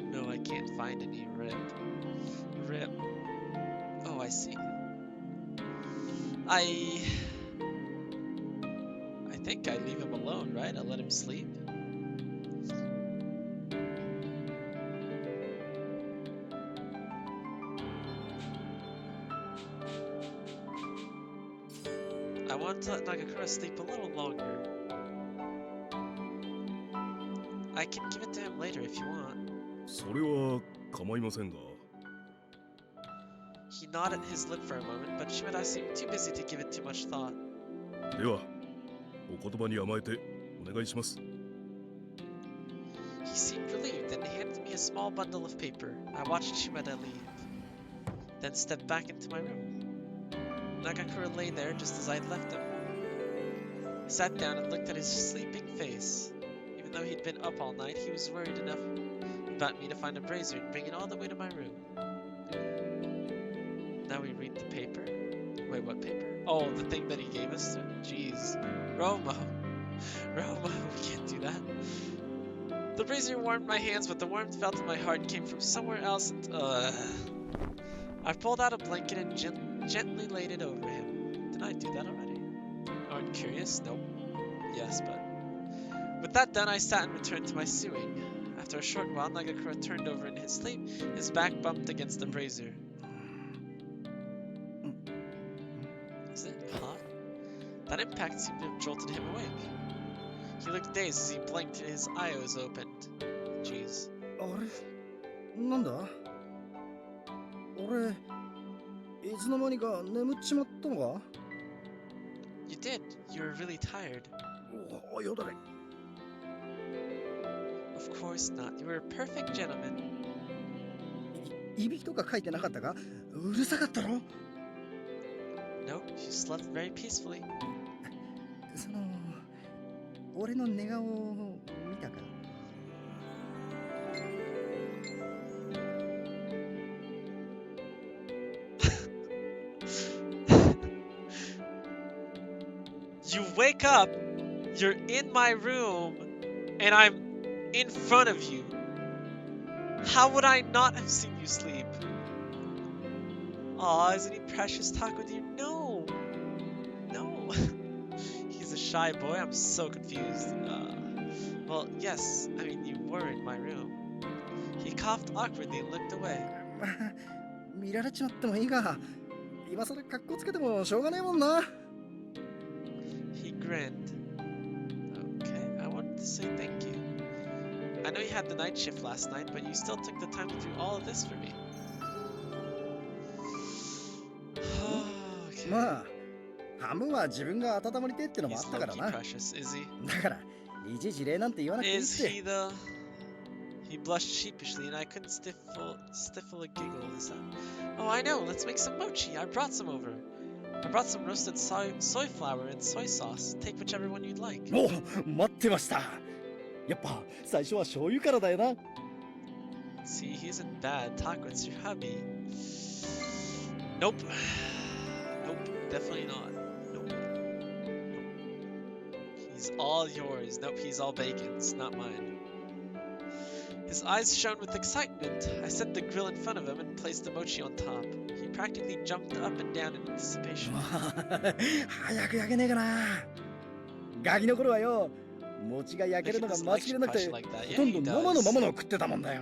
No, I can't find any rip. Oh, I see. I think I leave him alone, right? I let him sleep. I want to let Nagakura sleep a little longer. I can give it to him later if you want. それは構いませんが。 He nodded his lip for a moment, but Shimada seemed too busy to give it too much thought. では、お言葉に甘えてお願いします。 He seemed relieved and handed me a small bundle of paper. I watched Shimada leave, then stepped back into my room. Nagakura lay there just as I had left him. I sat down and looked at his sleeping face. Even though he'd been up all night, he was worried enough about me to find a brazier and bring it all the way to my room. Now we read the paper. Wait, what paper? Oh, the thing that he gave us? Jeez. Romo. Romo, we can't do that. The brazier warmed my hands, but the warmth felt in my heart came from somewhere else and, I pulled out a blanket and gently laid it over him. Did I do that already? Aren't curious? Nope. Yes, but... With that done, I sat and returned to my sewing. After a short while, Nagakura turned over in his sleep, his back bumped against the brazier. Is it hot? That impact seemed to have jolted him awake. He looked dazed as he blinked and his eyes opened. Jeez. あれなんだ俺、いつの間にか眠っちまったのか You did. You were really tired. およだれ Of course not. You were a perfect gentleman. いびきとか書いてなかったかうるさかったろ No, you slept very peacefully. その、俺の寝顔を見たか You wake up, you're in my room, and I'm in front of you. How would I not have seen you sleep? Aw, isn't he precious talk with you? No. No. He's a shy boy, I'm so confused. Well, yes, I mean, you were in my room. He coughed awkwardly and looked away. 見られちまってもいいが今さら格好つけてもしょうがねえもんな He grinned. Okay, I wanted to say thank you. I know you had the night shift last night, but you still took the time to do all of this for me. Okay. まあハムは自分が温まりてえってのもあ He's ったから low-key な precious, is he? だからいちいち礼なんて言わなくていいっ Is て he though? He blushed sheepishly, and I couldn't stifle a giggle. Is that? Oh, I know. Let's make some mochi. I brought some over. I brought some roasted soy flour and soy sauce. Take whichever one you'd like. お待ってましたやっぱ最初は醤油からだよな See, he isn't bad. Talk, what's your hobby? Nope. Nope. Definitely not. Nope. Nope. He's all yours. Nope, he's all Bacon's, not mine. His eyes shone with excitement. I set the grill in front of him and placed the mochi on top. He practically jumped up and down in anticipation. 早く焼けねえかなガキの頃はよ餅が焼けるのが待ちきれなくてほとんど生のままの食ってたもんだよ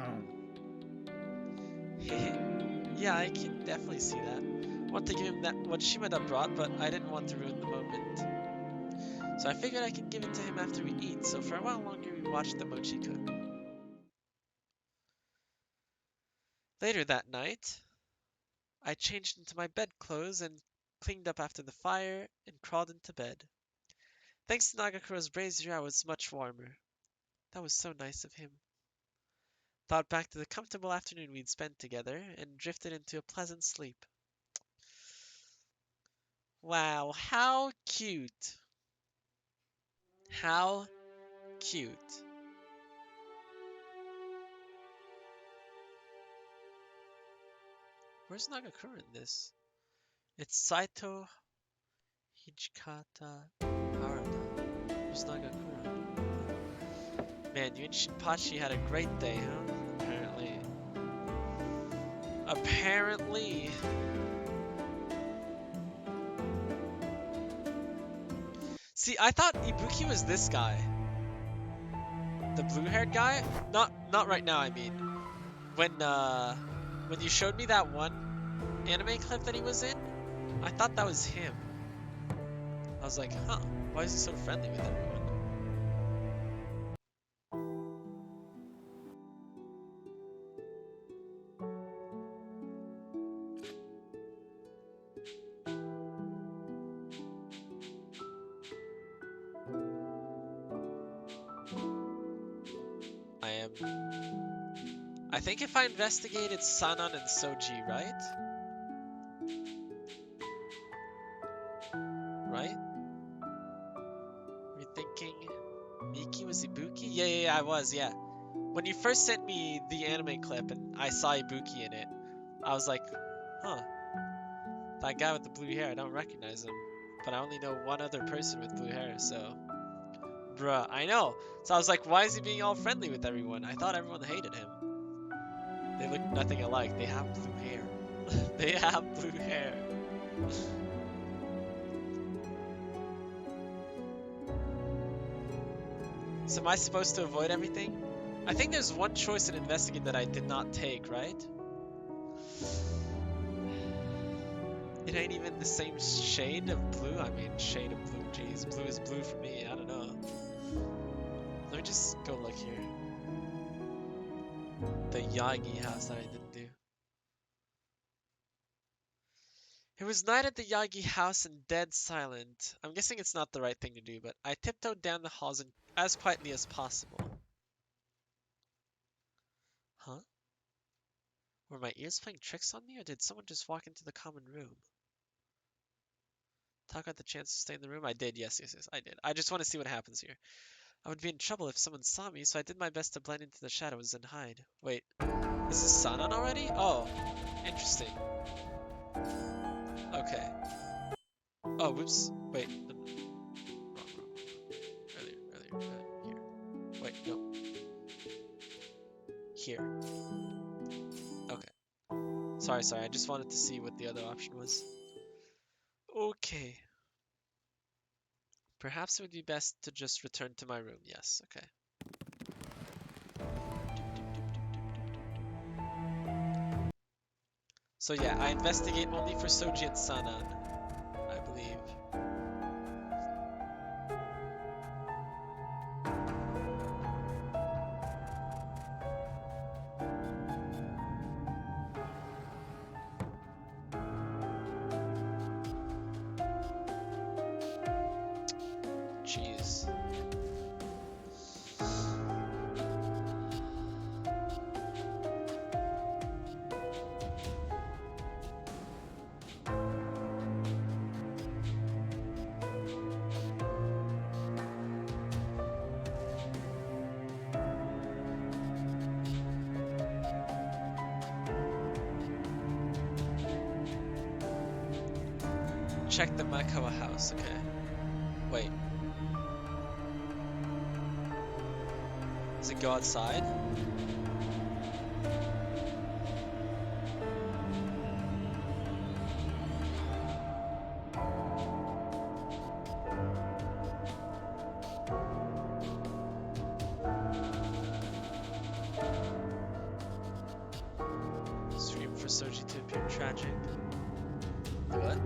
Yeah, I can definitely see that. I want to give him that what Shimada brought, but I didn't want to ruin the moment. So I figured I could give it to him after we eat, so for a while longer we watched the mochi cook. Later that night, I changed into my bedclothes and cleaned up after the fire and crawled into bed. Thanks to Nagakura's brazier, I was much warmer. That was so nice of him. Thought back to the comfortable afternoon we'd spent together and drifted into a pleasant sleep. Wow, how cute. How cute. Where's Nagakura in this? It's Saito Hijikata Harada. Where's Nagakura? Man, you and Shinpachi had a great day, huh? Apparently. Apparently. See, I thought Ibuki was this guy. The blue-haired guy? Not right now, I mean. When you showed me that one anime clip that he was in, I thought that was him. I was like, huh, why is he so friendly with everyone? I think if I investigate, it's Sanan and Soji, right? Right? Rethinking. Miki was Ibuki? Yeah, I was, yeah. When you first sent me the anime clip and I saw Ibuki in it, I was like, huh. That guy with the blue hair, I don't recognize him. But I only know one other person with blue hair, so... Bruh, I know. So I was like, why is he being all friendly with everyone? I thought everyone hated him. They look nothing alike. They have blue hair. They have blue hair. So am I supposed to avoid everything? I think there's one choice in investigate that I did not take, right? It ain't even the same shade of blue. I mean, shade of blue. Jeez, blue is blue for me. I don't know. Let me just go look here. The Yagi house that I didn't do. It was night at the Yagi house and dead silent. I'm guessing it's not the right thing to do, but I tiptoed down the halls and as quietly as possible. Huh? Were my ears playing tricks on me, or did someone just walk into the common room? Talk about the chance to stay in the room? I did, yes, I did. I just want to see what happens here. I would be in trouble if someone saw me, so I did my best to blend into the shadows and hide. Wait, is this Sanan already? Oh, interesting. Okay. Oh, whoops. Wait. Wrong. Earlier. Here. Wait, no. Here. Okay. Sorry. I just wanted to see what the other option was. Okay. Perhaps it would be best to just return to my room. Yes, okay. So yeah, I investigate only for Soji and Sanan, I believe. Jeez. Check the Makawa house, okay. Wait. Does it go outside? Scream for Soji to appear tragic. What?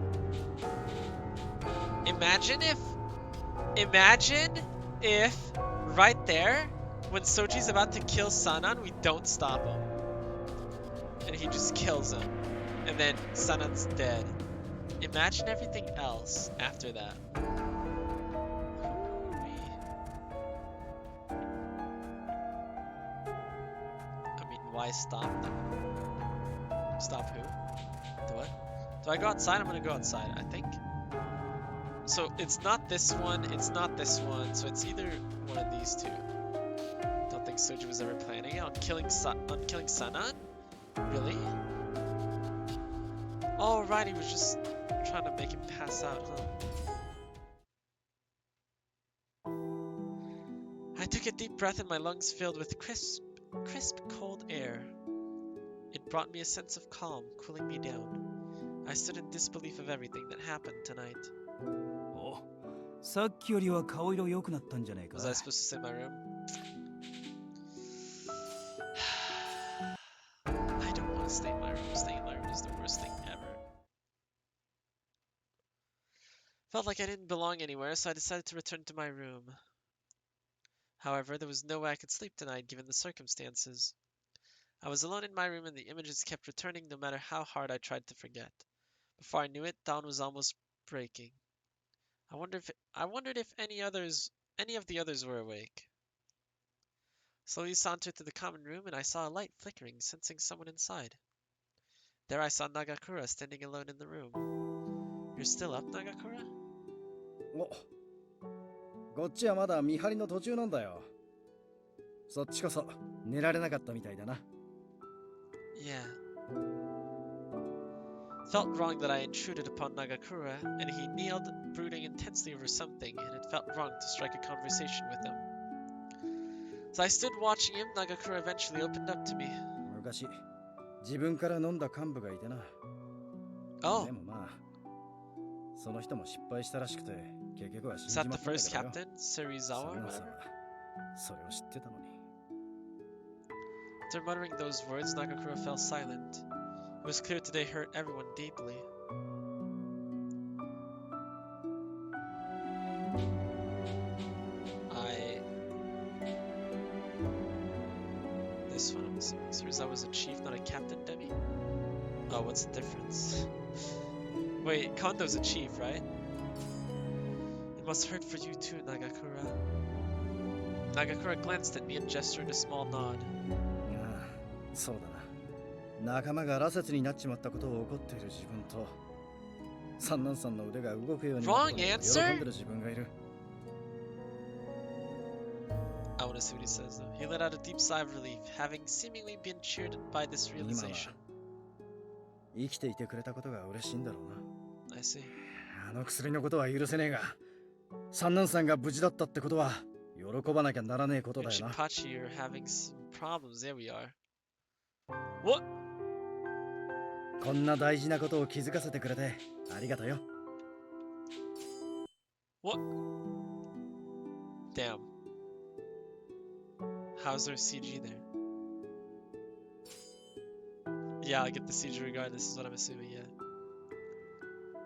Imagine if right there, when Soji's about to kill Sanan, we don't stop him. And he just kills him. And then Sanan's dead. Imagine everything else after that. I mean, why stop them? Stop who? The what? Do I go outside? I'm gonna go outside, I think. So it's not this one, it's not this one, so it's either one of these two. Don't think Soji was ever planning on killing Sanan? Really? Oh, right, he was just trying to make him pass out, huh? I took a deep breath and my lungs filled with crisp, cold air. It brought me a sense of calm, cooling me down. I stood in disbelief of everything that happened tonight. Was I supposed to stay in my room? I don't want to stay in my room. Staying in my room is the worst thing ever. Felt like I didn't belong anywhere, so I decided to return to my room. However, there was no way I could sleep tonight given the circumstances. I was alone in my room and the images kept returning no matter how hard I tried to forget. Before I knew it, dawn was almost breaking. I wondered if any of the others were awake. Slowly sauntered to the common room, and I saw a light flickering, sensing someone inside. There I saw Nagakura standing alone in the room. You're still up, Nagakura? お、こっちはまだ見張りの途中なんだよ。そっちこそ寝られなかったみたいだな。Yeah. Felt wrong that I intruded upon Nagakura, and he kneeled, brooding intensely over something, and it felt wrong to strike a conversation with him. So I stood watching him. Nagakura eventually opened up to me. 昔、自分から飲んだ幹部がいてな。Oh. でもまあ、その人も失敗したらしくて、結局は死ん Is じ that ま the ったんだ first けどよ。 captain? Serizawa? サンナさん Whatever. はそれを知ってたのに。After muttering those words, Nagakura fell silent. It was clear today hurt everyone deeply. This one, Serizawa's a chief, not a captain, Demi? Oh, what's the difference? Wait, Kondo's a chief, right? It must hurt for you too, Nagakura. Nagakura glanced at me and gestured a small nod. ああ、そうだな。仲間が羅刹になっちまったことを怒っている自分と、三男さんの腕が動くようになったことを喜んでる自分がいる。I want to see what he says though. He let out a deep sigh of relief, having seemingly been cheered by this realization. 生きていてくれたことが嬉しいんだろうな。I see. あの薬のことは許せねえが、三男さんが無事だったってことは喜ばなきゃならねえことだよな。Shinpachi, you're having some problems. There we are. What? こんな大事なことを気づかせてくれてありがとうよ。What? Damn. How's there CG there? Yeah, I'll get the CG regardless, is what I'm assuming, yeah.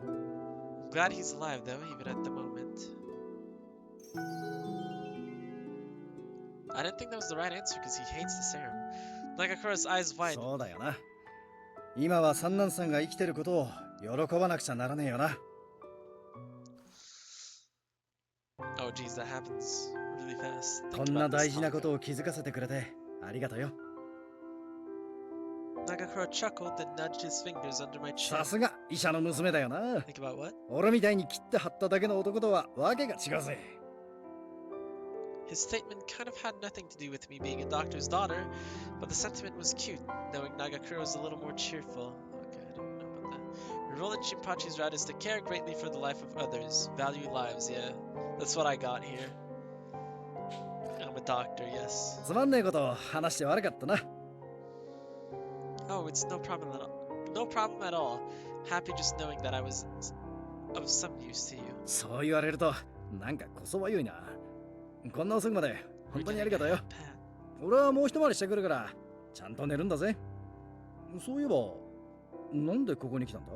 I'm glad he's alive though, even at the moment. I didn't think that was the right answer because he hates the serum. Nagakura's eyes wide. そうだよな。今は三男さんが生きてることを喜ばなくちゃならねえよな。Oh geez, that happens really fast. こんな大事なことを気づかせてくれてありがとうよ。Nagakura chuckled and nudged his fingers under my chin. さすが医者の娘だよな。 Think about what? 俺みたいに切って貼っただけの男とはわけが違うぜ。His statement kind of had nothing to do with me being a doctor's daughter, but the sentiment was cute, knowing Nagakura was a little more cheerful. Okay, I don't know about that. The role in Shinpachi's route is to care greatly for the life of others, value lives, yeah. That's what I got here. I'm a doctor, yes. つまんねえことを話して悪かったな。Oh, it's no problem at all. No problem at all. Happy just knowing that I was of some use to you. そう言われるとなんかこそばゆいな。こんな遅くまで本当にありがとうよ。俺はもう一回りしてくるからちゃんと寝るんだぜ。そういえばなんでここに来たんだ？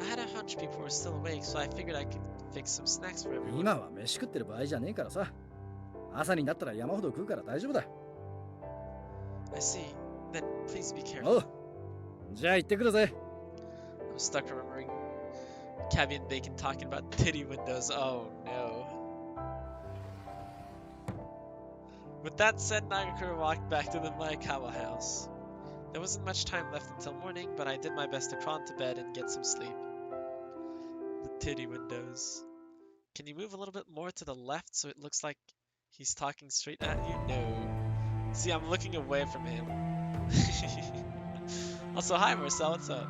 I had a hunch people were still awake, so I figured I could fix some snacks for everyone. 今は飯食ってる場合じゃねえからさ。朝になったら山ほど食うから大丈夫だ。I see. Then please be お careful. う。じゃあ行ってくるぜ。I'm stuck remembering Cabby and Bacon talking about titty windows. Oh no. With that said, Nagakura walked back to the Maekawa house. There wasn't much time left until morning, but I did my best to crawl into bed and get some sleep. The titty windows. Can you move a little bit more to the left so it looks like he's talking straight at you? No. See, I'm looking away from him. Also, hi Marcel, what's up?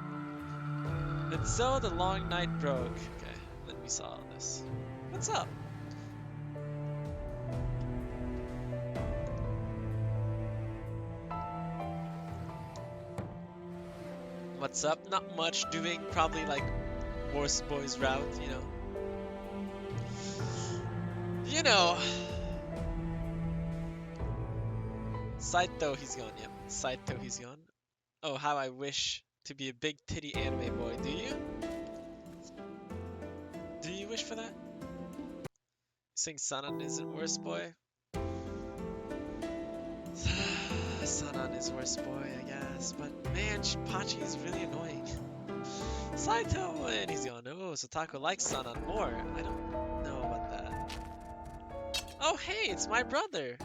And so the long night broke. Okay, then we saw all this. What's up? What's up? Not much doing, probably like worst boys route, you know. You know. Saito, he's gone, yep. Saito, he's gone. Oh, how I wish to be a big titty anime boy. Do you? Do you wish for that? Saying Sanan isn't worst boy? Sanan is worst boy, I guess. But man, Shinpachi is really annoying. Saito! And he's gone. Oh, Satako likes Sanan more. I don't know about that. Oh, hey, it's my brother!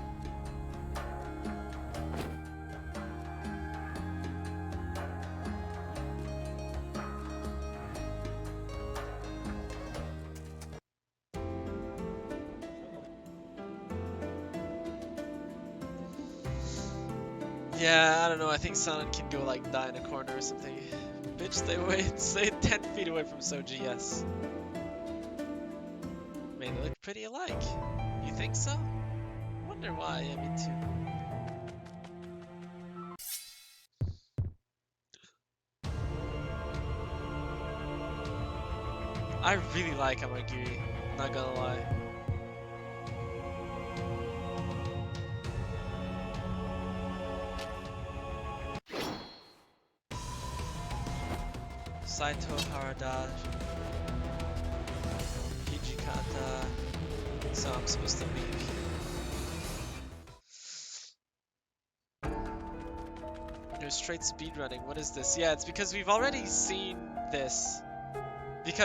Yeah, I don't know. I think Sanan can go like die in a corner or something. Bitch, stay 10 feet away from Soji, yes. Man, they look pretty alike. You think so? Wonder why, I mean too. I really like Amagiri, not gonna lie. Saito Harada, Hijikata, so I'm supposed to leave here. No straight speedrunning, what is this? Yeah, it's because we've already seen this.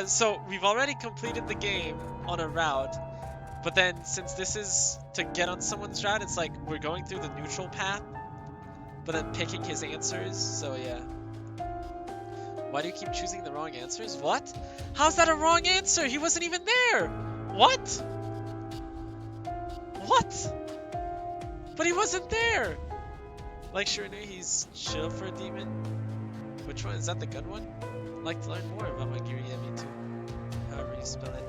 So we've already completed the game on a route, but then since this is to get on someone's route, it's like we're going through the neutral path, but then picking his answers, so yeah. Why do you keep choosing the wrong answers? What? How's that a wrong answer? He wasn't even there! What? What? But he wasn't there! Like Shirinu, he's chill for a demon. Which one? Is that the good one? I'd like to learn more about Amagiri Emi too. However you spell it.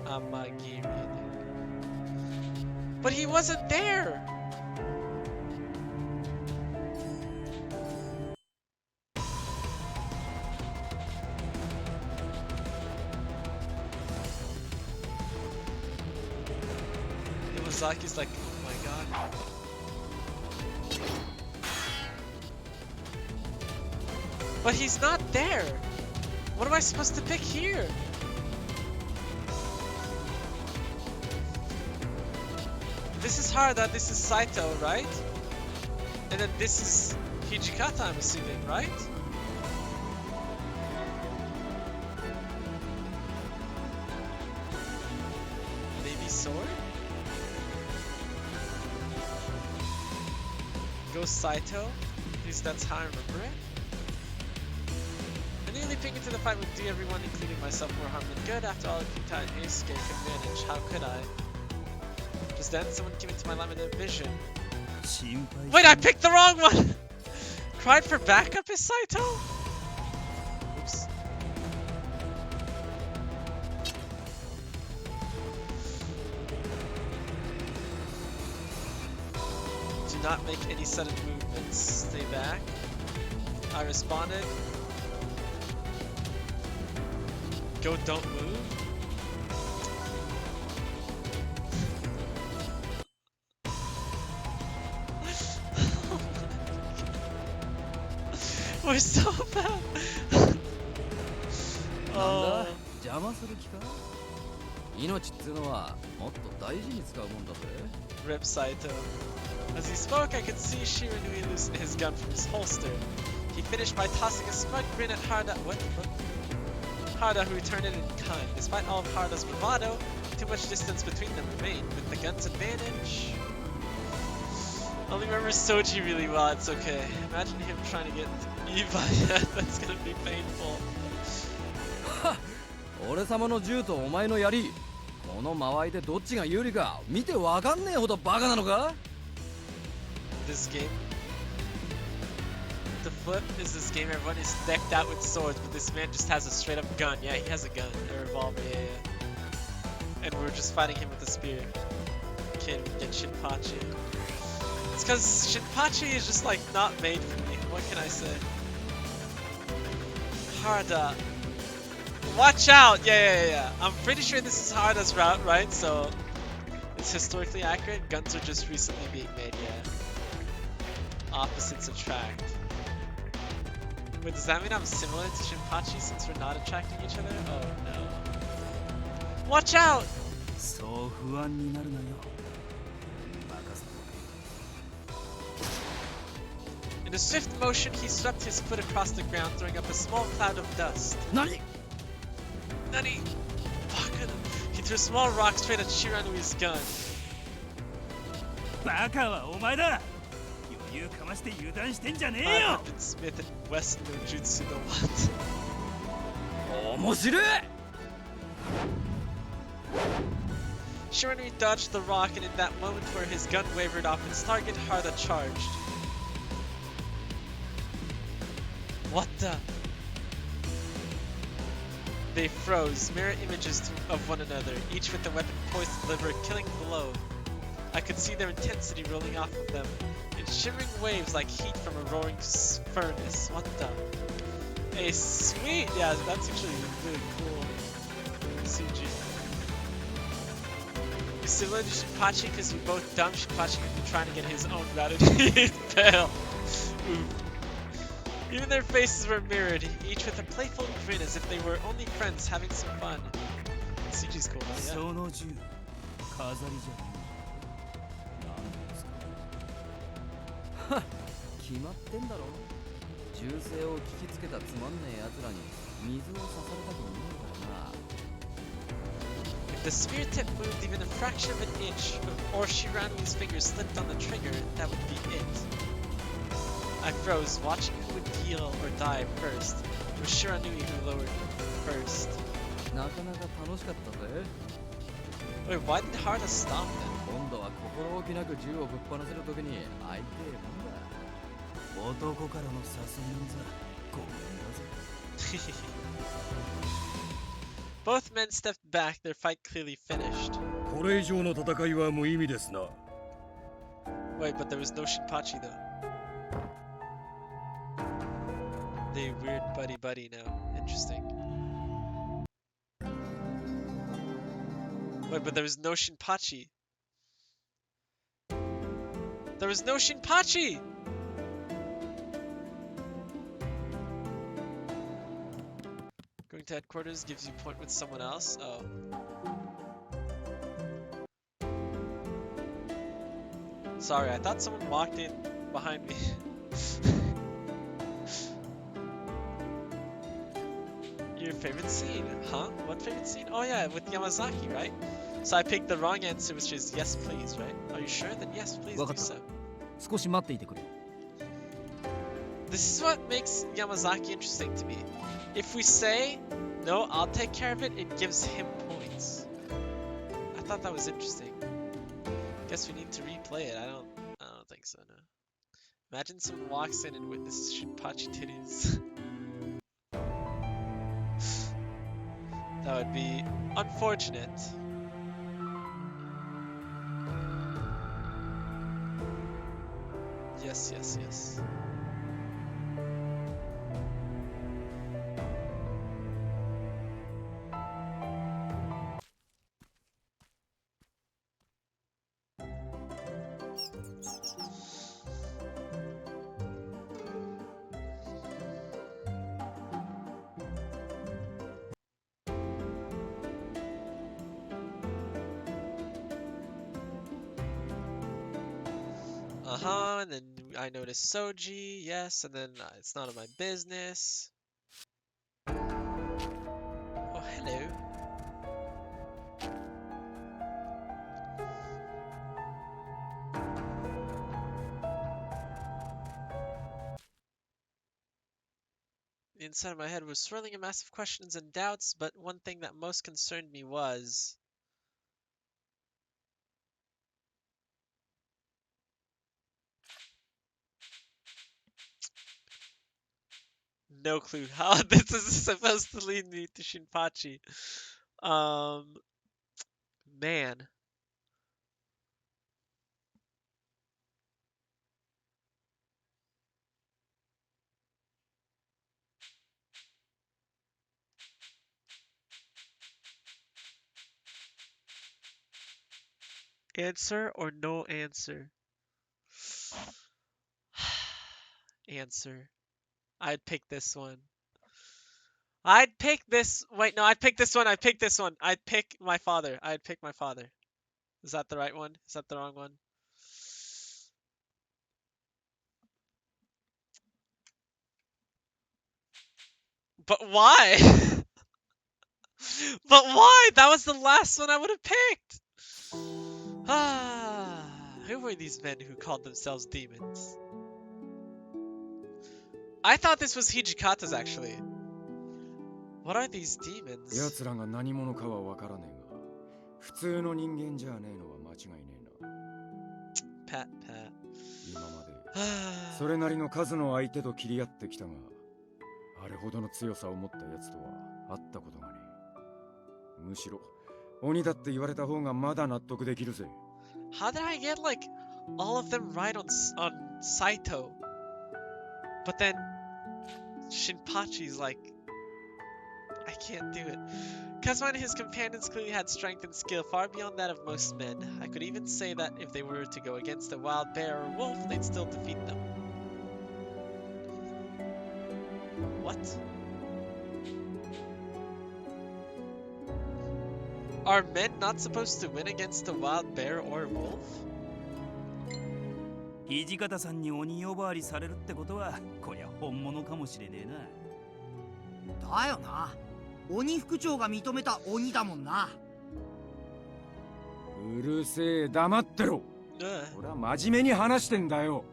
Amagiri, I think. But he wasn't there! Iwasaki's like, oh my god. But he's not there! What am I supposed to pick here? This is Harada, this is Saito, right? And then this is Hijikata, I'm assuming, right? Maybe sword? Go Saito? At least that's how I remember it. Nearly ping into the fight would do everyone, including myself, more harm than good. After all, Kita and Yusuke could manage. How could I? Just then, someone came into my limited vision. Wait, I picked the wrong one! Cried for backup is Saito? Oops. Do not make any sudden movements. Stay back. I responded. Go, don't move. We're so bad. Oh. 邪魔する気か？命っつうのはもっと大事に使うもんだぜ。 Rip Saito. As he spoke, I could see Shiranui loosen his gun from his holster. He finished by tossing a smug grin at Harada. What? Harada, who returned it in kind. Despite all of Harada's bravado, too much distance between them remained. With the gun's advantage... I only remember Soji really well, it's okay. Imagine him trying to get Eva, that's gonna be painful. 俺様の銃とお前の槍、この間合いでどっちが有利か見てわかんねえほどバカなのか? This game. The flip is this game, everyone is decked out with swords, but this man just has a straight up gun. Yeah, he has a gun, a revolver, yeah. And we're just fighting him with a spear. Can't even get Shinpachi. It's because Shinpachi is just like not made for me. What can I say? Harada. Watch out! Yeah. I'm pretty sure this is Harada's route, right? So it's historically accurate. Guns are just recently being made, yeah. Opposites attract. Wait, does that mean I'm similar to Shinpachi since we're not attracting each other? Oh no. Watch out! In a swift motion, he swept his foot across the ground, throwing up a small cloud of dust. Nani? Fuck. He threw a small rock straight at Shiranui's gun. バカはお前だ。余裕かまして油断してんじゃねえよ。Smith and West no Jutsu no what? 面白い。Shiranui dodged the rock, and in that moment where his gun wavered off its target, Harada charged. What the? They froze, mirror images of one another, each with a weapon poised to deliver a killing blow. I could see their intensity rolling off of them in shimmering waves like heat from a roaring furnace. What the? Hey, sweet! Yeah, that's actually really cool. CG. You're similar to Shinpachi because you're both dumb. Shinpachi could be trying to get his own route and he's pale. Even their faces were mirrored, each with a playful grin as if they were only friends having some fun. CG's cool, though, yeah. 決まってんだろ。銃声を聞きつけたつまんねえ奴らに水を刺されたくねえからな。If the spear tip moved even a fraction of an inch, or Shiranui's fingers slipped on the trigger, that would be it. I froze, watching who would heal or die first. It was Shiranui who lowered first. なかなか楽しかったぜ。 Wait, why did Harda stop then? 今度は心置きなく銃をぶっ放せるときに相手もんだ。男からの誘いなんざごめんだぜ。Both men stepped back, their fight clearly finished. これ以上の戦いは無意味ですな。Wait, but there was no Shinpachi though. They weird buddy now. Interesting. Wait, but there was no Shinpachi. There was no Shinpachi! Going to headquarters gives you point with someone else? Oh. Sorry, I thought someone walked in behind me. Your favorite scene? Huh? What favorite scene? Oh yeah, with Yamazaki, right? So I picked the wrong answer, which is yes please, right? Are you sure? Then yes please do so. 少し待っていてくれ。 This is what makes Yamazaki interesting to me. If we say, no, I'll take care of it, it gives him points. I thought that was interesting. Guess we need to replay it. I don't think so, no. Imagine someone walks in and witnesses Shinpachi titties. That would be unfortunate. Yes, yes, yes. And then I noticed Soji, yes, and then it's none of my business. Oh, hello. The inside of my head was swirling a mass of questions and doubts, but one thing that most concerned me was... No clue how this is supposed to lead me to Shinpachi. Man. Answer or no answer? Answer. I'd pick this one. I'd pick this. Wait, no, I'd pick this one. I'd pick this one. I'd pick my father. I'd pick my father. Is that the right one? Is that the wrong one? But why? But why? That was the last one I would have picked. Ah, who were these men who called themselves demons? I thought this was Hijikata's actually. What are these demons? 奴らが何者かはわからねえが、普通の人間じゃねえのは間違いねえな。Pat, pat. 今までそれなりの数の相手と切り合ってきたが、あれほどの強さを持ったやつとは会ったことがねえ。むしろ鬼だって言われた方がまだ納得できるぜ。 How did I get like all of them right on Saito? But then Shinpachi's like, I can't do it. Kazuma and his companions clearly had strength and skill far beyond that of most men. I could even say that if they were to go against a wild bear or wolf, they'd still defeat them. What? Are men not supposed to win against a wild bear or wolf? 土方さんに鬼呼ばわりされるってことはこりゃ本物かもしれねえな。だよな。鬼副長が認めた鬼だもんな。うるせえ、黙ってろ。俺は真面目に話してんだよ。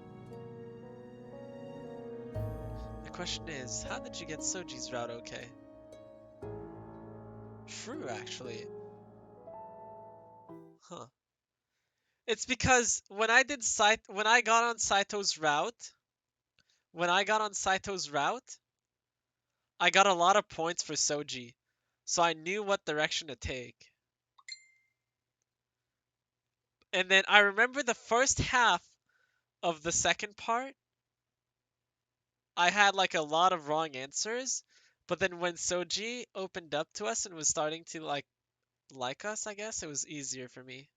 The question is, how did you get Soji's route okay? True, actually. Huh. It's because when I got on Saito's route, I got a lot of points for Soji, so I knew what direction to take. And then I remember the first half of the second part, I had like a lot of wrong answers, but then when Soji opened up to us and was starting to like us, I guess, it was easier for me.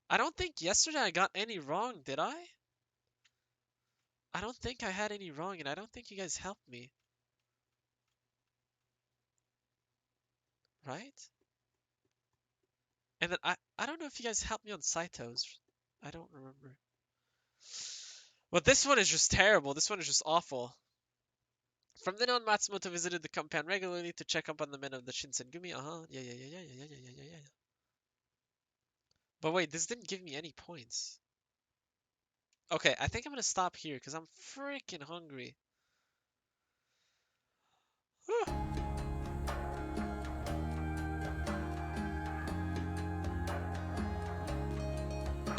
I don't think yesterday I got any wrong, did I? I don't think I had any wrong, and I don't think you guys helped me. Right? And then I don't know if you guys helped me on Saito's. I don't remember. But this one is just terrible. This one is just awful. From then on, Matsumoto visited the compound regularly to check up on the men of the Shinsengumi. Yeah. But wait, this didn't give me any points. Okay, I think I'm gonna stop here because I'm freaking hungry.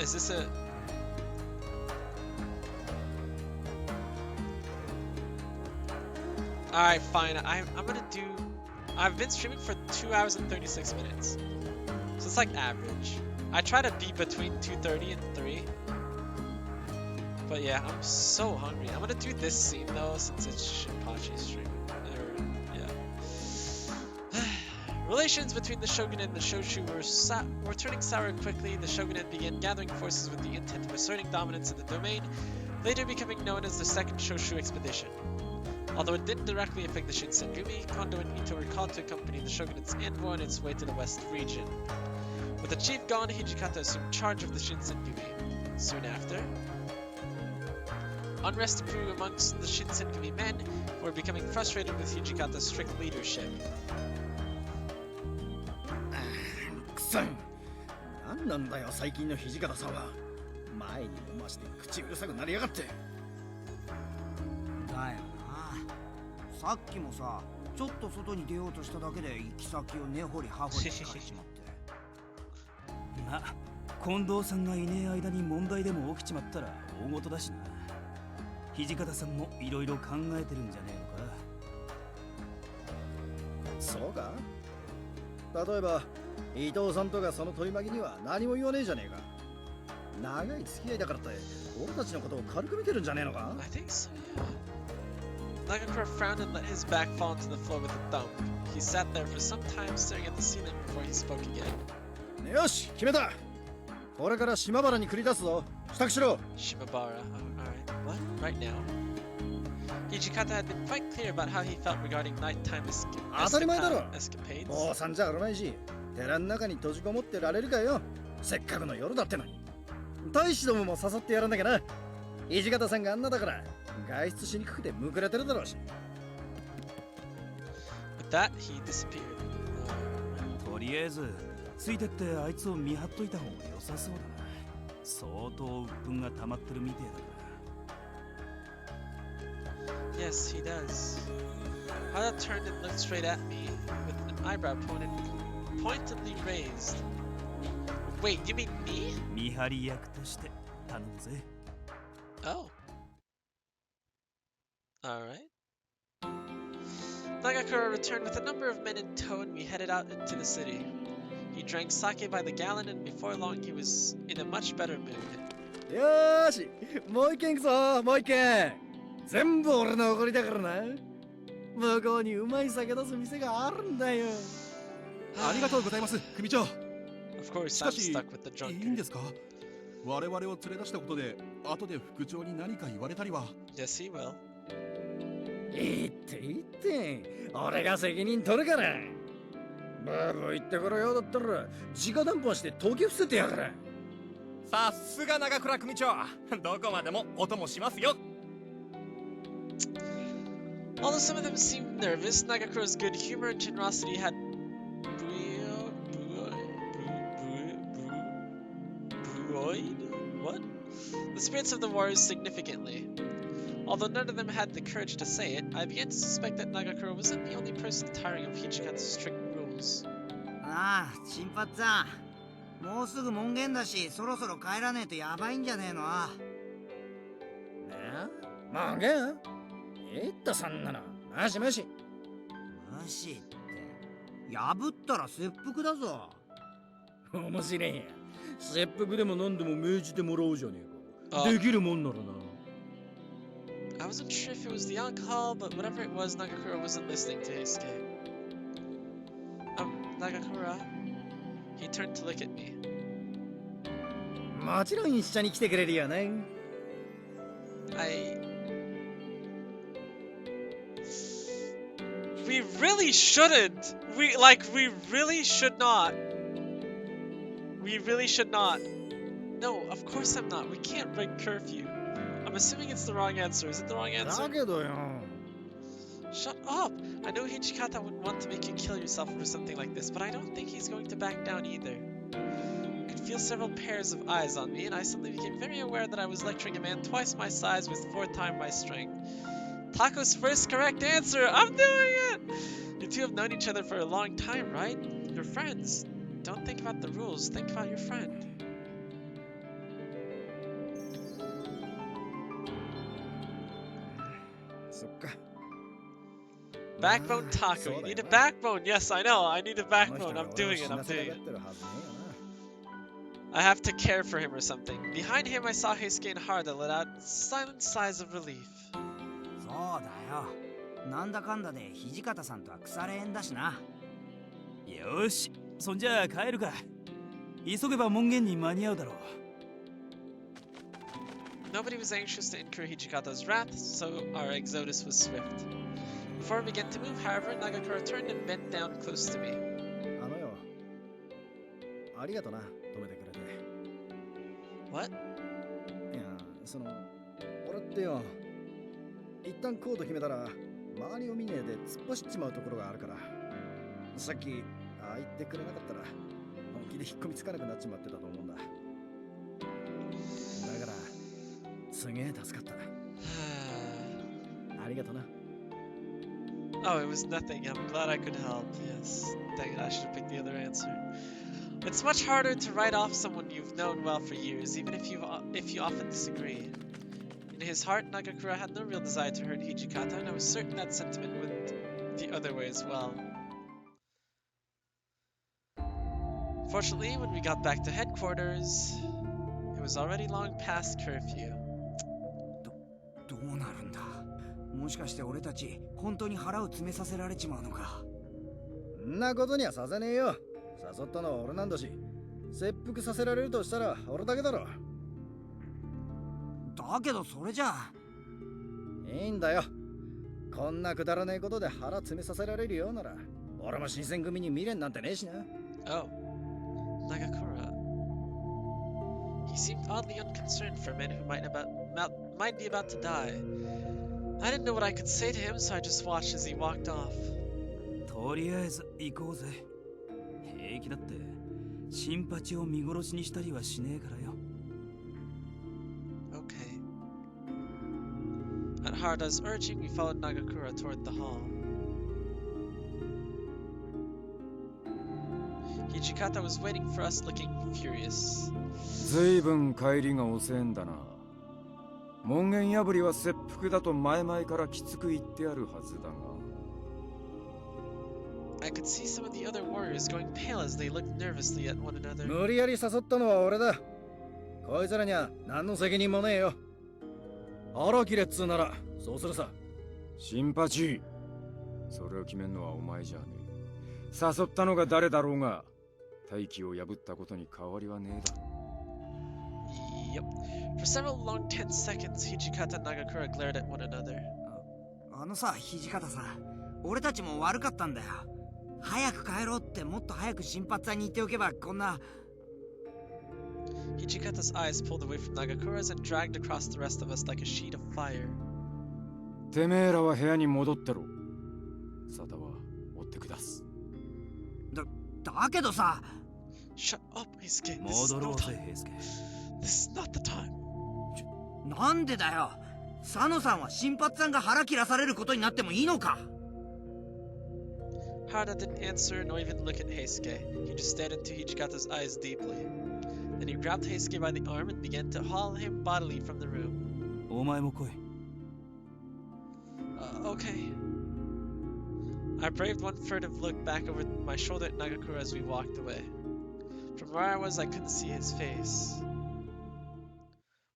Is this a... Alright, fine. I'm gonna do... I've been streaming for 2 hours and 36 minutes. So it's like average. I try to be between 2:30 and 3. But yeah, I'm so hungry. I'm gonna do this scene though, since it's Shinpachi's stream. Relations between the Shogun and the Shoshu were turning sour quickly. The Shogunate began gathering forces with the intent of asserting dominance in the domain, later becoming known as the Second Shoshu Expedition. Although it didn't directly affect the Shinsengumi, Kondo and Ito were called to accompany the Shogunate's envoy on its way to the West region. With the chief gone, Hijikata assumed charge of the Shinsengumi. Soon after, unrest grew amongst the Shinsengumi men, who were becoming frustrated with Hijikata's strict leadership. 何なんだよ最近の土方さんは。前にも増して口うるさくなりやがって。だよな。さっきもさ、ちょっと外に出ようとしただけで行き先を根掘り葉掘り聞かれちまって。まあ、近藤さんがいねえ間に問題でも起きちまったら大事だしな。土方さんもいろいろ考えてるんじゃねえのか。そうか。例えば伊藤さんとかその取り巻きには何も言わねえじゃねえか。長い付き合いだからって俺たちのことを軽く見てるんじゃねえのか。 I think so, yeah. Nagakura frowned and let his back fall onto the floor with a thump. He sat there for some time staring at the ceiling before he spoke again. よし、決めた。これから島原に繰り出すぞ。支度しろ。 Shimabara. Alright. What? Right now? Hijikata had been quite clear about how he felt regarding nighttime 当たり前だろ。 escapades. 坊さんじゃあるまいし、寺の中に閉じこもってられるかよ。せっかくの夜だってのに。大使どもも誘ってやらなきゃな。土方さんがあんなだから外出しにくくてむくれてるだろうし。With that, he disappeared. とりあえずついてってあいつを見張っといた方が良さそうだな。相当鬱憤が溜まってるみてえだから。Yes, he does. Hada turned and looked straight at me, with an eyebrow pointedly raised. Wait, you mean me? 見張り役として頼むぜ。Oh. Alright. Nagakura returned with a number of men in tow and we headed out into the city. He drank sake by the gallon and before long he was in a much better mood. よーし、もう一軒行くぞ、もう一軒。全部俺のおごりだからな。向こうにうまい酒出す店があるんだよ。ありがとうございます、組長。Of course, しか I'm し、 stuck with the いい drunkard. んですか？我々を連れ出したことで、後で副長に何か言われたりは。Yes, he will. いいっていいって、俺が責任取るから。ブーブー言ってくるようだったら、直談判して時伏せてやがれ。さすが長倉組長、どこまでもお供しますよ。Although some of them seemed nervous, Nagakura's good humor and generosity had buoyed the spirits of the warriors significantly. Although none of them had the courage to say it, I began to suspect that Nagakura wasn't the only person tiring of Hichikata's strict rules. ああ、新八さん。もうすぐ門限だし、そろそろ帰らねえとやばいんじゃねえの？門限？いったそんなの。マジマジ。無視って。破ったら切腹だぞ。面白いや。切腹でも何でも命じてもらおうじゃねえか。できるもんならな。I wasn't sure if it was the alcohol, but whatever it was, Nagakura wasn't listening to Heisuke. Nagakura. He turned to look at me. もちろん一緒に来てくれるよね。We really shouldn't. We really should not. We really should not. No, of course I'm not. We can't break curfew. I'm assuming it's the wrong answer. Is it the wrong answer? だけどよ。 Shut up! I know Hichikata wouldn't want to make you kill yourself for something like this, but I don't think he's going to back down either. I could feel several pairs of eyes on me, and I suddenly became very aware that I was lecturing a man twice my size with 4 times my strength. Taco's first correct answer! I'm doing it! You two have known each other for a long time, right? You're friends. Don't think about the rules, think about your friend. Backbone Taco. You need a backbone. Yes, I know. I need a backbone. I'm doing it. I'm doing it. I have to care for him or something. Behind him, I saw Heisuke and Harada let out silent sighs of relief. そうだよ。なんだかんだで土方さんとは腐れ縁だしな。よし、そんじゃあ帰るか。急げば門限に間に合うだろう。Nobody was anxious to incur Hichikata's wrath, so our exodus was swift. Before we began to move, however, Nagakura turned and bent down close to me. あのよ。ありがとな、止めてくれて。What? いや、俺ってよ、一旦コード決めたら、周りを見ねえで突っ走っちまうところがあるから。さっき、ああ言ってくれなかったら、本気で引っ込みつかなくなっちまってたと思うんだ。だから、すげえ助かった。ありがとな。Oh, it was nothing. I'm glad I could help. Yes. Dang it, I should have picked the other answer. It's much harder to write off someone you've known well for years, even if you often disagree. In his heart, Nagakura had no real desire to hurt Hichikata, and I was certain that sentiment went the other way as well. Fortunately, when we got back to headquarters, it was already long past curfew. どうなるんだ。もしかして俺たち本当に腹を詰めさせられちまうのか。んなことにはさせねえよ。誘ったのは俺なんだし、切腹させられるとしたら俺だけだろ。だけどそれじゃあ。いいんだよ。こんなくだらねえことで腹詰めさせられるようなら、俺も新選組に未練なんてねえしな。Oh, Nagakura. He seemed oddly unconcerned for a man who might be about to die. I didn't know what I could say to him, so I just watched as he walked off. とりあえず行こうぜ。平気だって、新八を見殺しにしたりはしねえからよ。Okay. At Harada's urging, we followed Nagakura toward the hall. Hichikata was waiting for us, looking furious. ずいぶん帰りが遅えんだな。門限破りは切腹だと前々からきつく言ってあるはずだが。I could see some of the other warriors going pale as they looked nervously at one another. 無理やり誘ったのは俺だ。こいつらには何の責任もねえよ。腹切れっつうならそうするさ。シンパチー。それを決めんのはお前じゃねえ。誘ったのが誰だろうが、大気を破ったことに変わりはねえだ。Yep. For several long tense seconds, Hijikata and Nagakura glared at one another. あのさ、土方さ、俺たちも悪かったんだよ。早く帰ろうってもっと早く新発隊に行っておけばこんな。Hijikata's eyes pulled away from Nagakura's and dragged across the rest of us like a sheet of fire. てめえらは部屋に戻ってろ。サダは追ってくだす。だけどさ。Shut up, Heisuke. 戻ろうぜ、ヘイスケ。This is not the time. なんでだよ。佐野さんは新発さんが腹切らされることになってもいいのか。Harada didn't answer nor even look at Heisuke. He just stared into Hijikata's eyes deeply. Then he grabbed Heisuke by the arm and began to haul him bodily from the room. お前も来い。Okay. I braved one furtive look back over my shoulder at Nagakura as we walked away. From where I was, I couldn't see his face.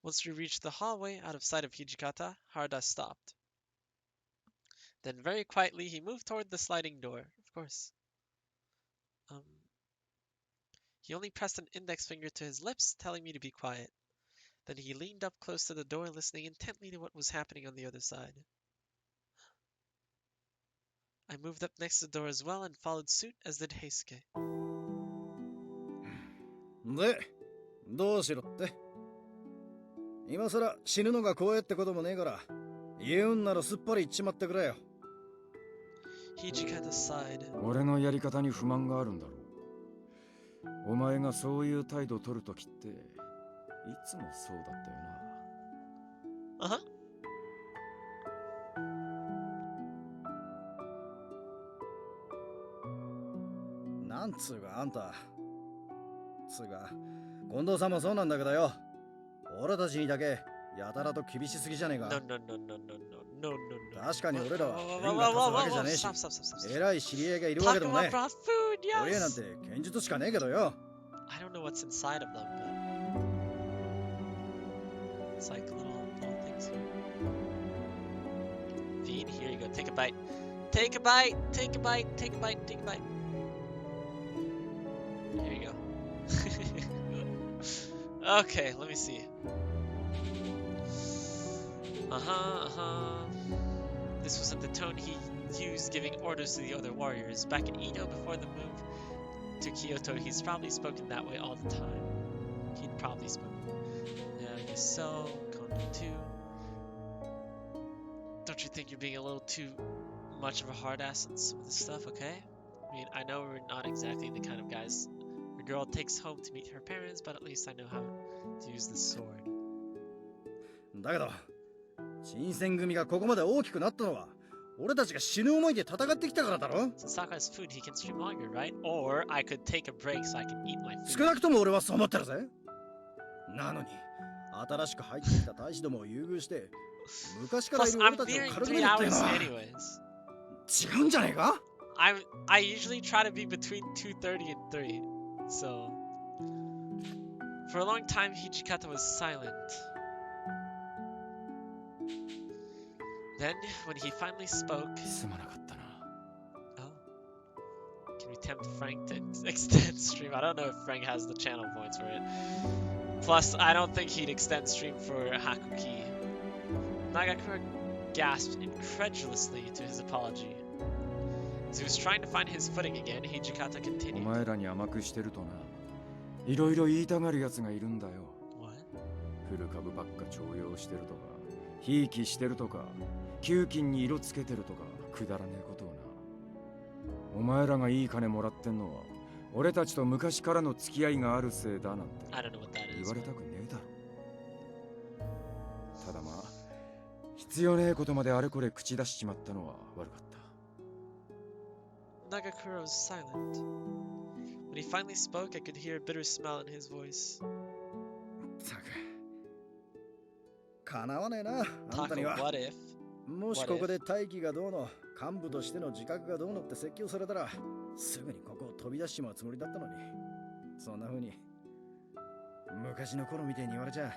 Once we reached the hallway, out of sight of Hijikata, Harada stopped. Then very quietly, he moved toward the sliding door, of course. He only pressed an index finger to his lips, telling me to be quiet. Then he leaned up close to the door, listening intently to what was happening on the other side. I moved up next to the door as well and followed suit, as did Heisuke. で、どうしろって？今さら死ぬのが怖いってこともねえから、言うんならすっぱり言っちまってくれよ。Hijikata sighed. 俺のやり方に不満があるんだろう。お前がそういう態度を取るときっていつもそうだったよな。なんつうかあんた。つうか、近藤さんもそうなんだけどよ。俺たちにだけやたらと厳しすぎじゃねえか。確かに俺らは縁が立つわけじゃねえし、偉い知り合いがいるわけでもねえ。俺なんて剣術しかねえけどよ。I don't know what's inside of them, but it's like little things here. Feed, here you go. Take a bite. Take a bite. Take a bite. Take a bite. Take a bite. Here you go. Okay, let me see. This wasn't the tone he used giving orders to the other warriors. Back in Ino before the move to Kyoto, he's probably spoken that way all the time. He'd probably spoken. Yeah, I guess so. Kondo too. Don't you think you're being a little too much of a hard ass on some of this stuff, okay? I mean, I know we're not exactly the kind of guys a girl takes home to meet her parents, but at least I know how to use the sword. だけど、新選組がここまで大きくなったのは、俺たちが死ぬ思いで戦ってきたからだろ。Since Saka has food, he can stream longer, right? Or I could take a break so I can eat my food. 少なくとも俺はそう思ってるぜ。なのに、新しく入ってきた大使どもを優遇して、昔からいる俺たちを軽く見るっていうのは違うんじゃねえか？ I usually try to be between 2:30 and 3. So, for a long time, Hijikata was silent. Then, when he finally spoke... Oh. Can we tempt Frank to extend stream? I don't know if Frank has the channel points for it. Plus, I don't think he'd extend stream for Hakuoki. Nagakura gasped incredulously to his apology. As he was trying to find his footing again, Hijikata continued. お前らに甘くしてるとな、いろいろ言いたがる奴がいるんだよ。古株ばっか重用してるとか、ひいきしてるとか、給金に色つけてるとか、くだらねえことをな。お前らがいい金もらってんのは、俺たちと昔からの付き合いがあるせいだなんて言われたくねえだろ。ただまあ、必要ねえことまであれこれ口出しちまったのは悪かった。Nagakura was silent. When he finally spoke, I could hear a bitter smile in his voice. 叶わねえな、あんたには。 Taco, what if? もしここで大気がどうの、幹部としての自覚がどうのって説教されたら、すぐにここを飛び出しちまうつもりだったのに。そんな風に昔の頃みたいに言われちゃ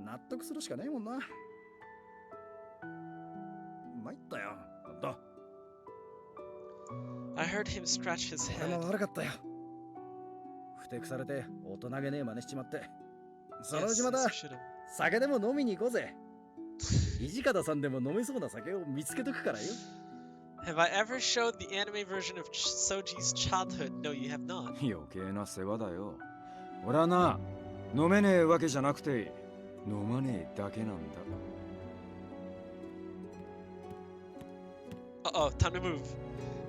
納得するしかねえもんな。参ったよ、ほんと。 I heard him scratch his 俺 head. も悪かったよ。ふてくされて大人げねえ真似しちまって。そのうちまた Yes, yes, you should've. 酒でも飲みに行こうぜ。土方さんでも飲めそうな酒を見つけとくからよ。 Have I ever showed the anime version of Soji's childhood? No, you have not. 余計な世話だよ。俺はな、飲めねえわけじゃなくて飲まねえだけなんだ。 Uh-oh, time to move.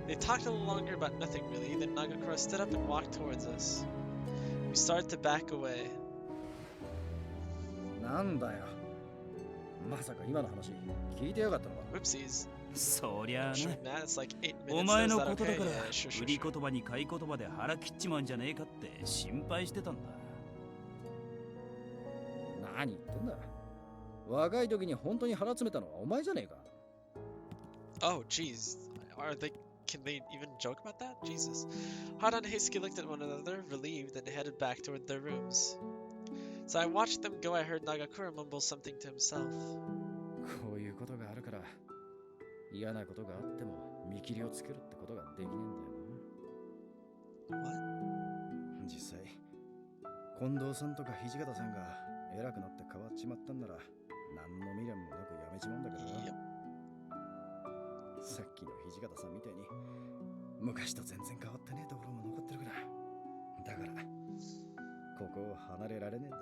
They talked a little longer about nothing really, then Nagakura stood up and walked towards us. We started to back away. なんだよ。まさか今の話聞いてよかったのか。 Whoopsies. そりゃあ I'm な sure Matt, it's like 8 minutes. お前 Is の that ことだ okay? から Yeah, sure, sure, 売り sure. 言葉に買い言葉で腹切っちまうんじゃねえかって心配してたんだ。何言ってんだ。若い時に本当に腹詰めたのはお前じゃねえか。 Oh, jeez. Can they even joke about that? Jesus. Hada and Heisuke looked at one another, relieved, and headed back toward their rooms. So I watched them go. I heard Nagakura mumble something to himself. こういうことがあるから嫌なことがあっても見切りをつけるってことができねえんだよな。 What? 実際近藤さんとか土方さんが偉くなって変わっちまったんなら何の未練もなくやめちまうんだけどな。 Yep. さっきの土方さんみたいに昔と全然変わってねえところも残ってるから。だからここを離れられねえんだ。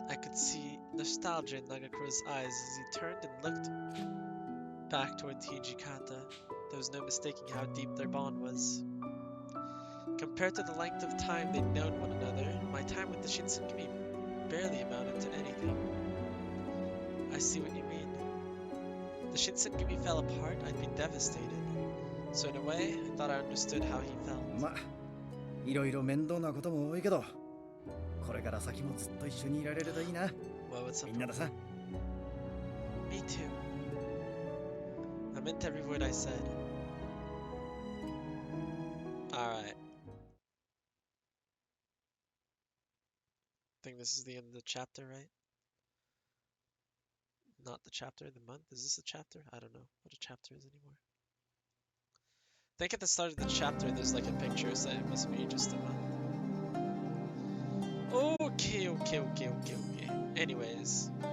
I could see nostalgia in Nagakura's eyes as he turned and looked back toward Hijikata. There was no mistaking how deep their bond was. Compared to the length of time they'd known one another, my time with the Shinsenkimi barely amounted to anything. I see what you mean. The Shinsenkimi fell apart, I'd be devastated. So in a way, I thought I understood how he felt. まあいろいろ面倒なことも多いけどこれから先もずっと一緒にいられるといいな。 Well, what's up? みんなでさ。 Me too. I meant every word I said. Alright. I think this is the end of the chapter, right? Not the chapter, the month? Is this a chapter? I don't know what a chapter is anymore. I think at the start of the chapter there's like a picture, so it must be just a month. Okay. Anyways.